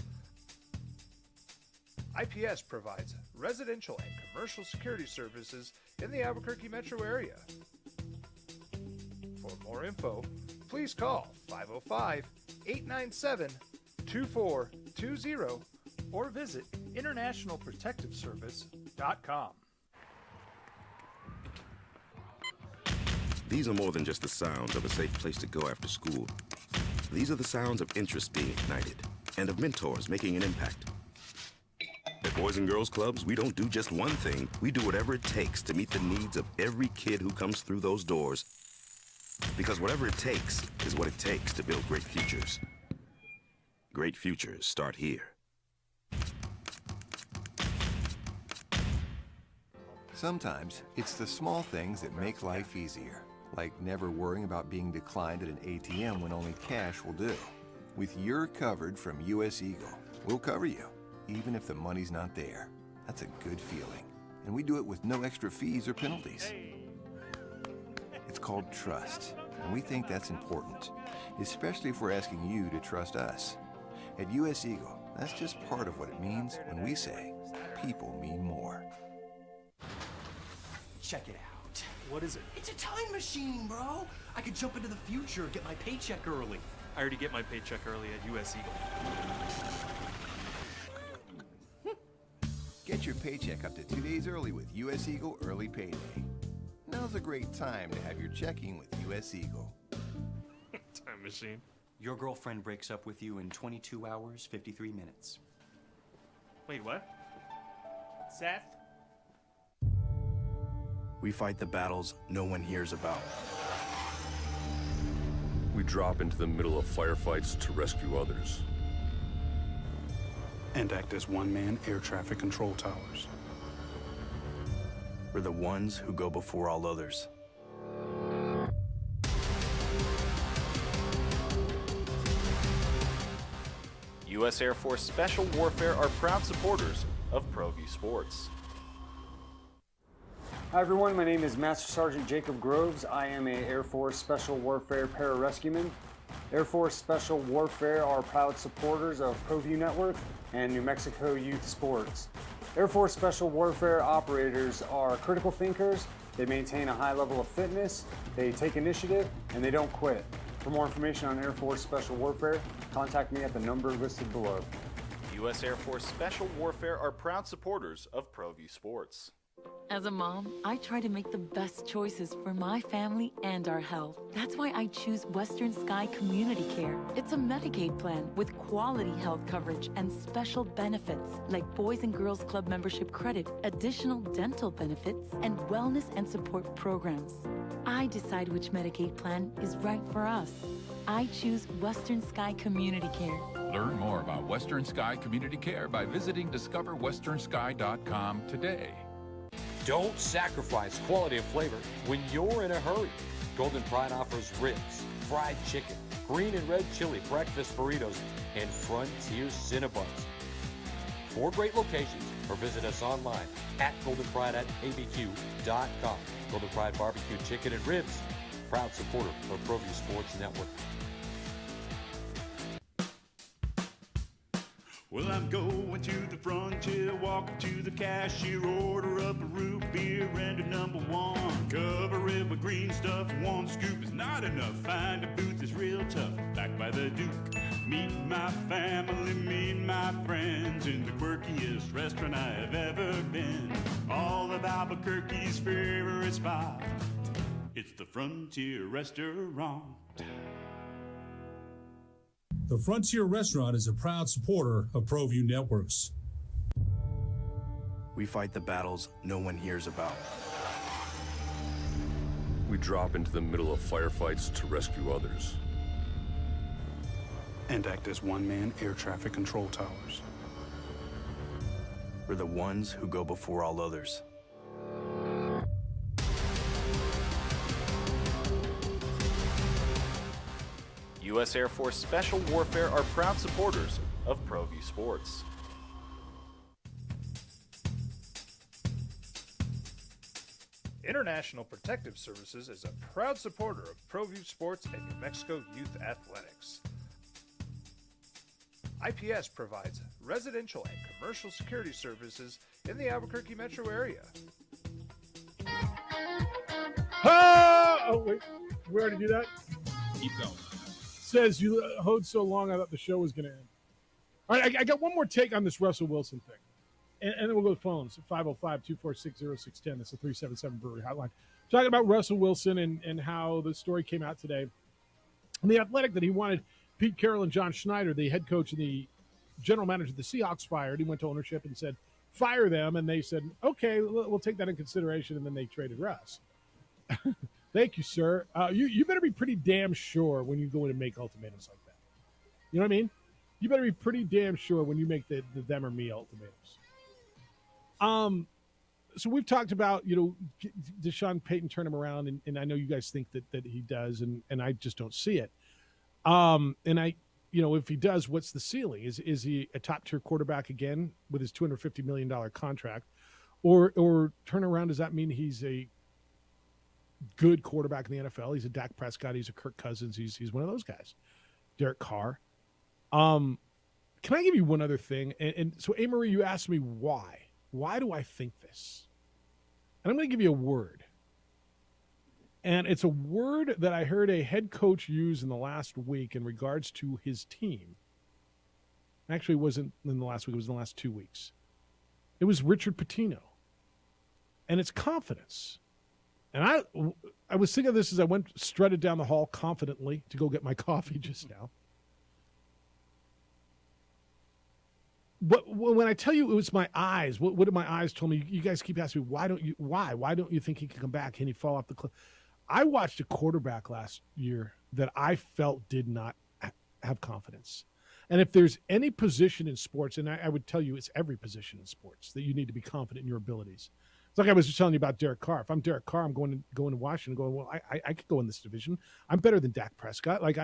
Speaker 5: IPS provides residential and commercial security services in the Albuquerque metro area. For more info, please call 505-897-2420 or visit internationalprotectiveservice.com.
Speaker 6: These are more than just the sounds of a safe place to go after school. These are the sounds of interest being ignited and of mentors making an impact. At Boys and Girls Clubs, we don't do just one thing. We do whatever it takes to meet the needs of every kid who comes through those doors. Because whatever it takes is what it takes to build great futures. Great futures start here.
Speaker 8: Sometimes it's the small things that make life easier, like never worrying about being declined at an ATM when only cash will do. With You're Covered from US Eagle, we'll cover you, even if the money's not there. That's a good feeling. And we do it with no extra fees or penalties. It's called trust, and we think that's important, especially if we're asking you to trust us. At US Eagle, that's just part of what it means when we say people mean more.
Speaker 9: Check it out.
Speaker 2: What is it?
Speaker 9: It's a time machine, bro. I could jump into the future, get my paycheck early.
Speaker 2: I already get my paycheck early at US Eagle.
Speaker 8: Get your paycheck up to 2 days early with US Eagle Early Payday. Now's a great time to have your checking with US Eagle.
Speaker 2: Time machine.
Speaker 9: Your girlfriend breaks up with you in 22 hours, 53 minutes.
Speaker 2: Wait, what?
Speaker 3: Seth?
Speaker 10: We fight the battles no one hears about.
Speaker 11: We drop into the middle of firefights to rescue others.
Speaker 5: And act as one-man air traffic control towers.
Speaker 10: We're the ones who go before all others.
Speaker 12: U.S. Air Force Special Warfare are proud supporters of ProView Sports.
Speaker 13: Hi everyone, my name is Master Sergeant Jacob Groves. I am a Air Force Special Warfare pararescueman. Air Force Special Warfare are proud supporters of ProView Network and New Mexico Youth Sports. Air Force Special Warfare operators are critical thinkers. They maintain a high level of fitness, they take initiative, and they don't quit. For more information on Air Force Special Warfare, contact me at the number listed below.
Speaker 12: U.S. Air Force Special Warfare are proud supporters of ProView Sports.
Speaker 14: As a mom, I try to make the best choices for my family and our health. That's why I choose Western Sky Community Care. It's a Medicaid plan with quality health coverage and special benefits like Boys and Girls Club membership credit, additional dental benefits, and wellness and support programs. I decide which Medicaid plan is right for us. I choose Western Sky Community Care.
Speaker 15: Learn more about Western Sky Community Care by visiting discoverwesternsky.com today.
Speaker 16: Don't sacrifice quality of flavor when you're in a hurry. Golden Pride offers ribs, fried chicken, green and red chili breakfast burritos, and Frontier Cinnabons. 4 great locations, or visit us online at goldenpride@abq.com. Golden Pride Barbecue Chicken and Ribs, proud supporter of ProView Sports Network.
Speaker 4: Well, I'm going to the frontier, walking to the cashier, order up a root beer and a number 1. Cover it with green stuff, 1 scoop is not enough. Find a booth is real tough, back by the Duke. Meet my family, meet my friends in the quirkiest restaurant I have ever been. All of Albuquerque's favorite spot, it's the Frontier Restaurant.
Speaker 17: The Frontier Restaurant is a proud supporter of ProView Networks.
Speaker 10: We fight the battles no one hears about.
Speaker 11: We drop into the middle of firefights to rescue others.
Speaker 5: And act as one-man air traffic control towers.
Speaker 10: We're the ones who go before all others.
Speaker 12: U.S. Air Force Special Warfare are proud supporters of ProView Sports.
Speaker 5: International Protective Services is a proud supporter of ProView Sports and New Mexico Youth Athletics. IPS provides residential and commercial security services in the Albuquerque metro area.
Speaker 19: Oh, wait. We already do that?
Speaker 20: Keep going.
Speaker 19: Says you hoed so long, I thought the show was going to end. All right, I got one more take on this Russell Wilson thing. And then we'll go to phones. 505-246-0610. That's the 377 Brewery Hotline. Talking about Russell Wilson and how the story came out today. And the Athletic that he wanted Pete Carroll and John Schneider, the head coach and the general manager of the Seahawks, fired. He went to ownership and said, fire them. And they said, okay, we'll take that in consideration. And then they traded Russ. Thank you, sir. You better be pretty damn sure when you go in and make ultimatums like that. You know what I mean? You better be pretty damn sure when you make the them or me ultimatums. So we've talked about, does Sean Payton turn him around? And I know you guys think that he does, and I just don't see it. And if he does, what's the ceiling? Is he a top-tier quarterback again with his $250 million contract? Or turn around, does that mean he's a good quarterback in the NFL? He's a Dak Prescott. He's a Kirk Cousins. He's one of those guys. Derek Carr. Can I give you one other thing? And so, Amory, you asked me why. Why do I think this? And I'm going to give you a word. And it's a word that I heard a head coach use in the last week in regards to his team. Actually, it wasn't in the last week. It was in the last 2 weeks. It was Richard Pitino. And it's confidence. And I was thinking of this as I strutted down the hall confidently to go get my coffee just now. But when I tell you it was my eyes, what did my eyes tell me? You guys keep asking me, why don't you think he can come back? Can he fall off the cliff? I watched a quarterback last year that I felt did not have confidence. And if there's any position in sports, and I would tell you it's every position in sports, that you need to be confident in your abilities. It's like I was just telling you about Derek Carr. If I'm Derek Carr, I'm going to Washington going, well, I could go in this division. I'm better than Dak Prescott. Like,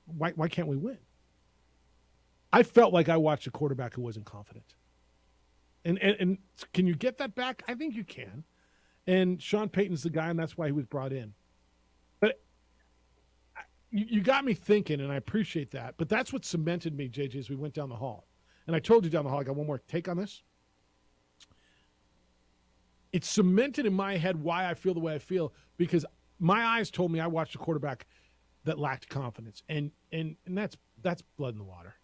Speaker 19: why can't we win? I felt like I watched a quarterback who wasn't confident. And can you get that back? I think you can. And Sean Payton's the guy, and that's why he was brought in. But you got me thinking, and I appreciate that. But that's what cemented me, JJ, as we went down the hall. And I told you down the hall, I got one more take on this. It's cemented in my head why I feel the way I feel, because my eyes told me I watched a quarterback that lacked confidence. And that's blood in the water.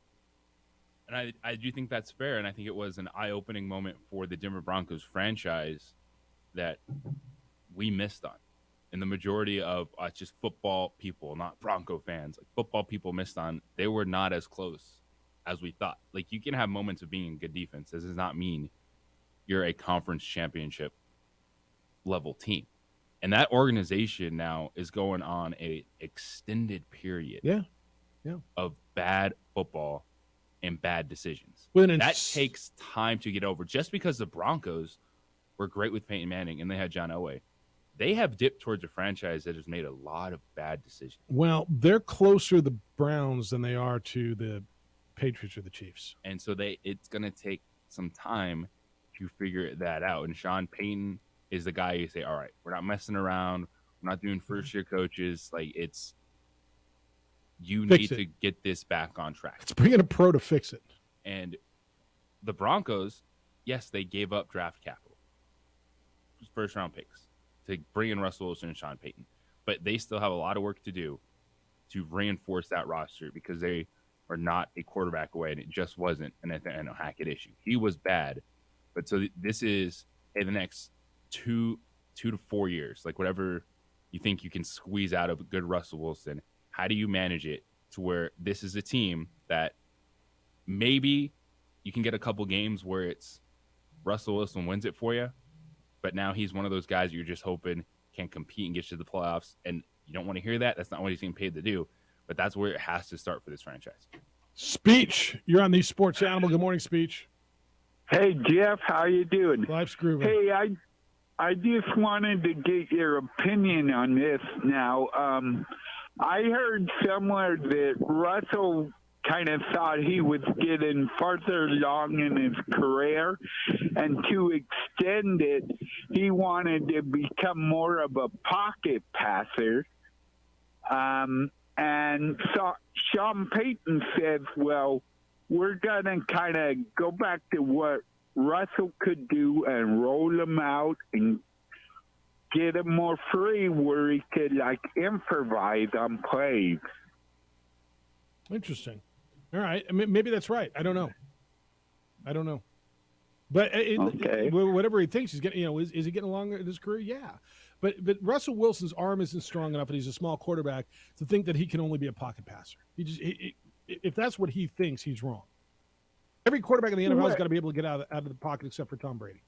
Speaker 20: And I do think that's fair, and I think it was an eye-opening moment for the Denver Broncos franchise that we missed on. And the majority of just football people, not Bronco fans, like football people missed on, they were not as close as we thought. Like, you can have moments of being a good defense. This does not mean you're a conference championship level team. And that organization now is going on a extended period of bad football and bad decisions. That takes time to get over. Just because the Broncos were great with Peyton Manning and they had John Elway, they have dipped towards a franchise that has made a lot of bad decisions.
Speaker 19: Well, they're closer to the Browns than they are to the Patriots or the Chiefs.
Speaker 20: And so it's going to take some time to figure that out. And Sean Payton is the guy you say, all right, we're not messing around. We're not doing first-year coaches. Like, you need to get this back on track.
Speaker 19: Let's bring in a pro to fix it.
Speaker 20: And the Broncos, yes, they gave up draft capital, first-round picks, to bring in Russell Wilson and Sean Payton. But they still have a lot of work to do to reinforce that roster because they are not a quarterback away, and it just wasn't an Nathaniel Hackett issue. He was bad. But so this is, the next 2 to 4 years, like whatever you think you can squeeze out of a good Russell Wilson, how do you manage it to where this is a team that maybe you can get a couple games where it's Russell Wilson wins it for you, but now he's one of those guys you're just hoping can compete and get you to the playoffs, and you don't want to hear that. That's not what he's getting paid to do, but that's where it has to start for this franchise.
Speaker 19: Speech, you're on the Sports Animal. Good morning, Speech.
Speaker 18: Hey, Jeff, how you doing?
Speaker 19: Life's grooving.
Speaker 18: Hey, I just wanted to get your opinion on this now. I heard somewhere that Russell kind of thought he was getting farther along in his career, and to extend it, he wanted to become more of a pocket passer. And so Sean Payton said, well, we're going to kind of go back to what Russell could do and roll him out and get him more free where he could, like, improvise on plays.
Speaker 19: Interesting. All right. I mean, maybe that's right. I don't know. But whatever he thinks he's getting, is he getting along in his career? Yeah. But Russell Wilson's arm isn't strong enough, and he's a small quarterback to think that he can only be a pocket passer. If that's what he thinks, he's wrong. Every quarterback in the NFL has got to be able to get out of the pocket except for Tom Brady.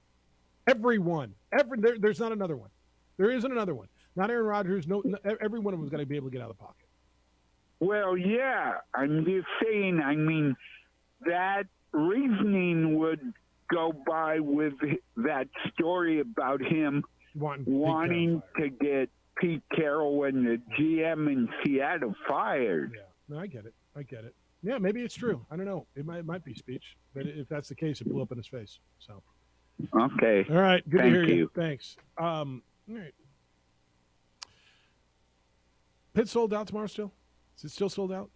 Speaker 19: Everyone. There's not another one. There isn't another one. Not Aaron Rodgers. No, every one of them has got to be able to get out of the pocket.
Speaker 18: Well, yeah. I'm just saying, I mean, that reasoning would go by with that story about him wanting to get Pete Carroll and the GM in Seattle fired.
Speaker 19: Yeah, no, I get it. Yeah, maybe it's true. I don't know. It might be Speech, but if that's the case, it blew up in his face. So,
Speaker 18: okay.
Speaker 19: All right. Good
Speaker 18: Thank
Speaker 19: to hear
Speaker 18: you.
Speaker 19: Thanks. All right. Pitt sold out tomorrow still? Is it still sold out?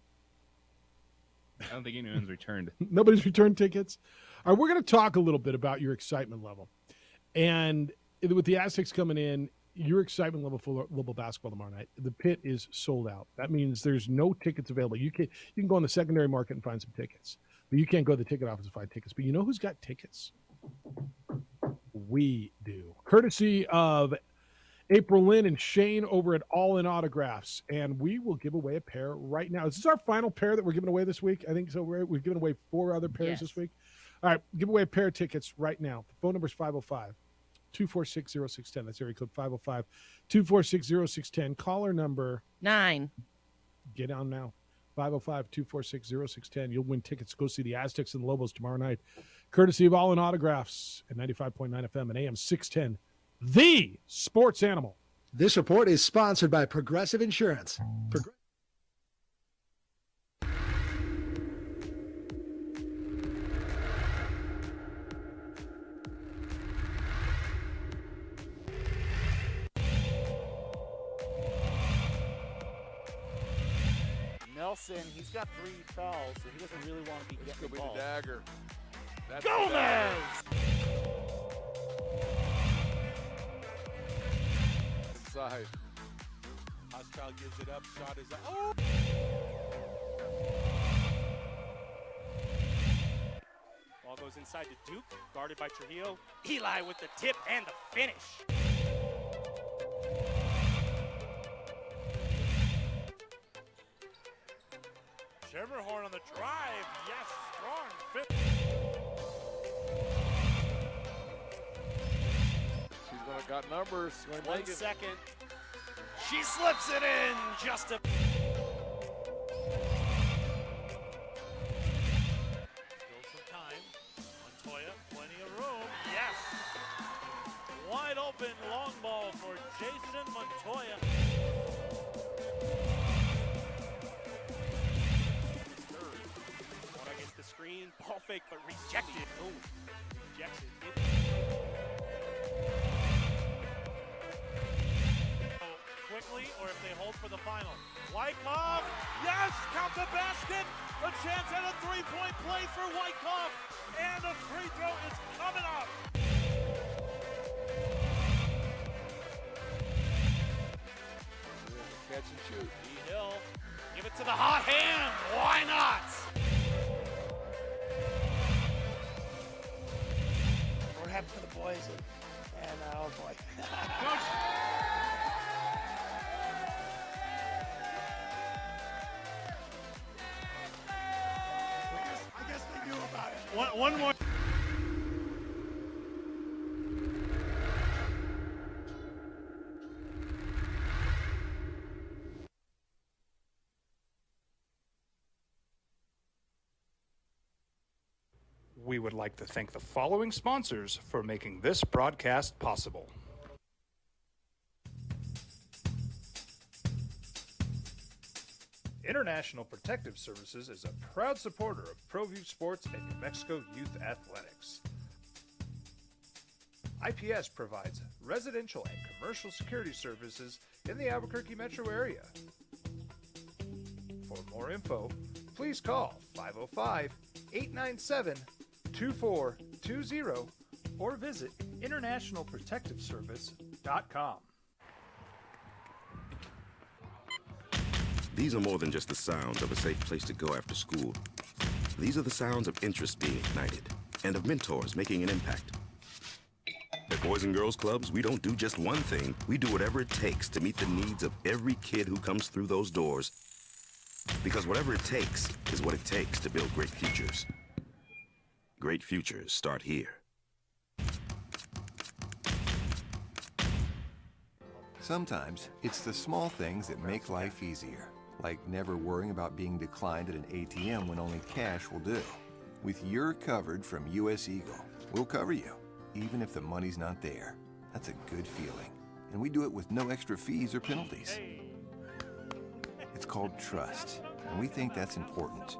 Speaker 20: I don't think anyone's returned.
Speaker 19: Nobody's returned tickets. All right, we're going to talk a little bit about your excitement level. And with the Aztecs coming in, your excitement level for Louisville basketball tomorrow night, the Pit is sold out. That means there's no tickets available. You can go on the secondary market and find some tickets, but you can't go to the ticket office and find tickets. But you know who's got tickets? We do. Courtesy of April Lynn and Shane over at All In Autographs, and we will give away a pair right now. Is this our final pair that we're giving away this week? I think so. We've given away 4 other pairs this week. All right, give away a pair of tickets right now. The phone number is 505-246-0610. That's area code 505-246-0610. Caller number
Speaker 21: 9.
Speaker 19: Get on now. 505-246-0610. You'll win tickets to go see the Aztecs and the Lobos tomorrow night. Courtesy of All In Autographs at 95.9 FM and AM 610. The Sports Animal.
Speaker 22: This report is sponsored by Progressive Insurance.
Speaker 3: Nelson, he's got 3 fouls, so he doesn't really want to be getting the ball.
Speaker 23: The dagger. That's
Speaker 3: Gomez!
Speaker 23: Inside.
Speaker 3: Hostile gives it up. Shot is up. Oh! Ball goes inside to Duke. Guarded by Trujillo. Eli with the tip and the finish. Schermerhorn on the drive. Yes, strong fit.
Speaker 23: She's going to got numbers. She's going to
Speaker 3: 1
Speaker 23: make it.
Speaker 3: second. She slips it in just a. Still some time. Montoya, plenty of room. Yes. Wide open long ball for Jason Montoya. ball fake, but rejected. Oh, rejected. Quickly, or if they hold for the final. Wyckoff, yes, count the basket. A chance at a three-point play for Wyckoff, and a free throw is coming up.
Speaker 23: Catch and shoot.
Speaker 3: E. Hill, give it to the hot hand. Why not?
Speaker 1: We're happy for the boys, and oh boy.
Speaker 3: Coach.
Speaker 1: I guess they knew about it.
Speaker 3: One more.
Speaker 5: We would like to thank the following sponsors for making this broadcast possible. International Protective Services is a proud supporter of ProView Sports and New Mexico Youth Athletics. IPS provides residential and commercial security services in the Albuquerque metro area. For more info, please call 505-897-2420 or visit internationalprotectiveservice.com.
Speaker 6: These are more than just the sounds of a safe place to go after school. These are the sounds of interest being ignited and of mentors making an impact. At Boys and Girls Clubs, we don't do just one thing. We do whatever it takes to meet the needs of every kid who comes through those doors. Because whatever it takes is what it takes to build great futures. Great futures start here.
Speaker 8: Sometimes it's the small things that make life easier, like never worrying about being declined at an ATM when only cash will do. With your covered from US Eagle, we'll cover you, even if the money's not there. That's a good feeling. And we do it with no extra fees or penalties. It's called trust, and we think that's important,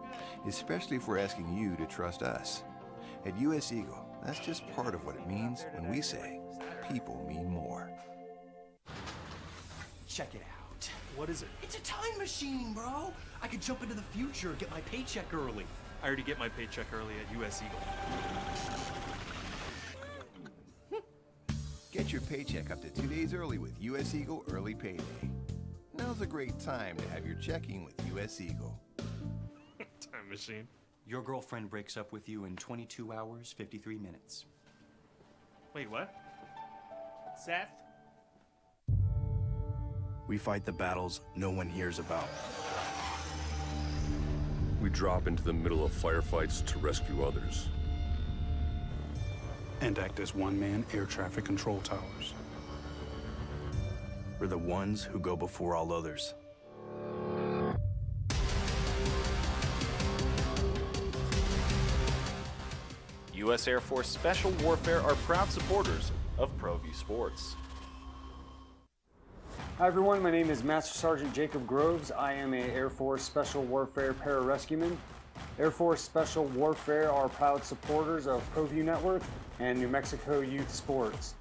Speaker 8: especially if we're asking you to trust us. At US Eagle, that's just part of what it means when we say people mean more.
Speaker 9: Check it out.
Speaker 2: What is it?
Speaker 9: It's a time machine, bro. I could jump into the future, get my paycheck early.
Speaker 2: I already get my paycheck early at US Eagle.
Speaker 8: Get your paycheck up to 2 days early with US Eagle Early Payday. Now's a great time to have your checking with US Eagle.
Speaker 2: Time machine.
Speaker 9: Your girlfriend breaks up with you in 22 hours, 53 minutes.
Speaker 2: Wait, what? Seth?
Speaker 10: We fight the battles no one hears about.
Speaker 11: We drop into the middle of firefights to rescue others.
Speaker 10: And act as one-man air traffic control towers. We're the ones who go before all others.
Speaker 12: U.S. Air Force Special Warfare are proud supporters of ProView Sports.
Speaker 13: Hi everyone, my name is Master Sergeant Jacob Groves. I am a Air Force Special Warfare pararescueman. Air Force Special Warfare are proud supporters of ProView Network and New Mexico Youth Sports.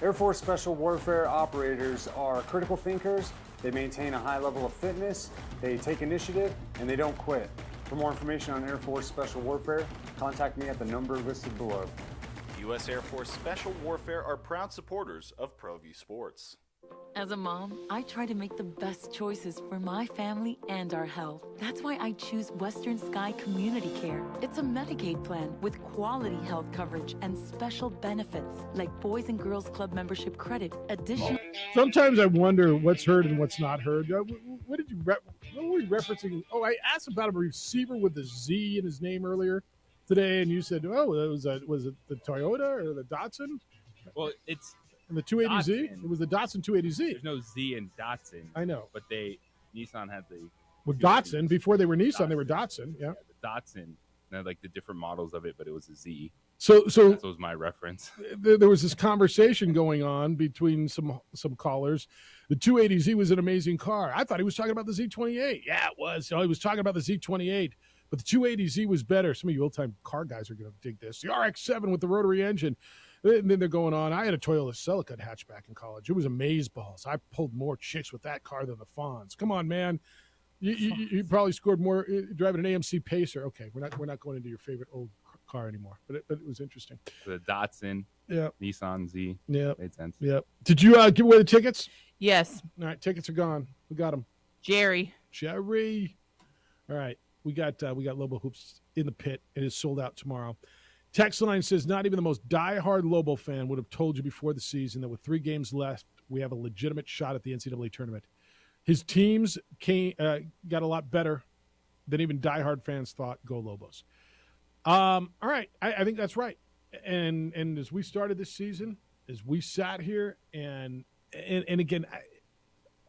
Speaker 13: Air Force Special Warfare operators are critical thinkers. They maintain a high level of fitness, they take initiative, and they don't quit. For more information on Air Force Special Warfare, contact me at the number listed below.
Speaker 12: U.S. Air Force Special Warfare are proud supporters of ProView Sports.
Speaker 14: As a mom, I try to make the best choices for my family and our health. That's why I choose Western Sky Community Care. It's a Medicaid plan with quality health coverage and special benefits like Boys and Girls Club membership credit. Addition.
Speaker 19: Sometimes I wonder what's heard and what's not heard. What did you? What were you referencing? Oh, I asked about a receiver with a Z in his name earlier today, and you said, "Oh, was it the Toyota or the Datsun?"
Speaker 20: Well, it's.
Speaker 19: And the 280Z?
Speaker 20: Datsun.
Speaker 19: It was the Datsun 280Z.
Speaker 20: There's no Z in Datsun.
Speaker 19: I know.
Speaker 20: But Nissan had the...
Speaker 19: Well, Datsun, before they were Nissan, they were Datsun, yeah.
Speaker 20: The Datsun, like the different models of it, but it was a Z.
Speaker 19: So
Speaker 20: that was my reference.
Speaker 19: There was this conversation going on between some callers. The 280Z was an amazing car. I thought he was talking about the Z28. Yeah, it was. So he was talking about the Z28. But the 280Z was better. Some of you old-time car guys are going to dig this. The RX-7 with the rotary engine. And then they're going on. I had a Toyota Celica hatchback in college. It was amazeballs. I pulled more chicks with that car than the Fonz. Come on, man. You probably scored more driving an AMC Pacer. Okay, we're not going into your favorite old car anymore. But it was interesting.
Speaker 20: The Datsun, Nissan Z.
Speaker 19: Yeah,
Speaker 20: made sense.
Speaker 19: Yeah. Did you give away the tickets?
Speaker 21: Yes.
Speaker 19: All right, tickets are gone. Who got them?
Speaker 21: Jerry.
Speaker 19: All right, we got Lobo Hoops in the pit. It is sold out tomorrow. Text line says, not even the most diehard Lobo fan would have told you before the season that with 3 games left, we have a legitimate shot at the NCAA tournament. His teams got a lot better than even diehard fans thought. Go Lobos. All right, I think that's right. And as we started this season, as we sat here, and again,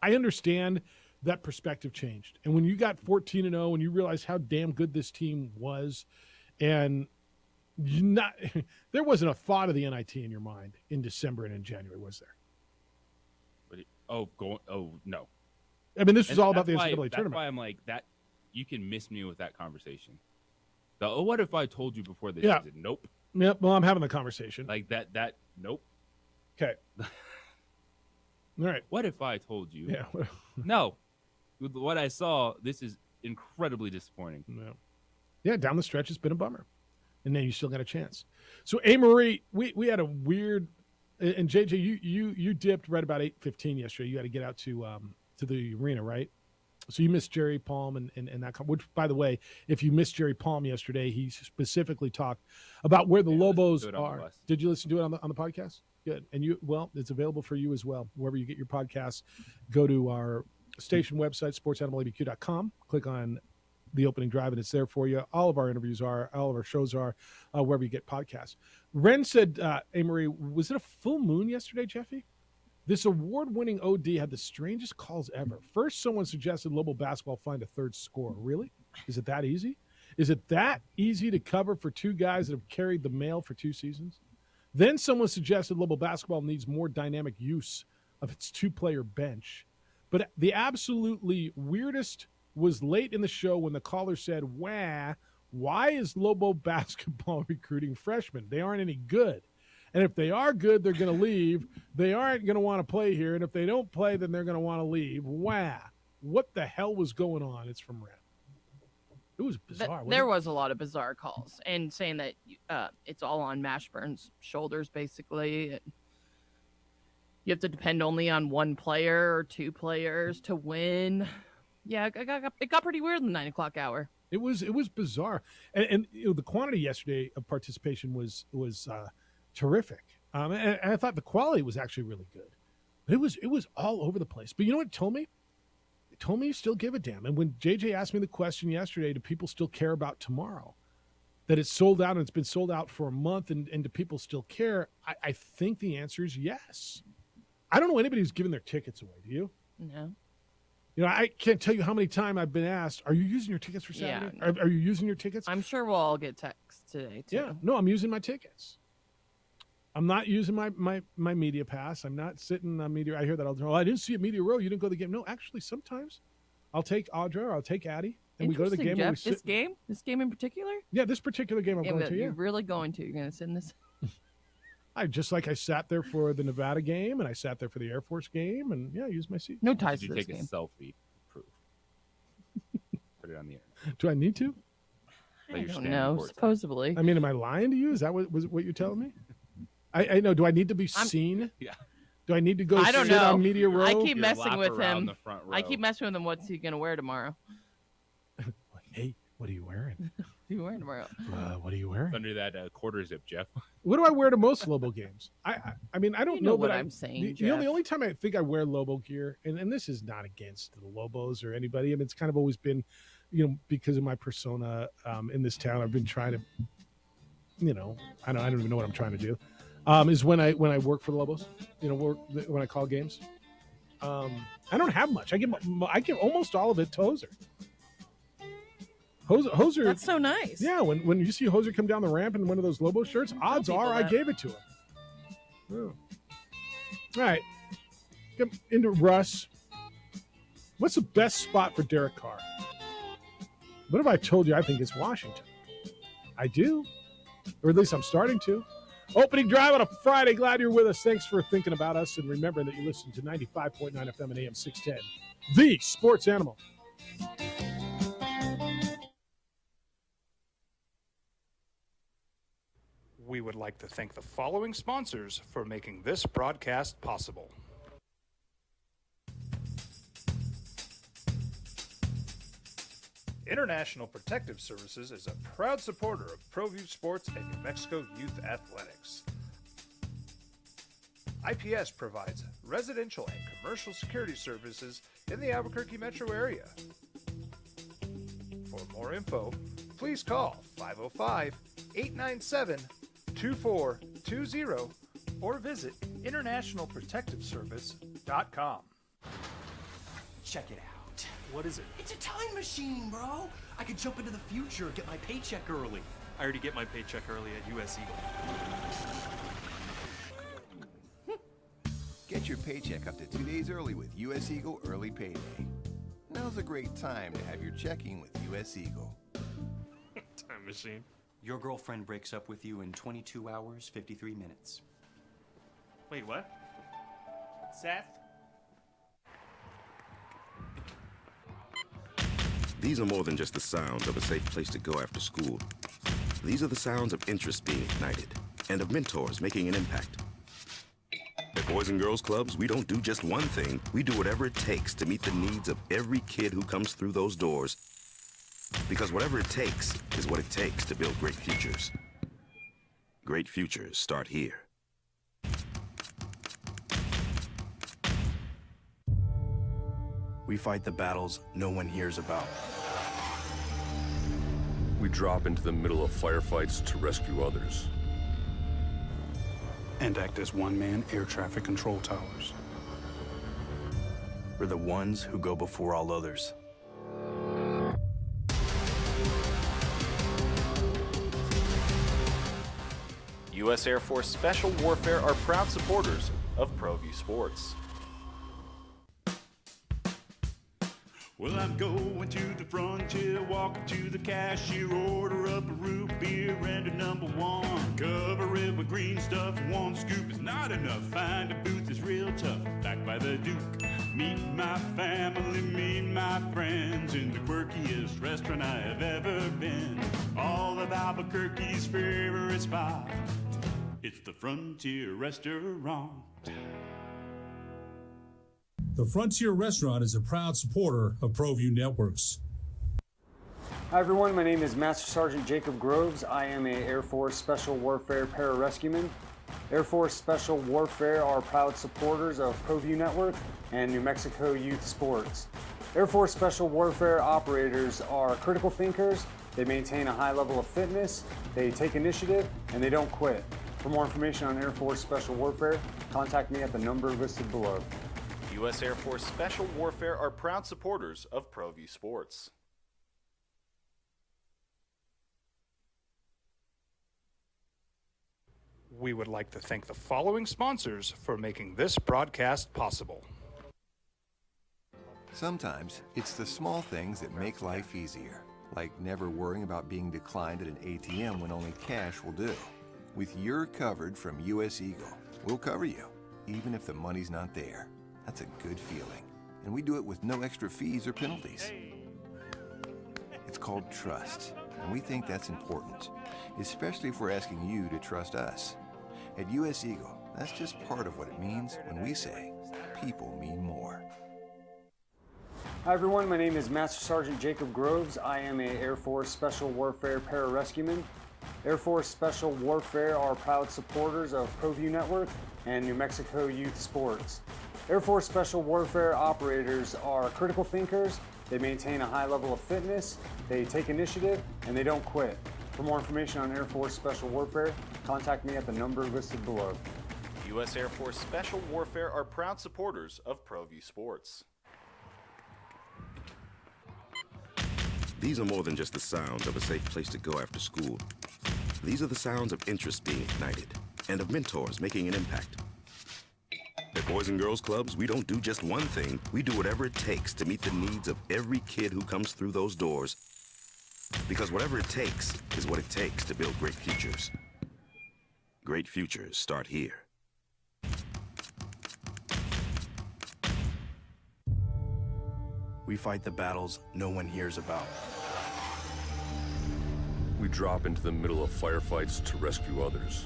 Speaker 19: I understand that perspective changed. And when you got 14-0 and you realize how damn good this team was, and there wasn't a thought of the NIT in your mind in December and in January, was there?
Speaker 20: No.
Speaker 19: I mean, this was all about the NCAA tournament.
Speaker 20: That's why I'm like that. You can miss me with that conversation. What if I told you before this season? Nope.
Speaker 19: Yep. Well, I'm having the conversation.
Speaker 20: Like that. Nope.
Speaker 19: Okay. All right.
Speaker 20: What if I told you?
Speaker 19: Yeah.
Speaker 20: No. With what I saw, this is incredibly disappointing.
Speaker 19: Yeah. Down the stretch, it's been a bummer. And then you still got a chance. So, Marie, we had a weird, and JJ, you dipped right about 8:15 yesterday. You had to get out to the arena, right? So you missed Jerry Palm and that. Which, by the way, if you missed Jerry Palm yesterday, he specifically talked about where the Lobos are. Did you listen to it on the podcast? Good. And it's available for you as well. Wherever you get your podcasts, go to our station website, sportsanimalabq.com. Click on the opening drive, and it's there for you. All of our interviews are, all of our shows are, wherever you get podcasts. Ren said, Marie, was it a full moon yesterday, Jeffy? This award-winning OD had the strangest calls ever. First, someone suggested Lobo basketball find a third scorer. Really? Is it that easy? Is it that easy to cover for 2 guys that have carried the mail for 2 seasons? Then someone suggested Lobo basketball needs more dynamic use of its 2-player bench. But the absolutely weirdest was late in the show when the caller said, why is Lobo basketball recruiting freshmen? They aren't any good. And if they are good, they're going to leave. They aren't going to want to play here. And if they don't play, then they're going to want to leave. What the hell was going on? It's from Ren. It was bizarre.
Speaker 21: There was a lot of bizarre calls and saying that it's all on Mashburn's shoulders, basically. You have to depend only on 1 player or 2 players to win. Yeah, it got pretty weird in the 9 o'clock hour.
Speaker 19: It was bizarre. And the quantity yesterday of participation was terrific. And I thought the quality was actually really good. It was all over the place. But you know what it told me? It told me you still give a damn. And when JJ asked me the question yesterday, do people still care about tomorrow? That it's sold out and it's been sold out for a month, and do people still care? I think the answer is yes. I don't know anybody who's giving their tickets away. Do you?
Speaker 21: No.
Speaker 19: I can't tell you how many times I've been asked, are you using your tickets for Saturday?
Speaker 21: Yeah.
Speaker 19: Are you using your tickets?
Speaker 21: I'm sure we'll all get texts today, too.
Speaker 19: Yeah. No, I'm using my tickets. I'm not using my media pass. I'm not sitting on media. I hear that all the time. Oh, I didn't see a media row. You didn't go to the game. No, actually, sometimes I'll take Audra or I'll take Addie, and we go to the game.
Speaker 21: Jeff, this game in particular?
Speaker 19: Yeah, this particular game I'm going to.
Speaker 21: You're really going to. You're going to sit in this.
Speaker 19: I sat there for the Nevada game, and I sat there for the Air Force game, and I used my seat.
Speaker 21: No ties to
Speaker 20: this
Speaker 21: game.
Speaker 20: Take a selfie proof. Put it on the internet.
Speaker 19: Do I need to?
Speaker 21: I don't know. Supposedly.
Speaker 19: I mean, am I lying to you? Is that what you're telling me? I know. Do I need to be seen?
Speaker 20: Yeah.
Speaker 19: Do I need to go sit
Speaker 21: know.
Speaker 19: on media row?
Speaker 21: I keep messing with him. What's he going to wear tomorrow?
Speaker 19: Hey, what are you wearing?
Speaker 21: What are you wearing tomorrow?
Speaker 19: What are you wearing?
Speaker 20: Under that quarter zip, Jeff.
Speaker 19: What do I wear to most Lobo games? I mean, I don't know
Speaker 21: what I'm saying.
Speaker 19: The only time I think I wear Lobo gear, and this is not against the Lobos or anybody. I mean, it's kind of always been, because of my persona in this town, I've been trying to, I don't even know what I'm trying to do. Is when I work for the Lobos, when I call games. I don't have much. I give almost all of it to Hoser. Hoser.
Speaker 21: That's so nice.
Speaker 19: Yeah, when you see Hoser come down the ramp in one of those Lobo shirts, odds are I gave it to him. Oh. All right. Get into Russ. What's the best spot for Derek Carr? What if I told you I think it's Washington? I do. Or at least I'm starting to. Opening drive on a Friday. Glad you're with us. Thanks for thinking about us and remembering that you listen to 95.9 FM and AM 610. The Sports Animal.
Speaker 5: We would like to thank the following sponsors for making this broadcast possible. International Protective Services is a proud supporter of ProView Sports and New Mexico Youth Athletics. IPS provides residential and commercial security services in the Albuquerque metro area. For more info, please call 505-897-2420 or visit internationalprotectiveservice.com.
Speaker 9: Check it out.
Speaker 2: What is it?
Speaker 9: It's a time machine, bro. I could jump into the future, get my paycheck early.
Speaker 2: I already get my paycheck early at US Eagle.
Speaker 8: Get your paycheck up to 2 days early with US Eagle Early Payday. Now's a great time to have your checking with US Eagle.
Speaker 2: Time machine.
Speaker 9: Your girlfriend breaks up with you in 22 hours, 53 minutes.
Speaker 2: Wait, what? Seth?
Speaker 6: These are more than just the sounds of a safe place to go after school. These are the sounds of interest being ignited and of mentors making an impact. At Boys and Girls Clubs, we don't do just one thing. We do whatever it takes to meet the needs of every kid who comes through those doors. Because whatever it takes is what it takes to build great futures. Great futures start here.
Speaker 10: We fight the battles no one hears about.
Speaker 11: We drop into the middle of firefights to rescue others.
Speaker 10: And act as one-man air traffic control towers. We're the ones who go before all others.
Speaker 12: U.S. Air Force Special Warfare are proud supporters of ProView Sports.
Speaker 4: Well, I'm going to the frontier, walk up to the cashier, order up a root beer and a number one. Cover it with green stuff, one scoop is not enough. Find a booth is real tough, back by the Duke. Meet my family, meet my friends in the quirkiest restaurant I have ever been. All of Albuquerque's favorite spot, it's the Frontier Restaurant.
Speaker 17: The Frontier Restaurant is a proud supporter of ProView Networks.
Speaker 13: Hi everyone, my name is Master Sergeant Jacob Groves. I am a Air Force Special Warfare pararescueman. Air Force Special Warfare are proud supporters of ProView Network and New Mexico Youth Sports. Air Force Special Warfare operators are critical thinkers. They maintain a high level of fitness, they take initiative, and they don't quit. For more information on Air Force Special Warfare, contact me at the number listed below.
Speaker 12: U.S. Air Force Special Warfare are proud supporters of ProView Sports.
Speaker 5: We would like to thank the following sponsors for making this broadcast possible.
Speaker 8: Sometimes it's the small things that make life easier, like never worrying about being declined at an ATM when only cash will do. With You're Covered from US Eagle, we'll cover you, even if the money's not there. That's a good feeling. And we do it with no extra fees or penalties. It's called trust, and we think that's important, especially if we're asking you to trust us. At US Eagle, that's just part of what it means when we say people mean more.
Speaker 13: Hi everyone, my name is Master Sergeant Jacob Groves. I am a Air Force Special Warfare pararescueman. Air Force Special Warfare are proud supporters of ProView Network and New Mexico Youth Sports. Air Force Special Warfare operators are critical thinkers. They maintain a high level of fitness, they take initiative, and they don't quit. For more information on Air Force Special Warfare, contact me at the number listed below.
Speaker 12: U.S. Air Force Special Warfare are proud supporters of ProView Sports.
Speaker 6: These are more than just the sounds of a safe place to go after school. These are the sounds of interest being ignited and of mentors making an impact. At Boys and Girls Clubs, we don't do just one thing. We do whatever it takes to meet the needs of every kid who comes through those doors. Because whatever it takes is what it takes to build great futures. Great futures start here.
Speaker 10: We fight the battles no one hears about.
Speaker 11: We drop into the middle of firefights to rescue others.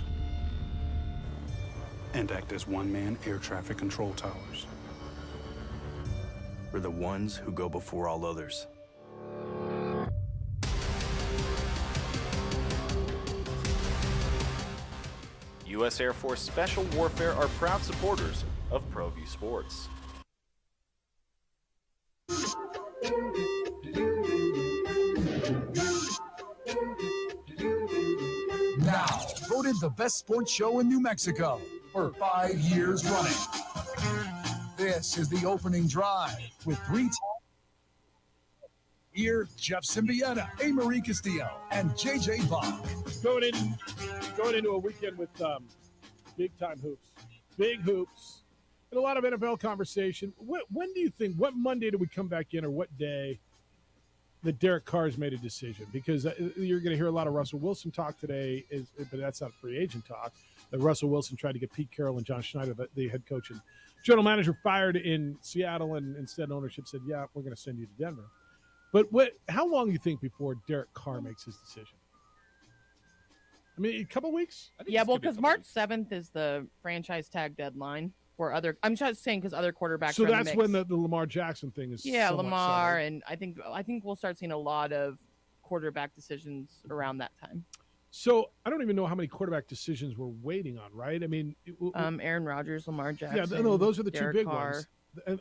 Speaker 5: And act as one-man air traffic control towers.
Speaker 10: We're the ones who go before all others.
Speaker 12: U.S. Air Force Special Warfare are proud supporters of ProView Sports.
Speaker 7: Now, voted the best sports show in New Mexico for 5 years running. This is the opening drive with 3 here, Jeff Symbieta, A. Marie Castillo, and J.J. Bach.
Speaker 19: Going into a weekend with big-time hoops. Big hoops. And a lot of NFL conversation. When do you think, what Monday do we come back in, or what day that Derek Carr's made a decision? Because you're going to hear a lot of Russell Wilson talk today, but that's not free agent talk. That Russell Wilson tried to get Pete Carroll and John Schneider, the head coach and general manager, fired in Seattle, and instead ownership said, yeah, we're going to send you to Denver. But how long do you think before Derek Carr makes his decision? I mean, a couple weeks?
Speaker 21: Yeah, well, because March 7th is the franchise tag deadline for other. I'm just saying because other quarterbacks.
Speaker 19: So
Speaker 21: are in
Speaker 19: that's
Speaker 21: the
Speaker 19: when the Lamar Jackson thing is.
Speaker 21: Yeah, Lamar,
Speaker 19: settled.
Speaker 21: and I think we'll start seeing a lot of quarterback decisions around that time.
Speaker 19: So I don't even know how many quarterback decisions we're waiting on, right? I mean,
Speaker 21: Aaron Rodgers, Lamar Jackson.
Speaker 19: Yeah, no, those are the
Speaker 21: Derek
Speaker 19: two big
Speaker 21: Carr.
Speaker 19: ones.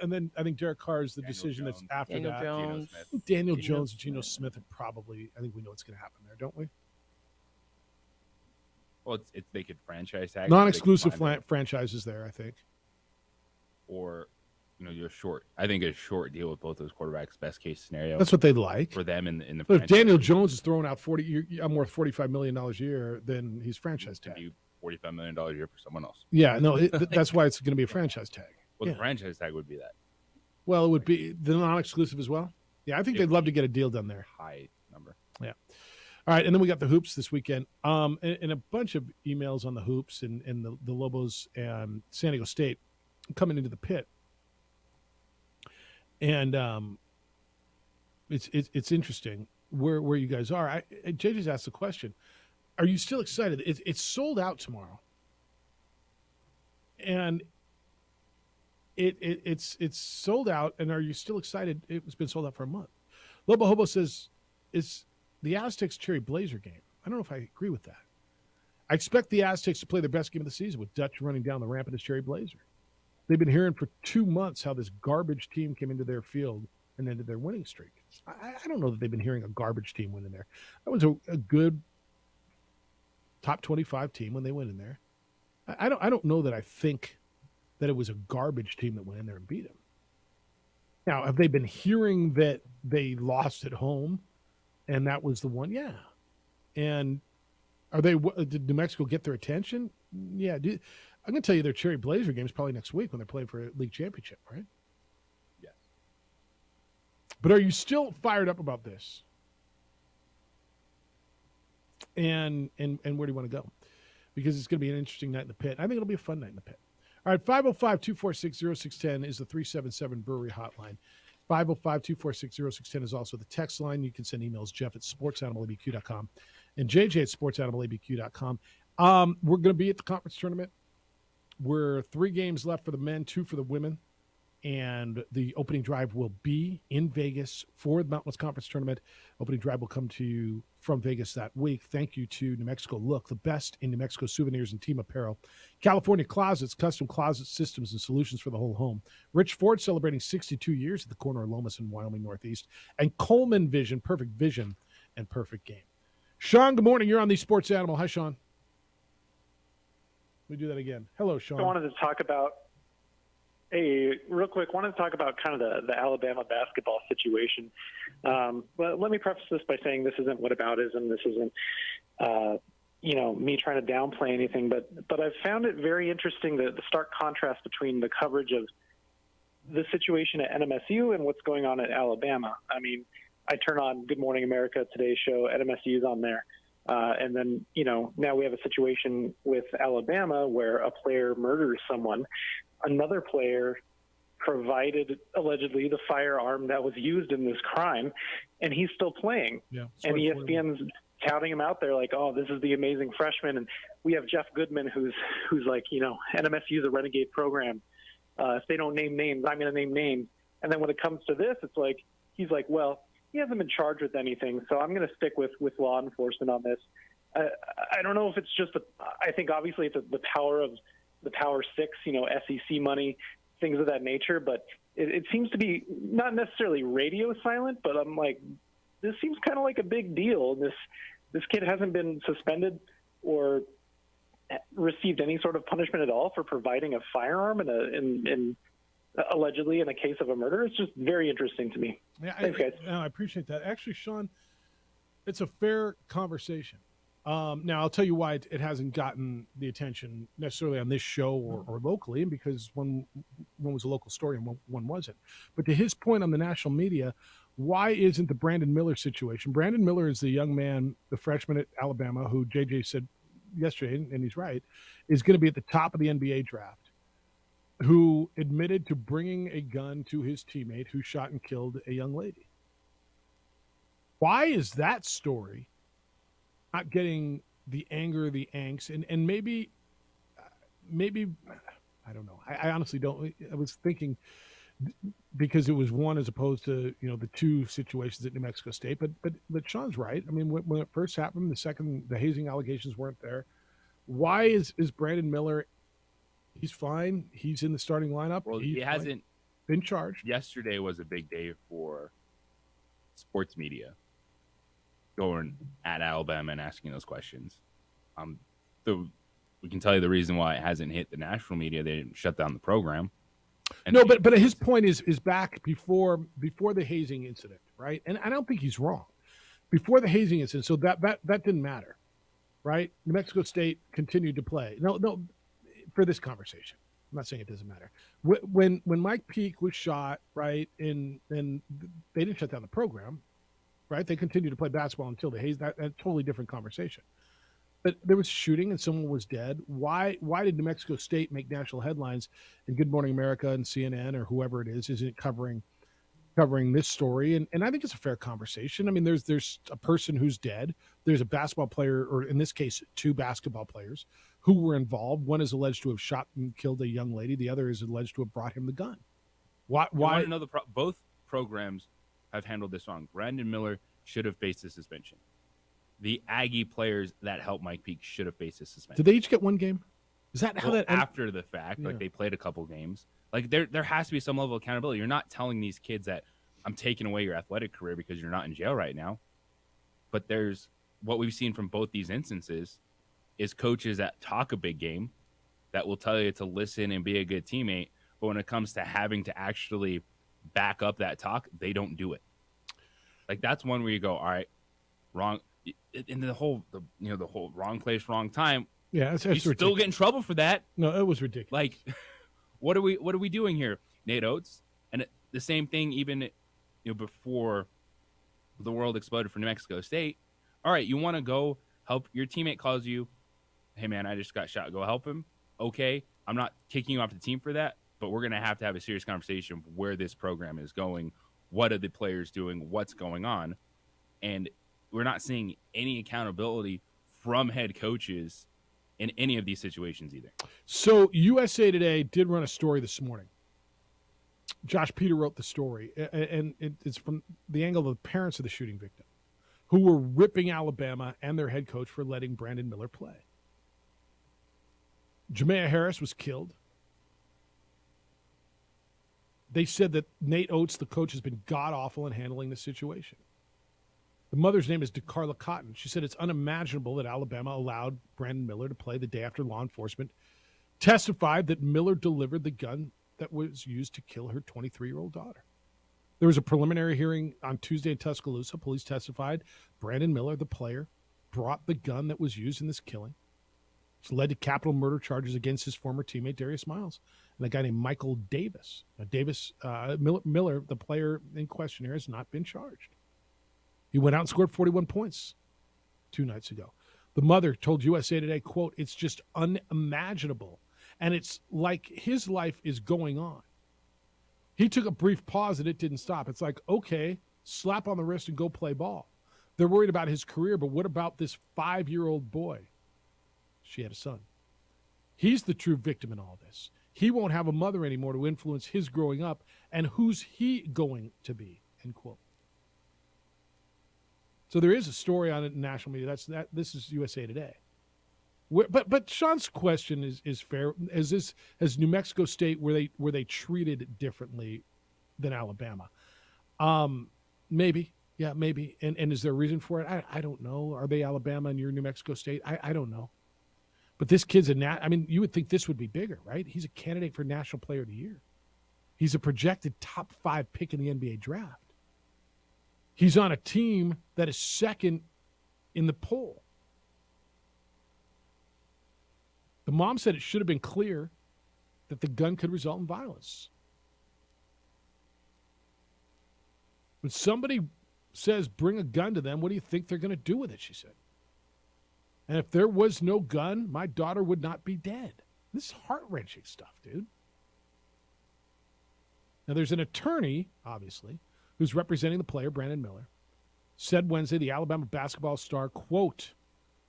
Speaker 19: And then I think Derek Carr is the decision
Speaker 20: Jones.
Speaker 19: that's after
Speaker 21: Daniel
Speaker 19: that.
Speaker 21: Jones.
Speaker 19: Daniel Jones and Geno Smith are probably. I think we know what's going to happen there, don't we?
Speaker 20: Well, it's they could franchise tag.
Speaker 19: Non-exclusive franchises there, I think.
Speaker 20: Or, you're short. I think a short deal with both those quarterbacks, best case scenario.
Speaker 19: That's what they'd like
Speaker 20: for them in the.
Speaker 19: But if
Speaker 20: franchise.
Speaker 19: Daniel Jones is throwing out I'm worth $45 million a year, then he's franchise tag.
Speaker 20: $45 million a year for someone else.
Speaker 19: Yeah, no, that's why it's going to be a franchise tag.
Speaker 20: Well,
Speaker 19: Yeah.
Speaker 20: the franchise tag would be that
Speaker 19: Well, it would be the non-exclusive as well. Yeah, I think they'd love to get a deal done there.
Speaker 20: high number.
Speaker 19: Yeah. All right, and then we got the hoops this weekend, and a bunch of emails on the hoops and the Lobos and San Diego State coming into the pit, and it's interesting where you guys are. JJ's asked the question: are you still excited? It's sold out tomorrow, and it's sold out. And are you still excited? It's been sold out for a month. Lobo Hobo says it's the Aztecs Cherry Blazer game. I don't know if I agree with that. I expect the Aztecs to play their best game of the season with Dutch running down the ramp in his Cherry Blazer. They've been hearing for 2 months how this garbage team came into their field and ended their winning streak. I don't know that they've been hearing a garbage team win in there. That was a good top 25 team when they went in there. I don't know that I think that it was a garbage team that went in there and beat them. Now, have they been hearing that they lost at home and that was the one? Yeah. And did New Mexico get their attention? Yeah. I'm going to tell you their Cherry Blazer game is probably next week when they're playing for a league championship, right?
Speaker 20: Yes.
Speaker 19: But are you still fired up about this? And where do you want to go? Because it's going to be an interesting night in the pit. I think it'll be a fun night in the pit. All right, 505-246-0610 is the 377 Brewery hotline. 505-246-0610 is also the text line. You can send emails, jeff@sportsanimалabq.com and jj@sportsanimалabq.com. We're going to be at the conference tournament. We're 3 games left for the men, 2 for the women. And the opening drive will be in Vegas for the Mountain West Conference Tournament. Opening drive will come to you from Vegas that week. Thank you to New Mexico Look, the best in New Mexico souvenirs and team apparel. California Closets, custom closet systems and solutions for the whole home. Rich Ford celebrating 62 years at the corner of Lomas and Wyoming Northeast. And Coleman Vision, perfect vision and perfect game. Sean, good morning. You're on the Sports Animal. Hi, Sean. Let me do that again. Hello, Sean.
Speaker 15: I wanted to talk about real quick, wanted to talk about kind of the Alabama basketball situation. But let me preface this by saying this isn't whataboutism. This isn't, me trying to downplay anything. But I've found it very interesting, the stark contrast between the coverage of the situation at NMSU and what's going on at Alabama. I mean, I turn on Good Morning America, Today's Show, NMSU's on there. And then, now we have a situation with Alabama where a player murders someone. Another player provided, allegedly, the firearm that was used in this crime, and he's still playing.
Speaker 19: Yeah,
Speaker 15: and ESPN's touting him out there like, oh, this is the amazing freshman. And we have Jeff Goodman, who's like, NMSU is a renegade program. If they don't name names, I'm going to name names. And then when it comes to this, it's like, he's like, well, he hasn't been charged with anything, so I'm going to stick with law enforcement on this. I don't know if it's just I think obviously it's the power of the Power Six, SEC money, things of that nature, but it seems to be not necessarily radio silent, but I'm like, this seems kind of like a big deal. This kid hasn't been suspended or received any sort of punishment at all for providing a firearm in allegedly in a case of a murder. It's just very interesting to me.
Speaker 19: Yeah,
Speaker 15: Thanks, guys.
Speaker 19: I appreciate that. Actually, Sean, it's a fair conversation. Now, I'll tell you why it hasn't gotten the attention necessarily on this show or locally, because one was a local story and one wasn't. But to his point on the national media, why isn't the Brandon Miller situation? Brandon Miller is the young man, the freshman at Alabama, who JJ said yesterday, and he's right, is going to be at the top of the NBA draft, who admitted to bringing a gun to his teammate who shot and killed a young lady. Why is that story not getting the anger, the angst, and maybe I don't know. I honestly don't. I was thinking because it was one as opposed to the two situations at New Mexico State. But Sean's right. I mean, when it first happened, the hazing allegations weren't there. Why is Brandon Miller? He's fine. He's in the starting lineup.
Speaker 20: Well, he hasn't
Speaker 19: been charged.
Speaker 20: Yesterday was a big day for sports media going at Alabama and asking those questions. We can tell you the reason why it hasn't hit the national media. They didn't shut down the program.
Speaker 19: But his point is back before the hazing incident, right? And I don't think he's wrong. Before the hazing incident, so that didn't matter, right? New Mexico State continued to play. No, for this conversation, I'm not saying it doesn't matter. When Mike Peake was shot, right, and they didn't shut down the program, right? They continued to play basketball until the haze. That's a totally different conversation. But there was shooting and someone was dead. Why did New Mexico State make national headlines and Good Morning America and CNN or whoever it is isn't covering this story? And I think it's a fair conversation. I mean, there's a person who's dead. There's a basketball player, or in this case, two basketball players who were involved. One is alleged to have shot and killed a young lady. The other is alleged to have brought him the gun. Why?
Speaker 20: Both programs have handled this wrong. Brandon Miller should have faced a suspension. The Aggie players that helped Mike Peake should have faced a suspension.
Speaker 19: Did they each get one game? Is that how that
Speaker 20: after the fact?
Speaker 19: Yeah.
Speaker 20: Like they played a couple games. Like there has to be some level of accountability. You're not telling these kids that I'm taking away your athletic career because you're not in jail right now. But there's what we've seen from both these instances is coaches that talk a big game that will tell you to listen and be a good teammate. But when it comes to having to actually back up that talk, they don't do it. Like that's one where you go, all right, wrong. In the whole wrong place, wrong time.
Speaker 19: Yeah, that's
Speaker 20: you still get in trouble for that.
Speaker 19: No, it was ridiculous.
Speaker 20: Like, what are we doing here, Nate Oates? And the same thing, even before the world exploded for New Mexico State. All right, you want to go help your teammate? Calls you, hey man, I just got shot. Go help him. Okay, I'm not kicking you off the team for that, but we're gonna have to have a serious conversation of where this program is going. What are the players doing? What's going on? And we're not seeing any accountability from head coaches in any of these situations either.
Speaker 19: So USA Today did run a story this morning. Josh Peter wrote the story, and it's from the angle of the parents of the shooting victim, who were ripping Alabama and their head coach for letting Brandon Miller play. Jamea Harris was killed. They said that Nate Oates, the coach, has been god-awful in handling the situation. The mother's name is DeCarla Cotton. She said it's unimaginable that Alabama allowed Brandon Miller to play the day after law enforcement testified that Miller delivered the gun that was used to kill her 23-year-old daughter. There was a preliminary hearing on Tuesday in Tuscaloosa. Police testified Brandon Miller, the player, brought the gun that was used in this killing. It's led to capital murder charges against his former teammate, Darius Miles, and a guy named Michael Davis. Miller, the player in question here, has not been charged. He went out and scored 41 points 2 nights ago. The mother told USA Today, quote, "It's just unimaginable." And it's like his life is going on. He took a brief pause and it didn't stop. It's like, okay, slap on the wrist and go play ball. They're worried about his career, but what about this 5-year-old boy? She had a son. He's the true victim in all this. He won't have a mother anymore to influence his growing up, and who's he going to be? End quote. So there is a story on it in national media. This is USA Today. But Sean's question is fair. As New Mexico State were they treated differently than Alabama? Maybe. Yeah, maybe. And is there a reason for it? I don't know. Are they Alabama and you're New Mexico State? I don't know. But this kid's you would think this would be bigger, right? He's a candidate for National Player of the Year. He's a projected top 5 pick in the NBA draft. He's on a team that is second in the poll. The mom said it should have been clear that the gun could result in violence. When somebody says bring a gun to them, what do you think they're going to do with it, she said. And if there was no gun, my daughter would not be dead. This is heart-wrenching stuff, dude. Now, there's an attorney, obviously, who's representing the player, Brandon Miller, said Wednesday the Alabama basketball star, quote,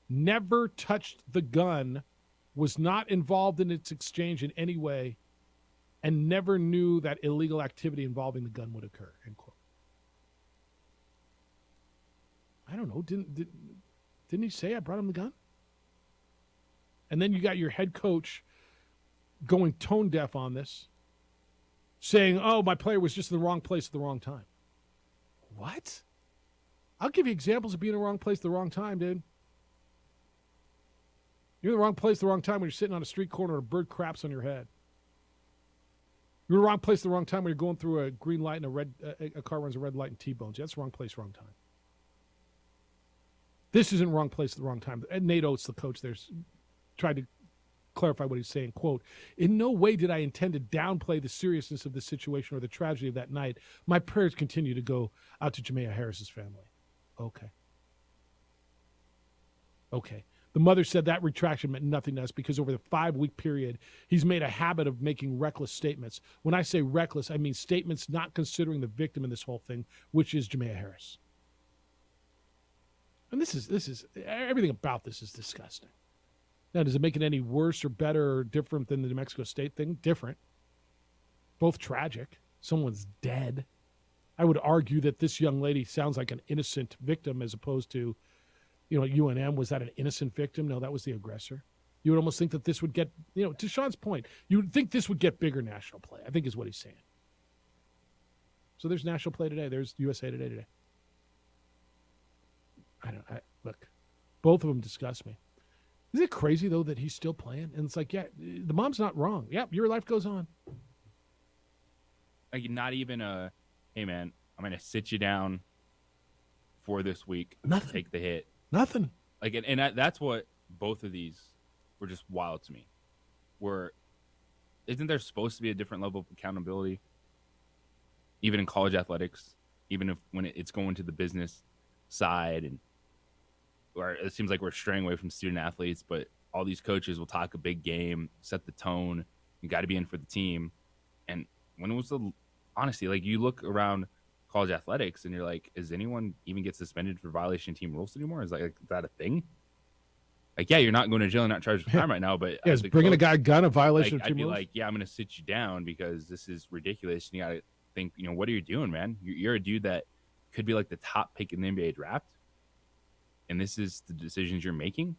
Speaker 19: never touched the gun, was not involved in its exchange in any way, and never knew that illegal activity involving the gun would occur, end quote. I don't know. Didn't he say I brought him the gun? And then you got your head coach going tone deaf on this, saying, oh, my player was just in the wrong place at the wrong time. What? I'll give you examples of being in the wrong place at the wrong time, dude. You're in the wrong place at the wrong time when you're sitting on a street corner and a bird craps on your head. You're in the wrong place at the wrong time when you're going through a green light and a car runs a red light and T-bones. That's the wrong place, wrong time. This isn't wrong place at the wrong time. And Nate Oates, the coach there, tried to clarify what he's saying. Quote, in no way did I intend to downplay the seriousness of the situation or the tragedy of that night. My prayers continue to go out to Jamea Harris's family. Okay. The mother said that retraction meant nothing to us because over the 5-week period, he's made a habit of making reckless statements. When I say reckless, I mean statements not considering the victim in this whole thing, which is Jamea Harris. And this is everything about this is disgusting. Now, does it make it any worse or better or different than the New Mexico State thing? Different. Both tragic. Someone's dead. I would argue that this young lady sounds like an innocent victim as opposed to, UNM. Was that an innocent victim? No, that was the aggressor. You would almost think that this would get, to Sean's point, you would think this would get bigger national play, I think is what he's saying. So there's national play today. There's USA Today. Look, both of them disgust me. Isn't it crazy, though, that he's still playing? And it's like, yeah, the mom's not wrong. Yep, your life goes on.
Speaker 20: Like, not even hey, man, I'm going to sit you down for this week.
Speaker 19: Nothing.
Speaker 20: Take the hit.
Speaker 19: Nothing.
Speaker 20: Like, and that's what both of these were just wild to me. Isn't there supposed to be a different level of accountability? Even in college athletics, even if when it's going to the business side, and or it seems like we're straying away from student athletes, but all these coaches will talk a big game, set the tone. You got to be in for the team. And when was honestly, like, you look around college athletics and you're like, is anyone even get suspended for violation of team rules anymore? Is that a thing? Like, yeah, you're not going to jail and not charged with time right now, but
Speaker 19: yeah, is bringing a guy a gun a violation of team
Speaker 20: I'd be
Speaker 19: rules?
Speaker 20: like, yeah, I'm going to sit you down because this is ridiculous. And you got to think, what are you doing, man? You're a dude that could be like the top pick in the NBA draft, and this is the decisions you're making.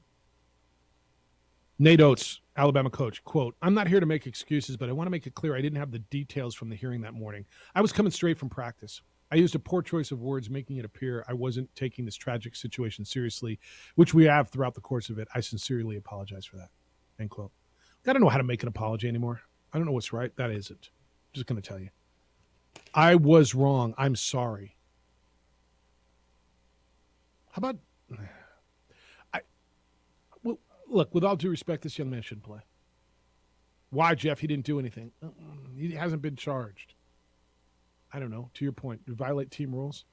Speaker 19: Nate Oates, Alabama coach, quote, I'm not here to make excuses, but I want to make it clear I didn't have the details from the hearing that morning. I was coming straight from practice. I used a poor choice of words, making it appear I wasn't taking this tragic situation seriously, which we have throughout the course of it. I sincerely apologize for that, end quote. I don't know how to make an apology anymore. I don't know what's right. That isn't. I'm just going to tell you. I was wrong. I'm sorry. How about... Look, with all due respect, this young man shouldn't play. Why, Jeff? He didn't do anything. He hasn't been charged. I don't know. To your point, you violate team rules.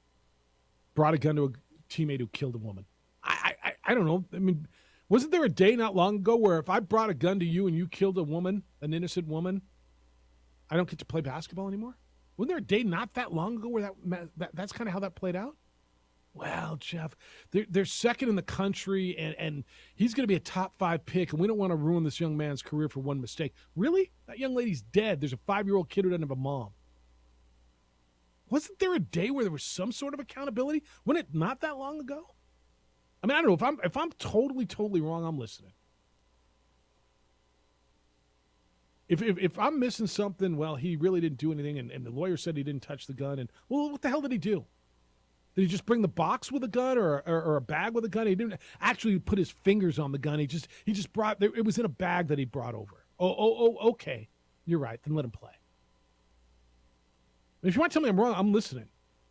Speaker 19: brought a gun to a teammate who killed a woman. I don't know. I mean, wasn't there a day not long ago where if I brought a gun to you and you killed a woman, an innocent woman, I don't get to play basketball anymore? Wasn't there a day not that long ago where that's kind of how that played out? Well, Jeff, they're second in the country, and he's going to be a top 5 pick, and we don't want to ruin this young man's career for one mistake. Really? That young lady's dead. There's a 5-year-old kid who doesn't have a mom. Wasn't there a day where there was some sort of accountability? Wasn't it not that long ago? I mean, I don't know. If I'm totally wrong, I'm listening. If I'm missing something, well, he really didn't do anything, and the lawyer said he didn't touch the gun, and, well, what the hell did he do? Did he just bring the box with a gun or a bag with a gun? He didn't actually put his fingers on the gun. He just brought, it was in a bag that he brought over. Okay. You're right. Then let him play. If you want to tell me I'm wrong, I'm listening.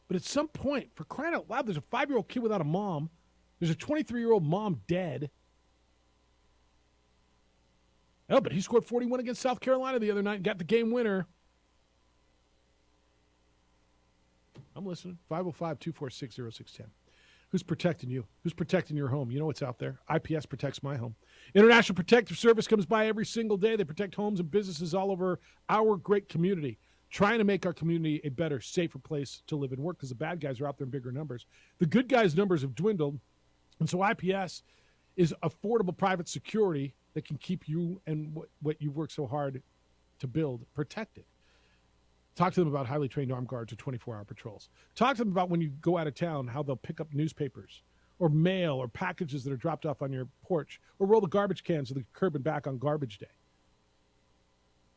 Speaker 19: But at some point, for crying out loud, there's a 5-year-old kid without a mom. There's a 23-year-old mom dead. Oh, but he scored 41 against South Carolina the other night and got the game winner. I'm listening. 505-246-0610. Who's protecting you? Who's protecting your home? You know what's out there. IPS protects my home. International Protective Service comes by every single day. They protect homes and businesses all over our great community, trying to make our community a better, safer place to live and work because the bad guys are out there in bigger numbers. The good guys' numbers have dwindled, and so IPS is affordable private security that can keep you and what you've worked so hard to build protected. Talk to them about highly trained armed guards or 24-hour patrols. Talk to them about when you go out of town, how they'll pick up newspapers or mail or packages that are dropped off on your porch or roll the garbage cans to the curb and back on garbage day.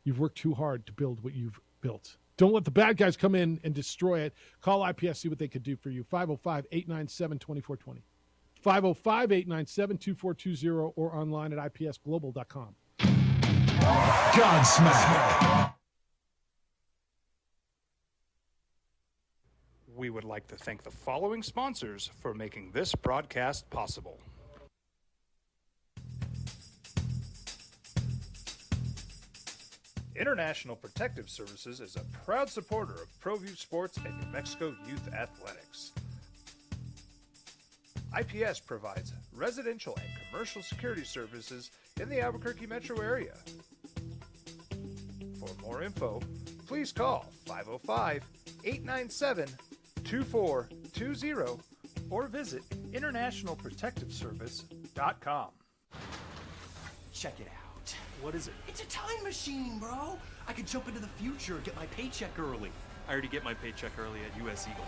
Speaker 19: You've worked too hard to build what you've built. Don't let the bad guys come in and destroy it. Call IPS, see what they could do for you. 505-897-2420. 505-897-2420 or online at ipsglobal.com.
Speaker 7: Godsmack.
Speaker 5: We would like to thank the following sponsors for making this broadcast possible.
Speaker 16: International Protective Services is a proud supporter of ProView Sports and New Mexico Youth Athletics. IPS provides residential and commercial security services in the Albuquerque metro area. For more info, please call 505-897-2420 or visit internationalprotectiveservice.com.
Speaker 9: Check it out.
Speaker 2: What is it?
Speaker 9: It's a time machine, bro. I could jump into the future, get my paycheck early.
Speaker 2: I already get my paycheck early at US Eagle.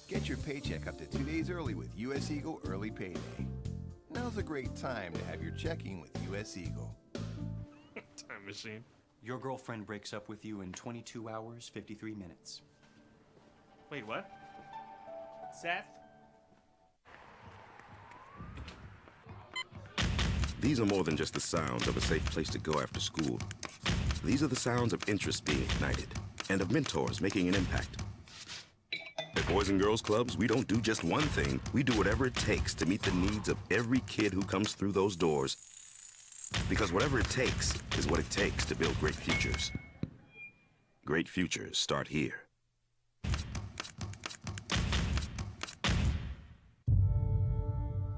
Speaker 8: Get your paycheck up to 2 days early with US Eagle Early Payday. Now's a great time to have your checking with US Eagle.
Speaker 2: Time machine.
Speaker 9: Your girlfriend breaks up with you in 22 hours, 53 minutes.
Speaker 2: Wait, what? Seth?
Speaker 6: These are more than just the sounds of a safe place to go after school. These are the sounds of interest being ignited and of mentors making an impact. At Boys and Girls Clubs, we don't do just one thing. We do whatever it takes to meet the needs of every kid who comes through those doors. Because whatever it takes is what it takes to build great futures. Great futures start here.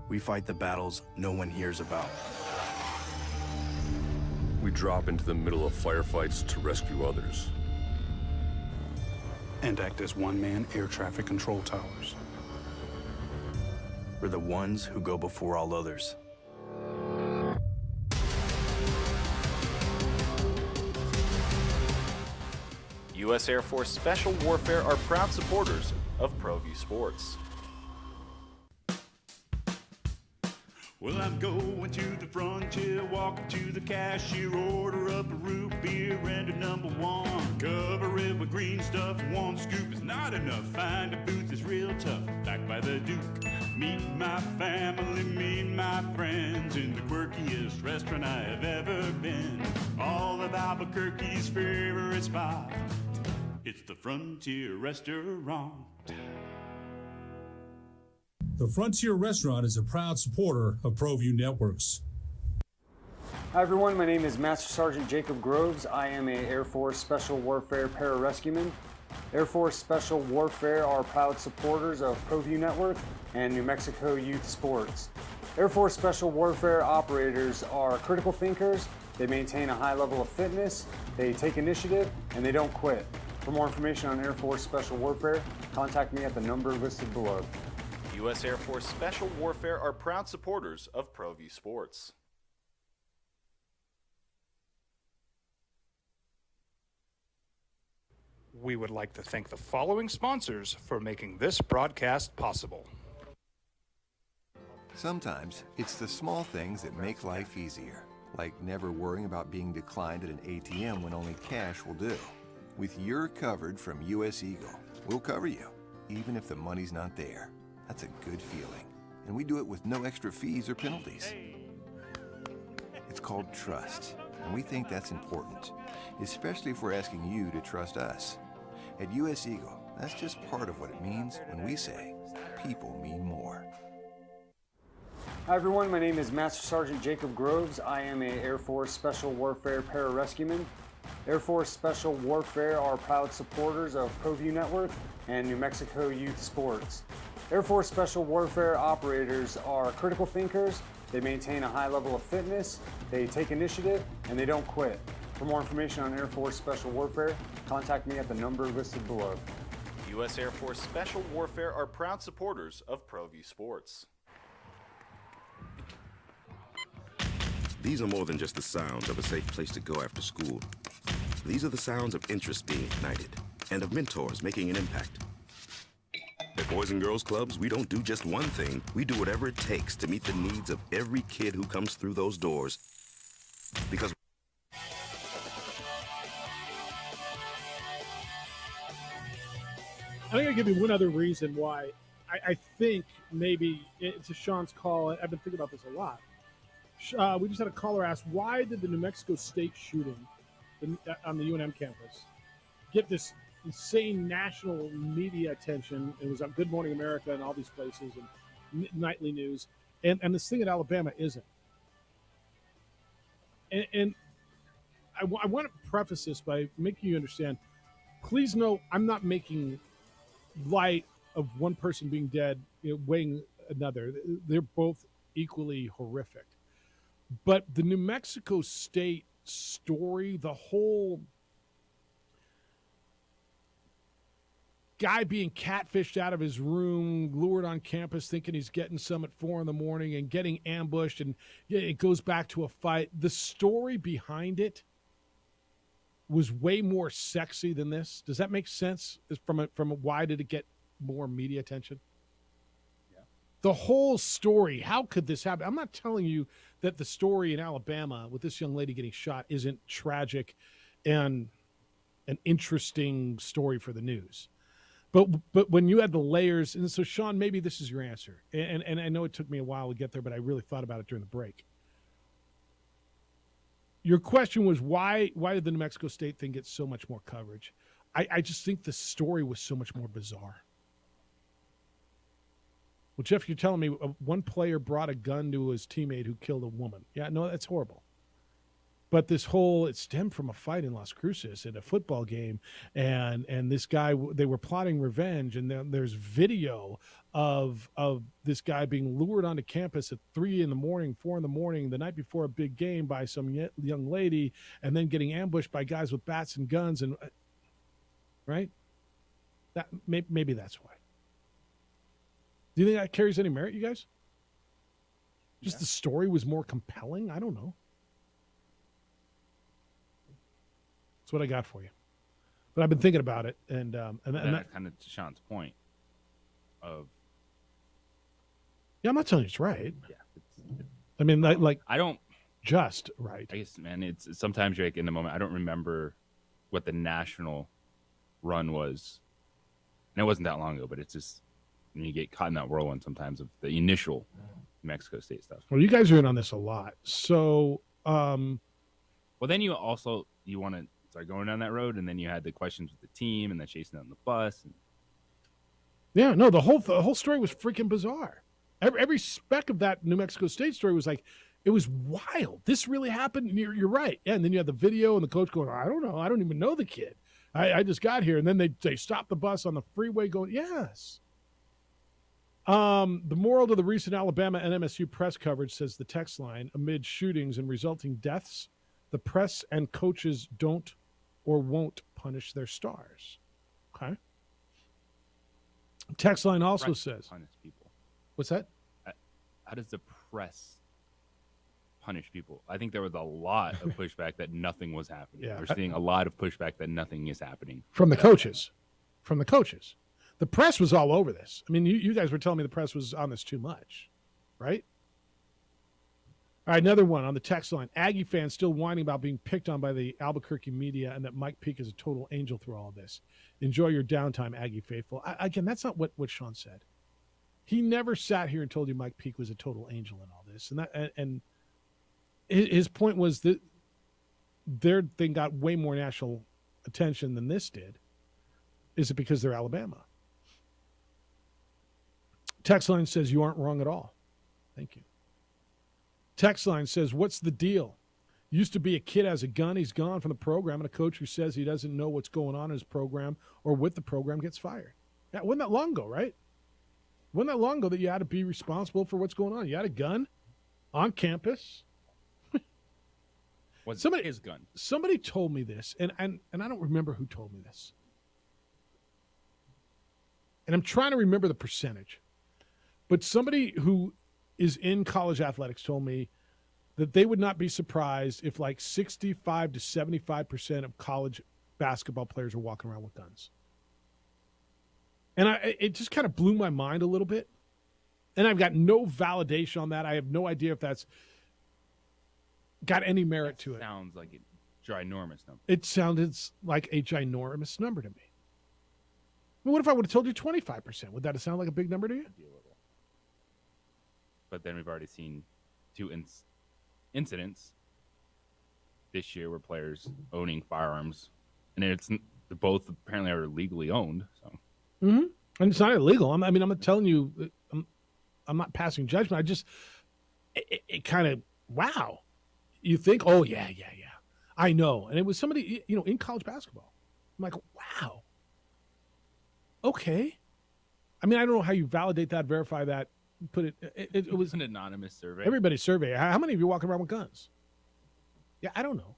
Speaker 10: We fight the battles no one hears about.
Speaker 11: We drop into the middle of firefights to rescue others.
Speaker 10: And act as one-man air traffic control towers. We're the ones who go before all others.
Speaker 12: U.S. Air Force Special Warfare are proud supporters of ProView Sports.
Speaker 4: Well, I'm going to the frontier, walking to the cashier, order up a root beer and a number one. Cover it with green stuff, one scoop is not enough. Find a booth that's real tough, back by the Duke. Meet my family, meet my friends in the quirkiest restaurant I have ever been. All of Albuquerque's favorite spot, it's the Frontier Restaurant.
Speaker 17: The Frontier Restaurant is a proud supporter of ProView Networks.
Speaker 13: Hi everyone, my name is Master Sergeant Jacob Groves. I am a Air Force Special Warfare pararescueman. Air Force Special Warfare are proud supporters of ProView Network and New Mexico Youth Sports. Air Force Special Warfare operators are critical thinkers. They maintain a high level of fitness, they take initiative, and they don't quit. For more information on Air Force Special Warfare, contact me at the number listed below.
Speaker 12: U.S. Air Force Special Warfare are proud supporters of ProView Sports.
Speaker 5: We would like to thank the following sponsors for making this broadcast possible.
Speaker 8: Sometimes it's the small things that make life easier, like never worrying about being declined at an ATM when only cash will do. With your covered from US Eagle, we'll cover you, even if the money's not there. That's a good feeling. And we do it with no extra fees or penalties. It's called trust, and we think that's important, especially if we're asking you to trust us. At US Eagle, that's just part of what it means when we say people mean more.
Speaker 13: Hi everyone, my name is Master Sergeant Jacob Groves. I am a Air Force Special Warfare pararescueman. Air Force Special Warfare are proud supporters of ProView Network and New Mexico Youth Sports. Air Force Special Warfare operators are critical thinkers. They maintain a high level of fitness, they take initiative, and they don't quit. For more information on Air Force Special Warfare, contact me at the number listed below.
Speaker 12: U.S. Air Force Special Warfare are proud supporters of ProView Sports.
Speaker 6: These are more than just the sounds of a safe place to go after school. These are the sounds of interest being ignited and of mentors making an impact. At Boys and Girls Clubs, we don't do just one thing. We do whatever it takes to meet the needs of every kid who comes through those doors. Because
Speaker 18: I think I'll give you one other reason why I think maybe it's a Sean's call. I've been thinking about this a lot. We just had a caller ask, why did the New Mexico State shooting on the UNM campus get this insane national media attention? It was on Good Morning America and all these places and nightly news. And this thing at Alabama isn't. And I want to preface this by making you understand, please know I'm not making light of one person being dead, weighing another. They're both equally horrific. But the New Mexico State story, the whole guy being catfished out of his room, lured on campus thinking he's getting some at 4 a.m. and getting ambushed, and it goes back to a fight. The story behind it was way more sexy than this. Does that make sense? From why did it get more media attention? The whole story, how could this happen? I'm not telling you that the story in Alabama with this young lady getting shot isn't tragic and an interesting story for the news. But when you had the layers, and so Sean, maybe this is your answer. And I know it took me a while to get there, but I really thought about it during the break. Your question was why did the New Mexico State thing get so much more coverage? I just think the story was so much more bizarre. Well, Jeff, you're telling me one player brought a gun to his teammate who killed a woman. Yeah, no, that's horrible. But this whole, it stemmed from a fight in Las Cruces at a football game. And this guy, they were plotting revenge. And then there's video of this guy being lured onto campus at 3 a.m, 4 a.m, the night before a big game by some young lady, and then getting ambushed by guys with bats and guns. And right? That maybe that's why. Do you think that carries any merit, you guys? Just the story was more compelling? I don't know. That's what I got for you. But I've been thinking about it, and that
Speaker 20: kind of to Sean's point of.
Speaker 18: Yeah, I'm not telling you it's right.
Speaker 20: Yeah,
Speaker 18: I mean, like
Speaker 20: I don't
Speaker 18: just right.
Speaker 20: I guess, man, it's sometimes you're like in the moment. I don't remember what the national run was, and it wasn't that long ago. But it's just. And you get caught in that whirlwind sometimes of the initial New Mexico State stuff.
Speaker 18: Well, you guys are in on this a lot. So,
Speaker 20: well, then you want to start going down that road, and then you had the questions with the team, and then chasing down the bus. And...
Speaker 18: Yeah, no, the whole story was freaking bizarre. Every speck of that New Mexico State story was like, it was wild. This really happened. And you're right. Yeah, and then you had the video and the coach going, I don't know. I don't even know the kid.
Speaker 19: I just got here. And then they stopped the bus on the freeway going, yes. The moral to the recent Alabama and MSU press coverage, says the text line, amid shootings and resulting deaths, the press and coaches don't or won't punish their stars. Okay. Text line also
Speaker 20: Press
Speaker 19: says,
Speaker 20: punish people.
Speaker 19: What's that?
Speaker 20: How does the press punish people? I think there was a lot of pushback that nothing was happening.
Speaker 19: Yeah.
Speaker 20: We're seeing a lot of pushback that nothing is happening.
Speaker 19: From the coaches. From the coaches. The press was all over this. I mean, you guys were telling me the press was on this too much, right? All right, another one on the text line. Aggie fans still whining about being picked on by the Albuquerque media and that Mike Peake is a total angel through all of this. Enjoy your downtime, Aggie faithful. Again, that's not what Sean said. He never sat here and told you Mike Peake was a total angel in all this. And his point was that their thing got way more national attention than this did. Is it because they're Alabama? Text line says, you aren't wrong at all. Thank you. Text line says, what's the deal? Used to be a kid has a gun, he's gone from the program, and a coach who says he doesn't know what's going on in his program or with the program gets fired. That wasn't that long ago, right? Wasn't that long ago that you had to be responsible for what's going on? You had a gun on campus.
Speaker 20: What's his gun?
Speaker 19: Somebody told me this, and I don't remember who told me this. And I'm trying to remember the percentage. But somebody who is in college athletics told me that they would not be surprised if like 65 to 75% of college basketball players are walking around with guns. And it just kind of blew my mind a little bit. And I've got no validation on that. I have no idea if that's got any merit to it.
Speaker 20: Sounds like a ginormous number.
Speaker 19: It sounded like a ginormous number to me. I mean, what if I would have told you 25%? Would that have sounded like a big number to you?
Speaker 20: But then we've already seen two incidents this year where players owning firearms, and both apparently are legally owned. So,
Speaker 19: and it's not illegal. I'm not telling you. I'm not passing judgment. It kind of wow. You think, oh yeah, I know, and it was somebody in college basketball. I'm like, wow. Okay. I mean, I don't know how you validate that, verify that. Put it was
Speaker 20: an anonymous survey.
Speaker 19: Everybody's survey. How many of you walking around with guns? Yeah, I don't know.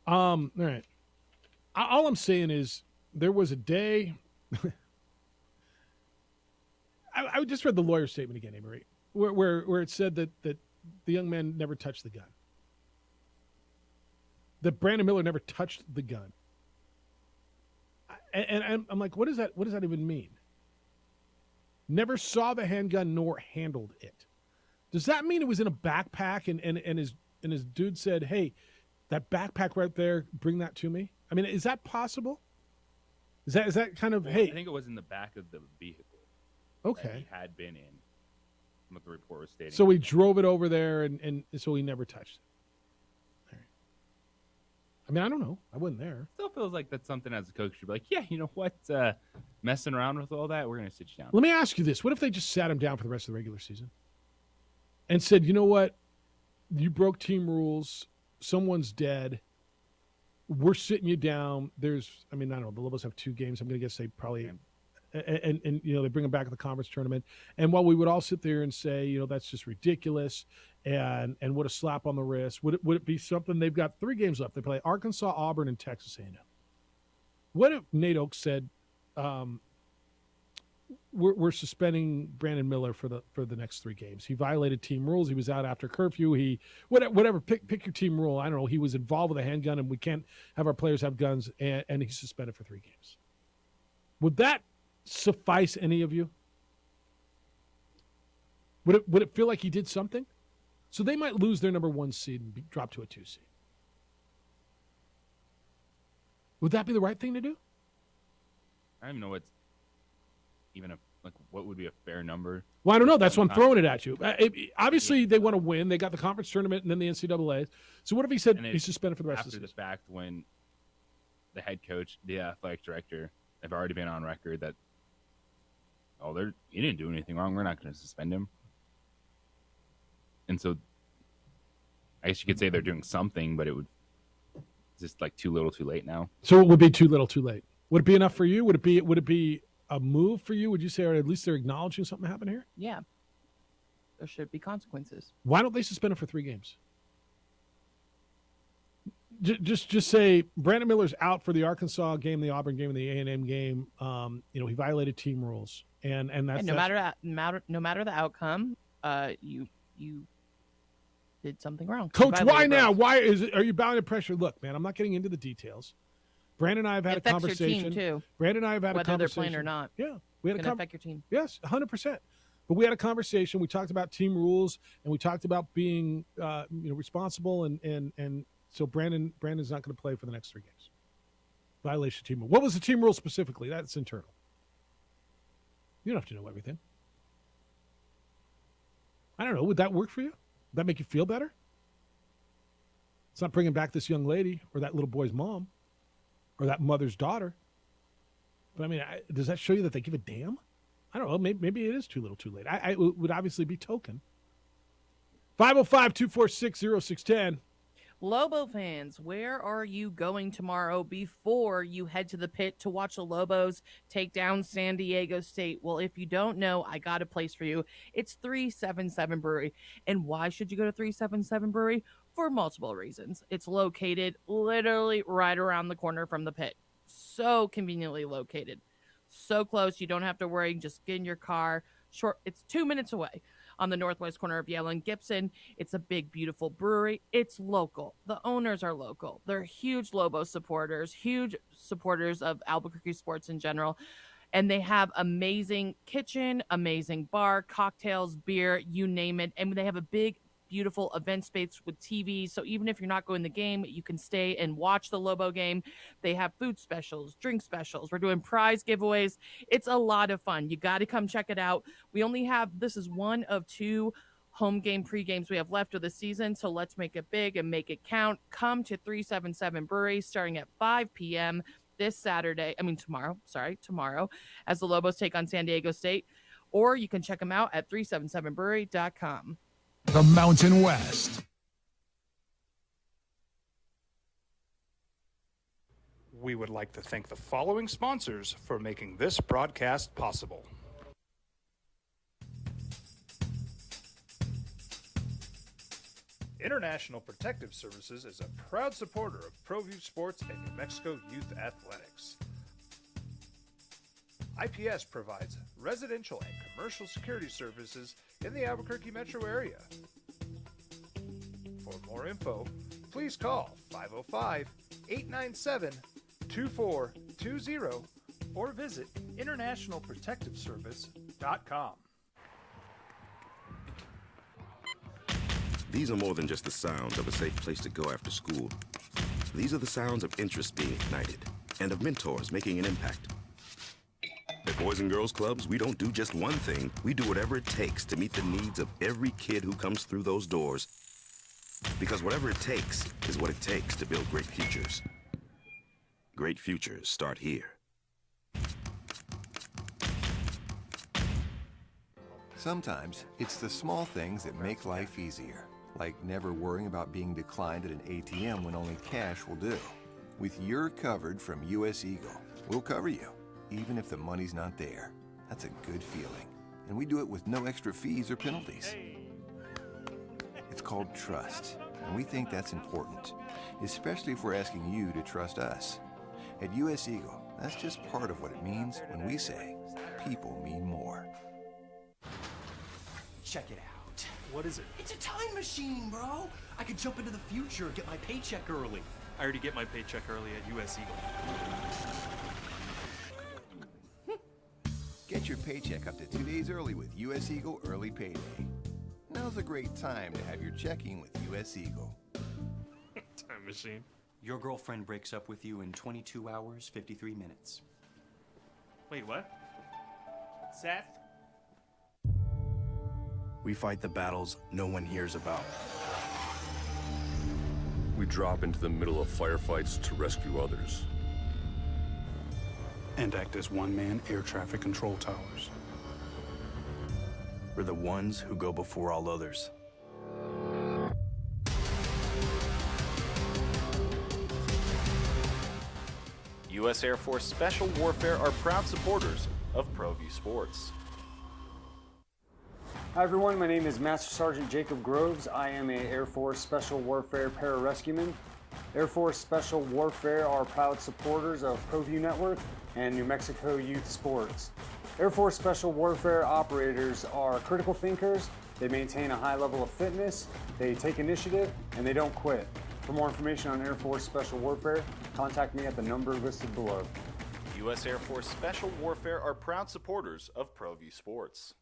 Speaker 19: All right. All I'm saying is there was a day. I just read the lawyer's statement again, Amory, where it said that the young man never touched the gun. That Brandon Miller never touched the gun. And I'm like, what does that even mean? Never saw the handgun nor handled it. Does that mean it was in a backpack and his dude said, hey, that backpack right there, bring that to me? I mean, is that possible? Is that kind of, hey?
Speaker 20: I think it was in the back of the vehicle.
Speaker 19: Okay.
Speaker 20: That he had been in, what the report was stating.
Speaker 19: So he drove it over there and so he never touched it. All right. I mean, I don't know. I wasn't there.
Speaker 20: Still feels like that's something as a coach you'd be like, yeah, you know what? Messing around with all that, we're going to sit you down.
Speaker 19: Let me ask you this. What if they just sat him down for the rest of the regular season and said, you know what? You broke team rules. Someone's dead. We're sitting you down. I don't know. The Lobos have 2 games. I'm going to guess they probably, and they bring them back at the conference tournament. And while we would all sit there and say, that's just ridiculous and what a slap on the wrist, would it be something? They've got 3 games left. They play Arkansas, Auburn, and Texas A&M. What if Nate Oates said, we're suspending Brandon Miller for the next 3 games. He violated team rules. He was out after curfew. Whatever. Pick your team rule. I don't know. He was involved with a handgun, and we can't have our players have guns. And he's suspended for 3 games. Would that suffice any of you? Would it feel like he did something? So they might lose their number 1 seed and drop to a 2 seed. Would that be the right thing to do?
Speaker 20: I don't even know what would be a fair number.
Speaker 19: Well, I don't know. That's why I'm throwing it at you. Obviously, they want to win. They got the conference tournament and then the NCAA. So what if he said he's suspended for the rest of the season?
Speaker 20: After the fact, when the head coach, the athletic director, have already been on record that, he didn't do anything wrong. We're not going to suspend him. And so I guess you could say they're doing something, but it would just like too little, too late now.
Speaker 18: So it would be too little, too late. Would it be enough for you? Would it be a move for you? Would you say, or at least they're acknowledging something happened here?
Speaker 21: Yeah. There should be consequences.
Speaker 18: Why don't they suspend him for 3 games? Just say Brandon Miller's out for the Arkansas game, the Auburn game, and the A&M game. He violated team rules, and that's
Speaker 21: no matter the outcome, you did something wrong.
Speaker 18: Coach, why now? Why are you bound to pressure? Look, man, I'm not getting into the details. Brandon and I have had a conversation.
Speaker 21: Your team too.
Speaker 18: Brandon and I have had a conversation.
Speaker 21: Whether they're playing or not.
Speaker 18: Yeah, we had
Speaker 21: affect your team.
Speaker 18: Yes, 100%. But we had a conversation. We talked about team rules, and we talked about being, responsible, and so Brandon's not going to play for the next 3 games. Violation of team rule. What was the team rule specifically? That's internal. You don't have to know everything. I don't know. Would that work for you? Would that make you feel better? It's not bringing back this young lady or that little boy's mom or that mother's daughter. But I mean, does that show you that they give a damn? I don't know. Maybe it is too little, too late. It would obviously be token. 505-246-0610.
Speaker 21: Lobo fans, where are you going tomorrow before you head to the pit to watch the Lobos take down San Diego State? Well, if you don't know, I got a place for you. It's 377 Brewery. And why should you go to 377 Brewery? For multiple reasons. It's located literally right around the corner from the pit. So conveniently located. So close, you don't have to worry. Just get in your car. It's 2 minutes away. On the northwest corner of Yale and Gibson. It's a big, beautiful brewery. It's local. The owners are local. They're huge Lobo supporters, huge supporters of Albuquerque sports in general. And they have amazing kitchen, amazing bar, cocktails, beer, you name it. And they have a big, beautiful event space with TV. So even if you're not going to the game, you can stay and watch the Lobo game. They have food specials, drink specials. We're doing prize giveaways. It's a lot of fun. You got to come check it out. This is one of 2 home game pre-games we have left of the season. So let's make it big and make it count. Come to 377 Brewery starting at 5 p.m. tomorrow, as the Lobos take on San Diego State. Or you can check them out at 377brewery.com.
Speaker 7: The Mountain West.
Speaker 5: We would like to thank the following sponsors for making this broadcast possible.
Speaker 16: International Protective Services is a proud supporter of ProView Sports and New Mexico Youth Athletics. IPS provides residential and commercial security services in the Albuquerque metro area. For more info, please call 505-897-2420 or visit internationalprotectiveservice.com.
Speaker 6: These are more than just the sounds of a safe place to go after school. These are the sounds of interest being ignited and of mentors making an impact. At Boys and Girls Clubs, we don't do just one thing. We do whatever it takes to meet the needs of every kid who comes through those doors. Because whatever it takes is what it takes to build great futures. Great futures start here.
Speaker 8: Sometimes it's the small things that make life easier, like never worrying about being declined at an ATM when only cash will do. With your covered from US Eagle, we'll cover you, even if the money's not there. That's a good feeling. And we do it with no extra fees or penalties. It's called trust, and we think that's important, especially if we're asking you to trust us. At US Eagle, that's just part of what it means when we say, people mean more.
Speaker 9: Check it out.
Speaker 2: What is it?
Speaker 9: It's a time machine, bro. I could jump into the future, get my paycheck early.
Speaker 2: I already get my paycheck early at US Eagle.
Speaker 8: Get your paycheck up to 2 days early with US Eagle Early Payday. Now's a great time to have your checking with US Eagle.
Speaker 2: Time machine.
Speaker 9: Your girlfriend breaks up with you in 22 hours, 53 minutes.
Speaker 2: Wait, what? Seth?
Speaker 10: We fight the battles no one hears about.
Speaker 11: We drop into the middle of firefights to rescue others.
Speaker 10: And act as one-man air traffic control towers. We're the ones who go before all others.
Speaker 12: U.S. Air Force Special Warfare are proud supporters of ProView Sports.
Speaker 13: Hi everyone, my name is Master Sergeant Jacob Groves. I am a Air Force Special Warfare pararescueman. Air Force Special Warfare are proud supporters of ProView Network and New Mexico Youth Sports. Air Force Special Warfare operators are critical thinkers. They maintain a high level of fitness, they take initiative, and they don't quit. For more information on Air Force Special Warfare, contact me at the number listed below.
Speaker 12: U.S. Air Force Special Warfare are proud supporters of ProView Sports.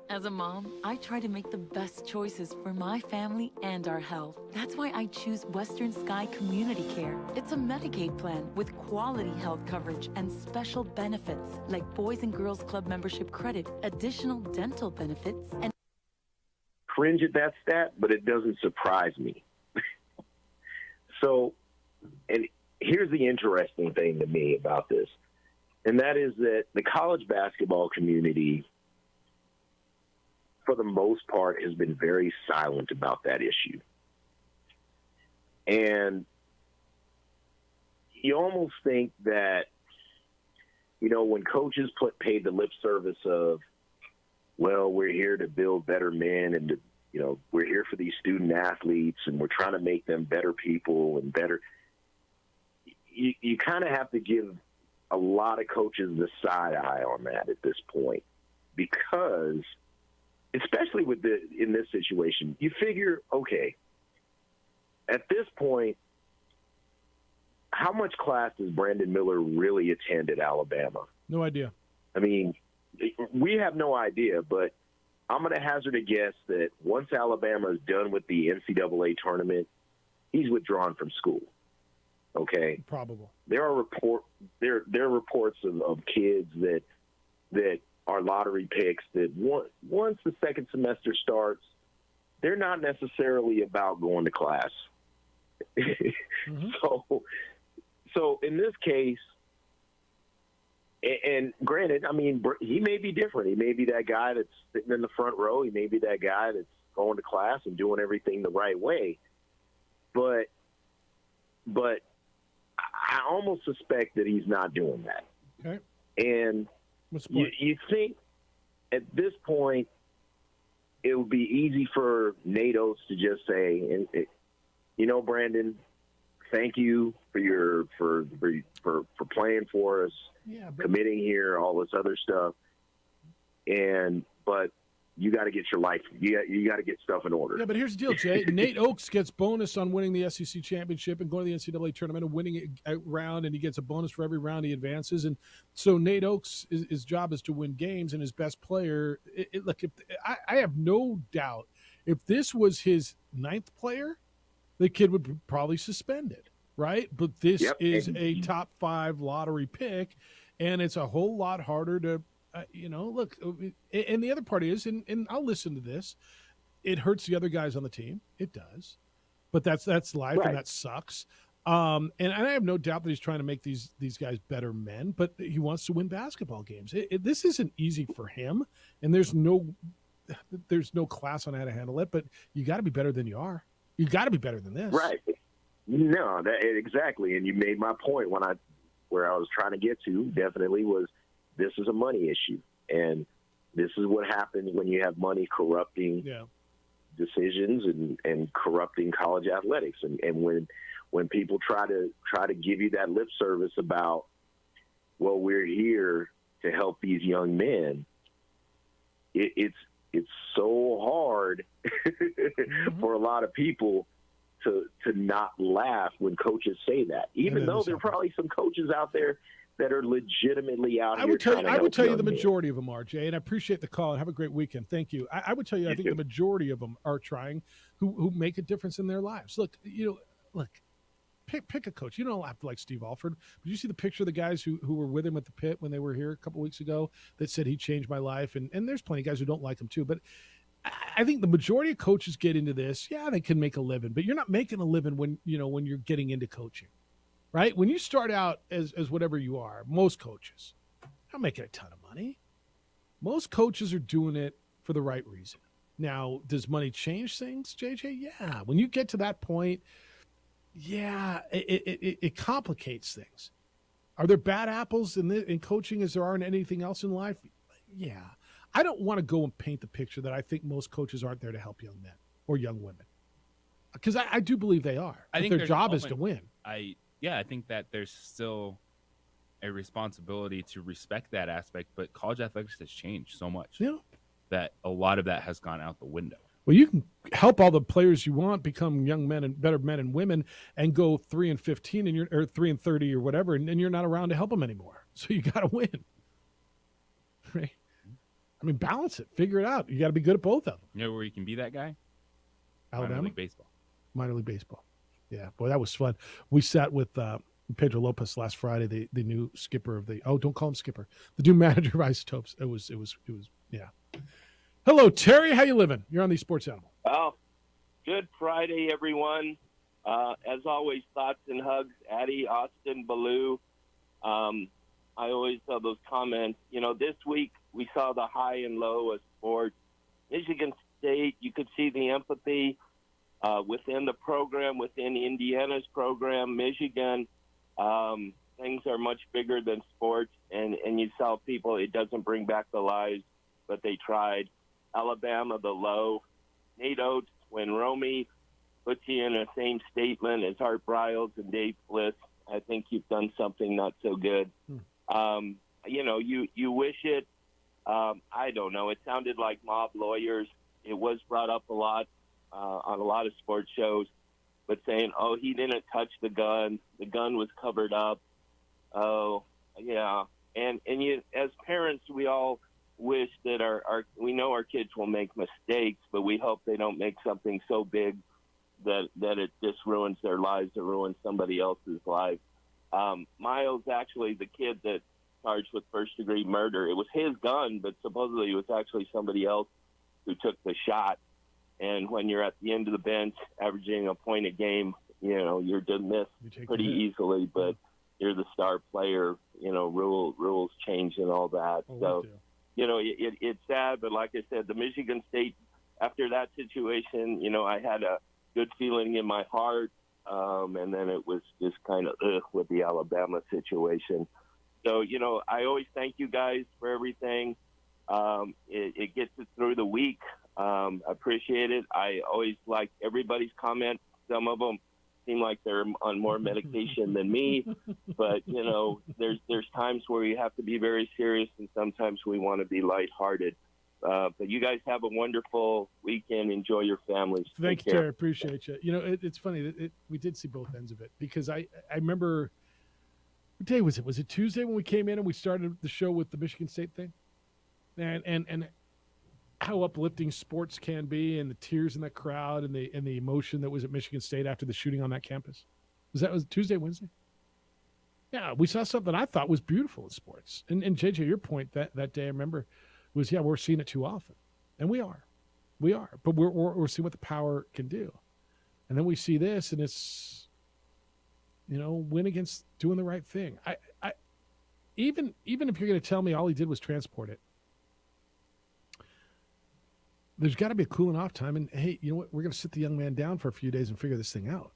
Speaker 14: As a mom, I try to make the best choices for my family and our health. That's why I choose Western Sky Community Care. It's a Medicaid plan with quality health coverage and special benefits like Boys and Girls Club membership credit, additional dental benefits, and
Speaker 1: cringe at that stat, but it doesn't surprise me. So, and here's the interesting thing to me about this, and that is that the college basketball community, for the most part, has been very silent about that issue. And you almost think that, you know, when coaches paid the lip service of, well, we're here to build better men and, to, you know, we're here for these student athletes and we're trying to make them better people and better. You kind of have to give a lot of coaches the side eye on that at this point, because especially in this situation, you figure, okay, at this point, how much class does Brandon Miller really attend at Alabama?
Speaker 18: No idea.
Speaker 1: I mean, we have no idea, but I'm going to hazard a guess that once Alabama is done with the NCAA tournament, he's withdrawn from school. Okay,
Speaker 18: probable.
Speaker 1: There are reports of kids that are lottery picks that once the second semester starts, they're not necessarily about going to class. So in this case, and granted, I mean, he may be different. He may be that guy that's sitting in the front row. He may be that guy that's going to class and doing everything the right way. But I almost suspect that he's not doing that.
Speaker 18: Okay.
Speaker 1: And you think at this point it would be easy for Nate Oates to just say, you know, Brandon, thank you for playing for us, committing here, all this other stuff, but you got to get your life, you got to get stuff in order.
Speaker 18: Yeah, but here's the deal, Jay. Nate Oates gets bonus on winning the SEC championship and going to the NCAA tournament and winning a round, and he gets a bonus for every round he advances. And so Nate Oates, his job is to win games, and his best player. Look, I have no doubt if this was his ninth player, the kid would be probably suspended, right? But this is a top 5 lottery pick, and it's a whole lot harder to. Look, and the other part is, and I'll listen to this, it hurts the other guys on the team. It does. But that's life, right. And that sucks. And I have no doubt that he's trying to make these guys better men, but he wants to win basketball games. This isn't easy for him, and there's no class on how to handle it, but you got to be better than you are. You got to be better than this.
Speaker 1: Right. No, exactly. And you made my point where I was trying to get to, definitely was, this is a money issue, and this is what happens when you have money corrupting decisions and corrupting college athletics. And when people try to give you that lip service about, well, we're here to help these young men, it's so hard for a lot of people to not laugh when coaches say that, even though there are probably some coaches out there that are legitimately out here. I would tell you
Speaker 18: the majority of them are, Jay, and I appreciate the call, and have a great weekend. Thank you. I would tell you, I think the majority of them are trying, who make a difference in their lives. Look, pick a coach. You don't have to like Steve Alford, but you see the picture of the guys who were with him at the pit when they were here a couple weeks ago that said he changed my life, and there's plenty of guys who don't like him too, but I think the majority of coaches get into this. Yeah, they can make a living, but you're not making a living when you're getting into coaching. Right? When you start out as whatever you are, most coaches not making a ton of money. Most coaches are doing it for the right reason. Now, does money change things, JJ? Yeah. When you get to that point, yeah, it complicates things. Are there bad apples in coaching as there are in anything else in life? Yeah. I don't want to go and paint the picture that I think most coaches aren't there to help young men or young women. Because I do believe they are.
Speaker 20: I think
Speaker 18: their job is to win.
Speaker 20: I think that there's still a responsibility to respect that aspect, but college athletics has changed so much that a lot of that has gone out the window.
Speaker 18: Well, you can help all the players you want become young men and better men and women and go 3-15 and you're or 3-30 or whatever, and then you're not around to help them anymore. So you got to win. Right? I mean, balance it, figure it out. You got to be good at both of them.
Speaker 20: You know where you can be that guy?
Speaker 18: Alabama?
Speaker 20: Minor League Baseball.
Speaker 18: Minor League Baseball. Yeah, boy, that was fun. We sat with Pedro Lopez last Friday, the new skipper of the don't call him skipper, the new manager of Isotopes. It was yeah. Hello, Terry. How you living? You're on the Sports Animal.
Speaker 3: Oh, good Friday, everyone. As always, thoughts and hugs, Addie, Austin, Baloo. I always love those comments. You know, this week we saw the high and low of sports. Michigan State, you could see the empathy within the program, within Indiana's program, Michigan. Things are much bigger than sports, and you saw people, it doesn't bring back the lives, but they tried. Alabama, the low. Nate Oates, when Romy puts you in the same statement as Art Briles and Dave Bliss, I think you've done something not so good. You know, you wish it. I don't know. It sounded like mob lawyers. It was brought up a lot on a lot of sports shows, but saying, oh, he didn't touch the gun. The gun was covered up. Oh, yeah. And you, as parents, we all wish that we know our kids will make mistakes, but we hope they don't make something so big that it just ruins their lives or ruins somebody else's life. Miles, actually, the kid that charged with first-degree murder, it was his gun, but supposedly it was actually somebody else who took the shot. And when you're at the end of the bench, averaging a point a game, you know, you're dismissed pretty easily, but you're the star player, you know, rules change and all that. You know, it's sad, but like I said, the Michigan State, after that situation, you know, I had a good feeling in my heart, and then it was just kind of with the Alabama situation. So, you know, I always thank you guys for everything. It gets us through the week. I appreciate it. I always like everybody's comments. Some of them seem like they're on more medication than me, but you know, there's times where you have to be very serious, and sometimes we want to be lighthearted. But you guys have a wonderful weekend. Enjoy your families.
Speaker 18: Thank you, Terry. Appreciate you. You know, it's funny that we did see both ends of it, because I remember, what day was it? Was it Tuesday when we came in and we started the show with the Michigan State thing, and how uplifting sports can be, and the tears in that crowd, and the emotion that was at Michigan State after the shooting on that campus. Was Tuesday, Wednesday? Yeah, we saw something I thought was beautiful in sports. And JJ, your point that day, I remember, was, yeah, we're seeing it too often. And we are. But we're seeing what the power can do. And then we see this, and it's, you know, win against doing the right thing. I even if you're going to tell me all he did was transport it, there's got to be a cooling off time. And, hey, you know what? We're going to sit the young man down for a few days and figure this thing out.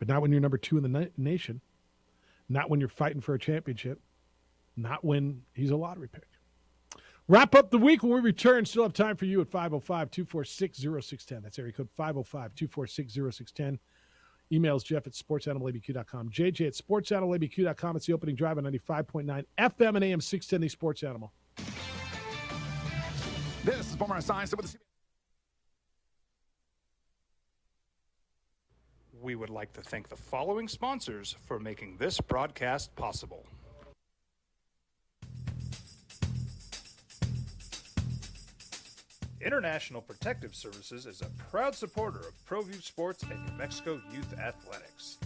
Speaker 18: But not when you're number 2 in the nation. Not when you're fighting for a championship. Not when he's a lottery pick. Wrap up the week when we return. Still have time for you at 505-246-0610. That's area code 505-246-0610. Emails Jeff at sportsanimалabq.com. JJ at sportsanimалabq.com. It's the opening drive on 95.9 FM and AM 610, the Sports Animal.
Speaker 7: This is Boomer Esiason with the
Speaker 5: We would like to thank the following sponsors for making this broadcast possible. International Protective Services is a proud supporter of ProView Sports and New Mexico Youth Athletics.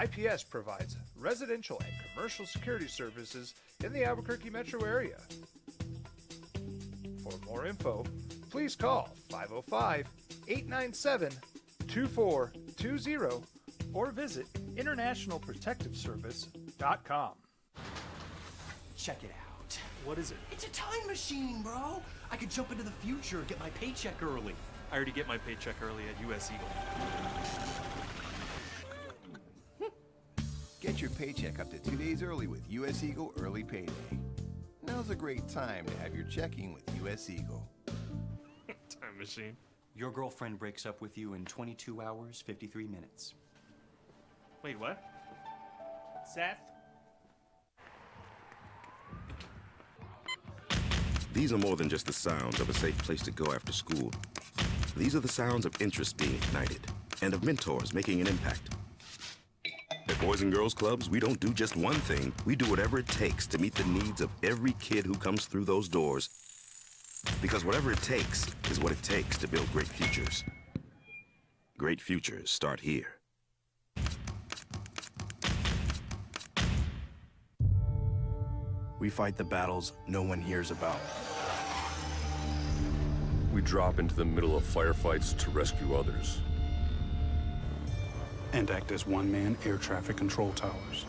Speaker 5: IPS provides residential and commercial security services in the Albuquerque metro area. For more info, please call 505-897-2420 or visit internationalprotectiveservice.com.
Speaker 9: Check it out.
Speaker 2: What is it?
Speaker 9: It's a time machine, bro. I could jump into the future, get my paycheck early.
Speaker 2: I already get my paycheck early at US Eagle.
Speaker 8: your paycheck up to 2 days early with U.S. Eagle Early Payday. Now's a great time to have your checking with U.S. Eagle.
Speaker 2: Time machine.
Speaker 15: Your girlfriend breaks up with you in 22 hours, 53 minutes.
Speaker 2: Wait, what? Seth?
Speaker 6: These are more than just the sounds of a safe place to go after school. These are the sounds of interest being ignited and of mentors making an impact. At Boys and Girls Clubs, we don't do just one thing. We do whatever it takes to meet the needs of every kid who comes through those doors. Because whatever it takes is what it takes to build great futures. Great futures start here.
Speaker 10: We fight the battles no one hears about.
Speaker 11: We drop into the middle of firefights to rescue others.
Speaker 5: And act as one-man air traffic control towers.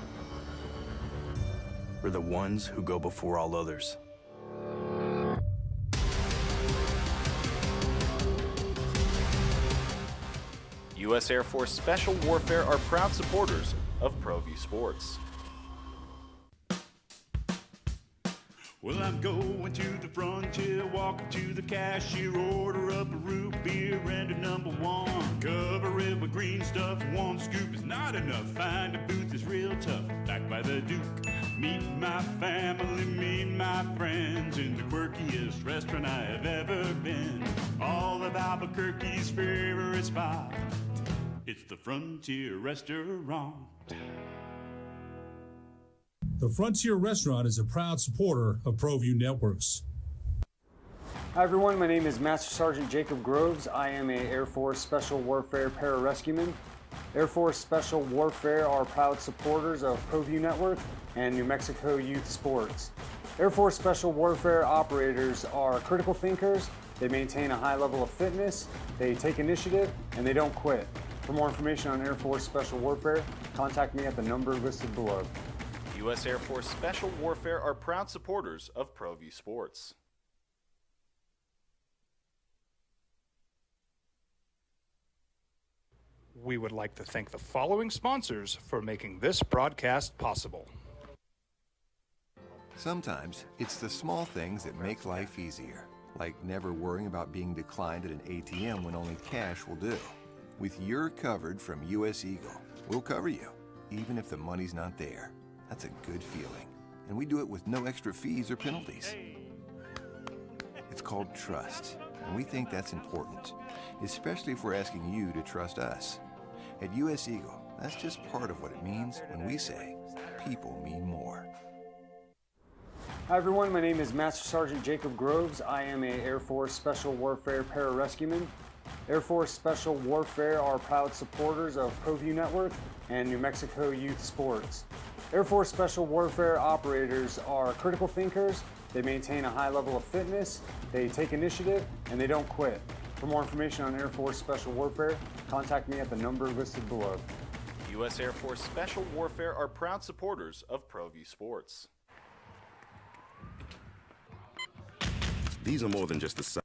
Speaker 10: We're the ones who go before all others.
Speaker 12: U.S. Air Force Special Warfare are proud supporters of ProView Sports.
Speaker 4: Well, I'm going to the frontier, walking to the cashier, order up a root beer and a number one. Cover it with green stuff, one scoop is not enough. Find a booth that's real tough, back by the Duke. Meet my family, meet my friends in the quirkiest restaurant I have ever been. All of Albuquerque's favorite spot, it's the Frontier Restaurant.
Speaker 17: The Frontier Restaurant is a proud supporter of ProView Networks.
Speaker 13: Hi everyone, my name is Master Sergeant Jacob Groves. I am a Air Force Special Warfare Pararescueman. Air Force Special Warfare are proud supporters of ProView Network and New Mexico Youth Sports. Air Force Special Warfare operators are critical thinkers. They maintain a high level of fitness, they take initiative, and they don't quit. For more information on Air Force Special Warfare, contact me at the number listed below.
Speaker 12: U.S. Air Force Special Warfare are proud supporters of ProView Sports.
Speaker 5: We would like to thank the following sponsors for making this broadcast possible.
Speaker 8: Sometimes it's the small things that make life easier, like never worrying about being declined at an ATM when only cash will do. With your covered from U.S. Eagle, we'll cover you, even if the money's not there. That's a good feeling, and we do it with no extra fees or penalties. It's called trust, and we think that's important, especially if we're asking you to trust us. At U.S. Eagle, that's just part of what it means when we say people mean more.
Speaker 13: Hi everyone, my name is Master Sergeant Jacob Groves. I am a Air Force Special Warfare Pararescueman. Air Force Special Warfare are proud supporters of ProView Network and New Mexico Youth Sports. Air Force Special Warfare operators are critical thinkers. They maintain a high level of fitness, they take initiative, and they don't quit. For more information on Air Force Special Warfare, contact me at the number listed below.
Speaker 12: U.S. Air Force Special Warfare are proud supporters of ProView Sports.
Speaker 6: These are more than just the sounds.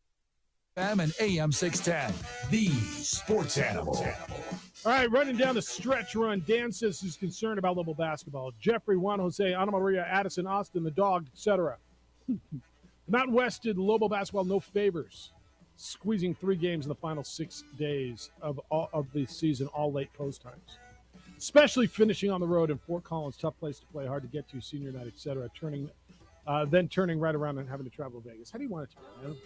Speaker 7: AM and AM 610, the sports animal.
Speaker 18: All right, running down the stretch run. Dan says he's concerned about Lobel basketball. Jeffrey, Juan Jose, Ana Maria, Addison, Austin, the dog, etc. Mountain West did Lobo basketball no favors, squeezing 3 games in the final 6 days of the season, all late post times. Especially finishing on the road in Fort Collins, tough place to play, hard to get to, senior night, etc. Then turning right around and having to travel to Vegas. How do you want it to be?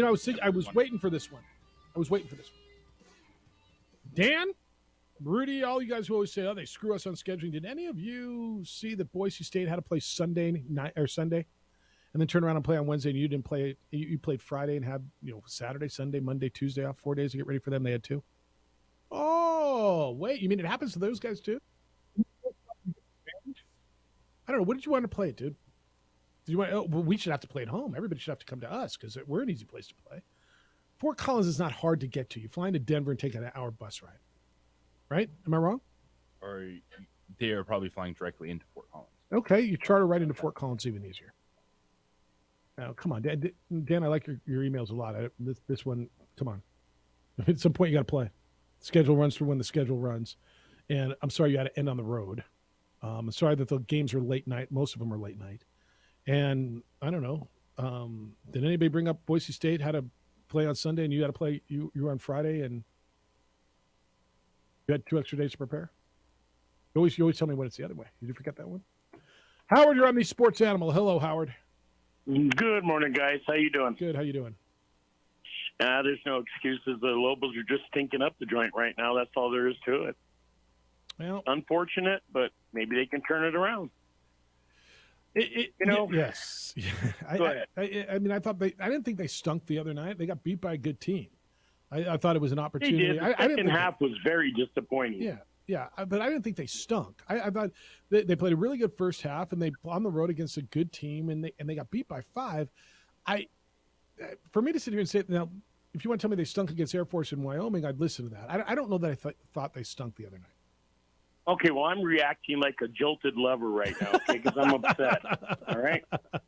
Speaker 18: I was waiting for this one. Dan, Rudy, all you guys who always say, "Oh, they screw us on scheduling." Did any of you see that Boise State had to play Sunday night or Sunday, and then turn around and play on Wednesday? And you didn't play. You played Friday and had Saturday, Sunday, Monday, Tuesday off, 4 days to get ready for them. They had 2. Oh, wait, you mean it happens to those guys too? I don't know. What did you want to play it, dude? Did you want? Oh, well, we should have to play at home. Everybody should have to come to us because we're an easy place to play. Fort Collins is not hard to get to. You fly into Denver and take an hour bus ride. Right? Am I wrong?
Speaker 20: Or they are probably flying directly into Fort Collins.
Speaker 18: Okay, you charter right into Fort Collins, even easier. Now, come on, Dan. I like your emails a lot. This one, come on. At some point, you got to play. Schedule runs through when the schedule runs. And I'm sorry you had to end on the road. I'm sorry that the games are late night. Most of them are late night. And I don't know. Did anybody bring up Boise State had to play on Sunday and you had to play? You were on Friday and you had 2 extra days to prepare. You always tell me when it's the other way. Did you forget that one? Howard, you're on the Sports Animal. Hello, Howard.
Speaker 19: Good morning, guys. How you doing?
Speaker 18: Good. How you doing?
Speaker 19: There's no excuses. The Lobos are just stinking up the joint right now. That's all there is to it.
Speaker 18: Well,
Speaker 19: unfortunate, but maybe they can turn it around.
Speaker 18: Yes.
Speaker 19: Go ahead.
Speaker 18: I mean, I didn't think they stunk the other night. They got beat by a good team. I thought it was an opportunity.
Speaker 19: They did. The second half was very disappointing.
Speaker 18: Yeah, but I didn't think they stunk. I thought they played a really good first half, and they on the road against a good team, and they got beat by 5. For me to sit here and say now, if you want to tell me they stunk against Air Force in Wyoming, I'd listen to that. I don't know that I thought they stunk the other night.
Speaker 19: Okay, well, I'm reacting like a jolted lover right now, okay, because I'm upset. All right?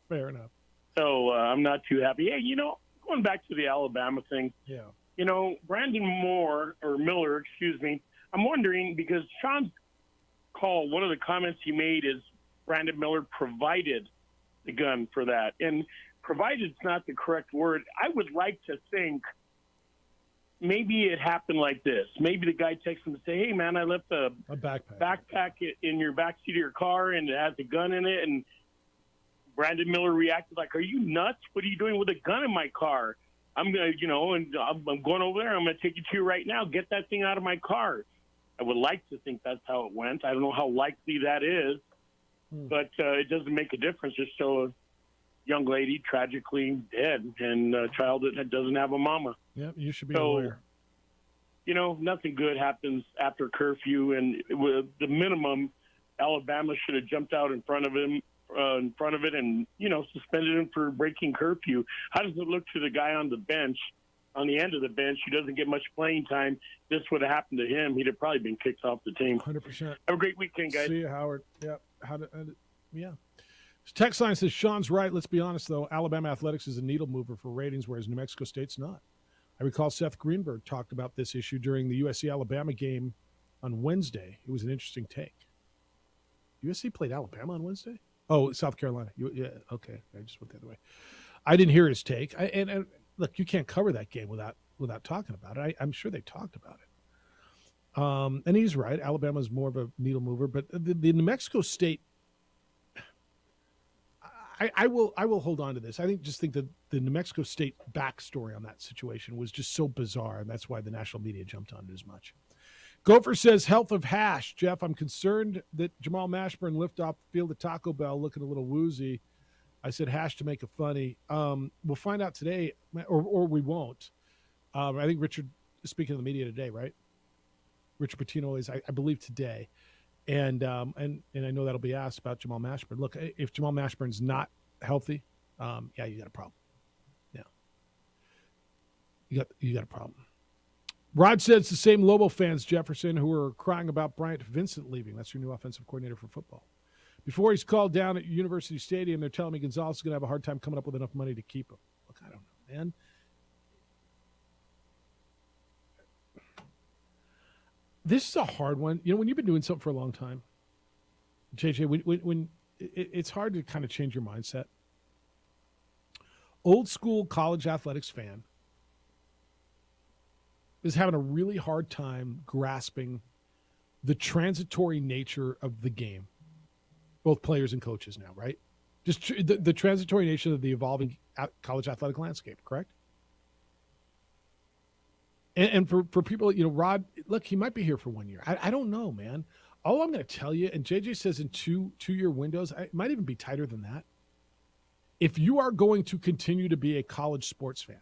Speaker 18: Fair enough.
Speaker 19: So I'm not too happy. Hey, going back to the Alabama thing, Brandon Miller, I'm wondering, because Sean's call, one of the comments he made is Brandon Miller provided the gun for that. And provided is not the correct word. I would like to think maybe it happened like this. Maybe the guy texts him and say, hey, man, I left a backpack in your backseat of your car and it has a gun in it. And Brandon Miller reacted like, are you nuts? What are you doing with a gun in my car? I'm going to, and I'm going over there. I'm going to take it to you right now. Get that thing out of my car. I would like to think that's how it went. I don't know how likely that is, but it doesn't make a difference. Just so a young lady tragically dead and a child that doesn't have a mama.
Speaker 18: Yeah, you should be aware.
Speaker 19: Nothing good happens after curfew, and the minimum, Alabama should have jumped out in front of it and, suspended him for breaking curfew. How does it look to the guy on the bench, on the end of the bench, who doesn't get much playing time? This would have happened to him. He'd have probably been kicked off the team.
Speaker 18: 100%.
Speaker 19: Have a great weekend, guys.
Speaker 18: See you, Howard. Yeah. Text line says, Sean's right. Let's be honest, though. Alabama athletics is a needle mover for ratings, whereas New Mexico State's not. I recall Seth Greenberg talked about this issue during the USC-Alabama game on Wednesday. It was an interesting take. USC played Alabama on Wednesday? Oh, South Carolina. Yeah, okay. I just went the other way. I didn't hear his take. And look, you can't cover that game without talking about it. I'm sure they talked about it. And he's right. Alabama's more of a needle mover. But the New Mexico State, I will hold on to this. I think that the New Mexico State backstory on that situation was just so bizarre, and that's why the national media jumped on it as much. Gopher says, health of Hash. Jeff, I'm concerned that Jamal Mashburn lift off the field at Taco Bell looking a little woozy. I said Hash to make it funny. We'll find out today, or we won't. I think Richard is speaking to the media today, right? Richard Pitino is, I believe, today. And I know that'll be asked about Jamal Mashburn. Look, if Jamal Mashburn's not healthy, you got a problem. Yeah, you got a problem. Rod says the same Lobo fans, Jefferson, who are crying about Bryant Vincent leaving. That's your new offensive coordinator for football. Before he's called down at University Stadium, they're telling me Gonzalez is going to have a hard time coming up with enough money to keep him. Look, I don't know, man. This is a hard one. When you've been doing something for a long time, JJ, when it's hard to kind of change your mindset. Old school college athletics fan is having a really hard time grasping the transitory nature of the game. Both players and coaches now, right? Just the transitory nature of the evolving college athletic landscape, correct? And for people, Rod, look, he might be here for 1 year. I don't know, man. All I'm going to tell you, and JJ says in two-year windows, it might even be tighter than that. If you are going to continue to be a college sports fan,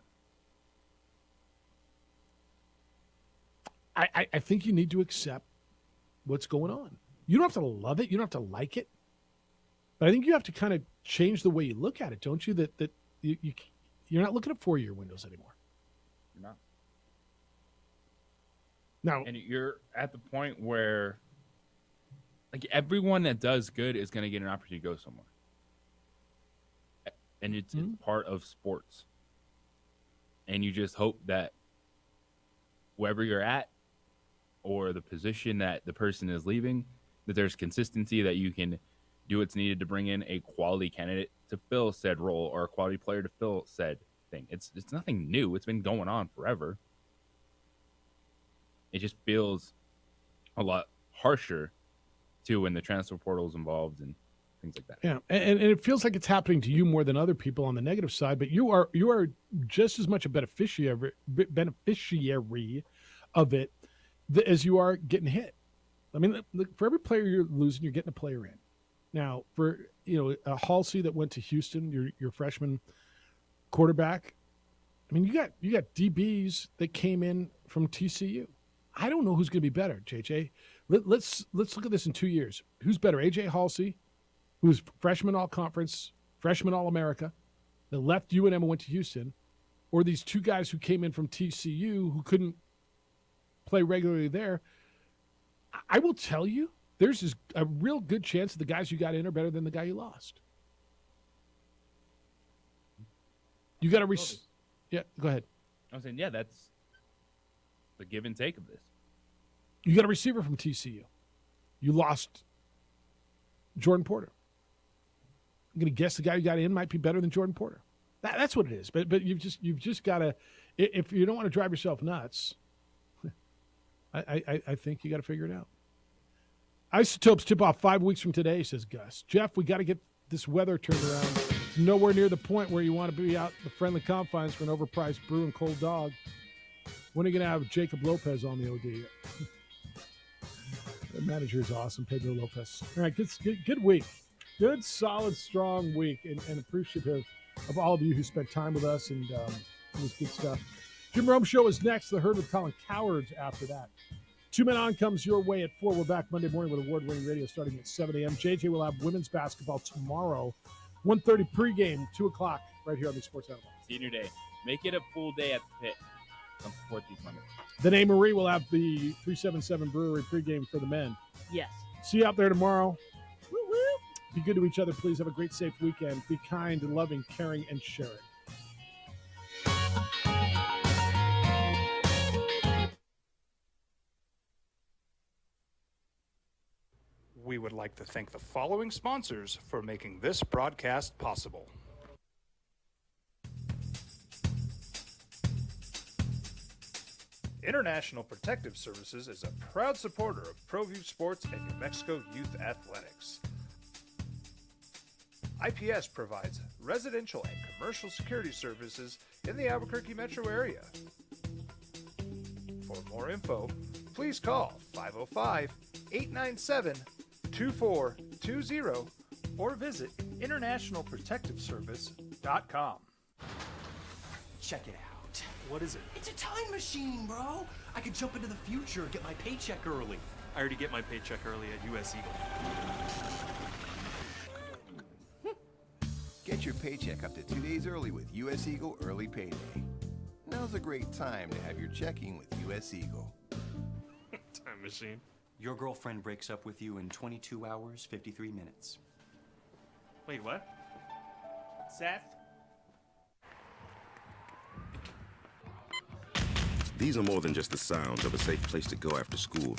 Speaker 18: I think you need to accept what's going on. You don't have to love it. You don't have to like it. But I think you have to kind of change the way you look at it, don't you? That you're not looking at 4-year windows anymore.
Speaker 20: You're not.
Speaker 18: No.
Speaker 20: And you're at the point where, like, everyone that does good is going to get an opportunity to go somewhere. And it's part of sports. And you just hope that wherever you're at, or the position that the person is leaving, that there's consistency, that you can do what's needed to bring in a quality candidate to fill said role or a quality player to fill said thing. It's nothing new. It's been going on forever. It just feels a lot harsher too when the transfer portal is involved and things like that.
Speaker 18: Yeah, and it feels like it's happening to you more than other people on the negative side, but you are just as much a beneficiary of it as you are getting hit. I mean, for every player you're losing, you're getting a player in. Now, for a Halsey that went to Houston, your freshman quarterback. I mean, you got DBs that came in from TCU. I don't know who's going to be better, JJ. Let's look at this in 2 years. Who's better, AJ Halsey, who's freshman all-conference, freshman all-America, that left UNM and went to Houston, or these two guys who came in from TCU who couldn't play regularly there? I will tell you, there's a real good chance that the guys you got in are better than the guy you lost. You got to yeah, go ahead.
Speaker 20: I was saying, yeah, that's the give and take of this.
Speaker 18: You got a receiver from TCU. You lost Jordan Porter. I'm going to guess the guy you got in might be better than Jordan Porter. That's what it is. But you've just got to, if you don't want to drive yourself nuts, I think you got to figure it out. Isotopes tip off 5 weeks from today, says Gus. Jeff, we got to get this weather turned around. It's nowhere near the point where you want to be out the friendly confines for an overpriced brew and cold dog. When are you going to have Jacob Lopez on the OD? The manager is awesome, Pedro Lopez. All right, good week. Good, solid, strong week, and appreciative of all of you who spent time with us, and it was good stuff. Jim Rome Show is next. The Herd with Colin Cowards after that. 2 Men On comes your way at 4. We're back Monday morning with award-winning radio starting at 7 a.m. JJ will have women's basketball tomorrow. 1:30 pregame, 2 o'clock, right here on the Sports Animal.
Speaker 20: Senior day. Make it a full day at the pit. Come support these Mondays.
Speaker 18: Then A. Marie will have the 377 Brewery pregame for the men.
Speaker 21: Yes.
Speaker 18: See you out there tomorrow. Woo-woo. Be good to each other, please. Have a great, safe weekend. Be kind and loving, caring, and sharing.
Speaker 5: We would like to thank the following sponsors for making this broadcast possible. International Protective Services is a proud supporter of ProView Sports and New Mexico Youth Athletics. IPS provides residential and commercial security services in the Albuquerque metro area. For more info, please call 505-897-2420 or visit internationalprotectiveservice.com.
Speaker 9: Check it out.
Speaker 10: What is it?
Speaker 9: It's a time machine, bro. I could jump into the future, get my paycheck early.
Speaker 10: I already get my paycheck early at US Eagle.
Speaker 8: Get your paycheck up to 2 days early with US Eagle Early Payday. Now's a great time to have your checking with US Eagle.
Speaker 2: Time machine.
Speaker 15: Your girlfriend breaks up with you in 22 hours, 53 minutes.
Speaker 2: Wait, what? Seth?
Speaker 6: These are more than just the sounds of a safe place to go after school.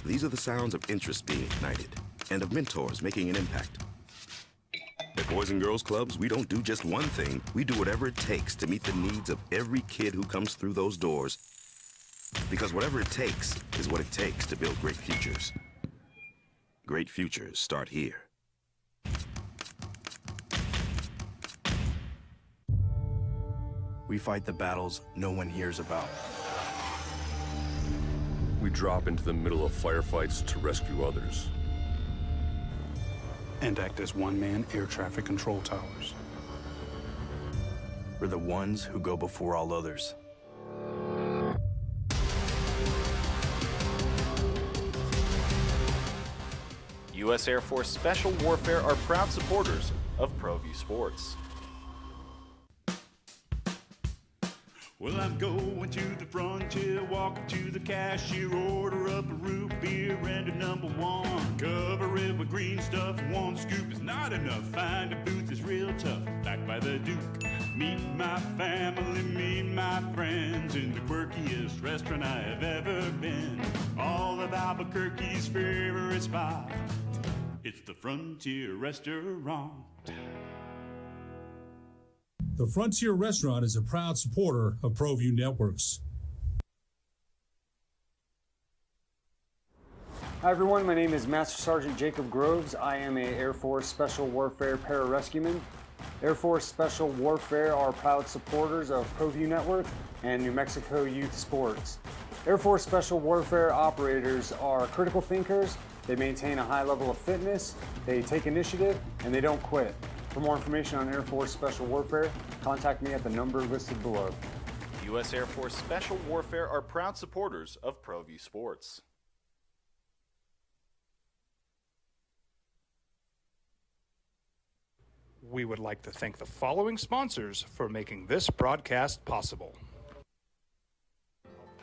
Speaker 6: These are the sounds of interest being ignited and of mentors making an impact. At Boys and Girls Clubs, we don't do just one thing. We do whatever it takes to meet the needs of every kid who comes through those doors. Because whatever it takes is what it takes to build great futures. Great futures start here.
Speaker 10: We fight the battles no one hears about.
Speaker 11: We drop into the middle of firefights to rescue others.
Speaker 10: And act as one-man air traffic control towers. We're the ones who go before all others.
Speaker 12: U.S. Air Force Special Warfare are proud supporters of ProView Sports.
Speaker 4: Well, I'm going to the frontier, walk up to the cashier, order up a root beer and a number one. Cover it with green stuff, one scoop is not enough. Find a booth is real tough, backed by the Duke. Meet my family, meet my friends in the quirkiest restaurant I have ever been. All of Albuquerque's favorite spot. It's the Frontier Restaurant.
Speaker 17: The Frontier Restaurant is a proud supporter of ProView Networks.
Speaker 13: Hi everyone, my name is Master Sergeant Jacob Groves. I am a Air Force Special Warfare pararescueman. Air Force Special Warfare are proud supporters of ProView Network and New Mexico Youth Sports. Air Force Special Warfare operators are critical thinkers. They maintain a high level of fitness, they take initiative, and they don't quit. For more information on Air Force Special Warfare, contact me at the number listed below.
Speaker 12: U.S. Air Force Special Warfare are proud supporters of ProView Sports.
Speaker 5: We would like to thank the following sponsors for making this broadcast possible.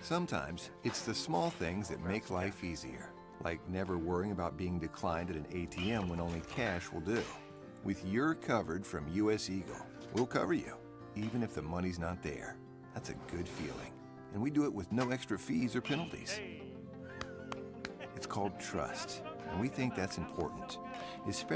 Speaker 8: Sometimes it's the small things that make life easier, like never worrying about being declined at an ATM when only cash will do. With You're Covered from US Eagle, we'll cover you, even if the money's not there. That's a good feeling. And we do it with no extra fees or penalties. It's called trust, and we think that's important, especially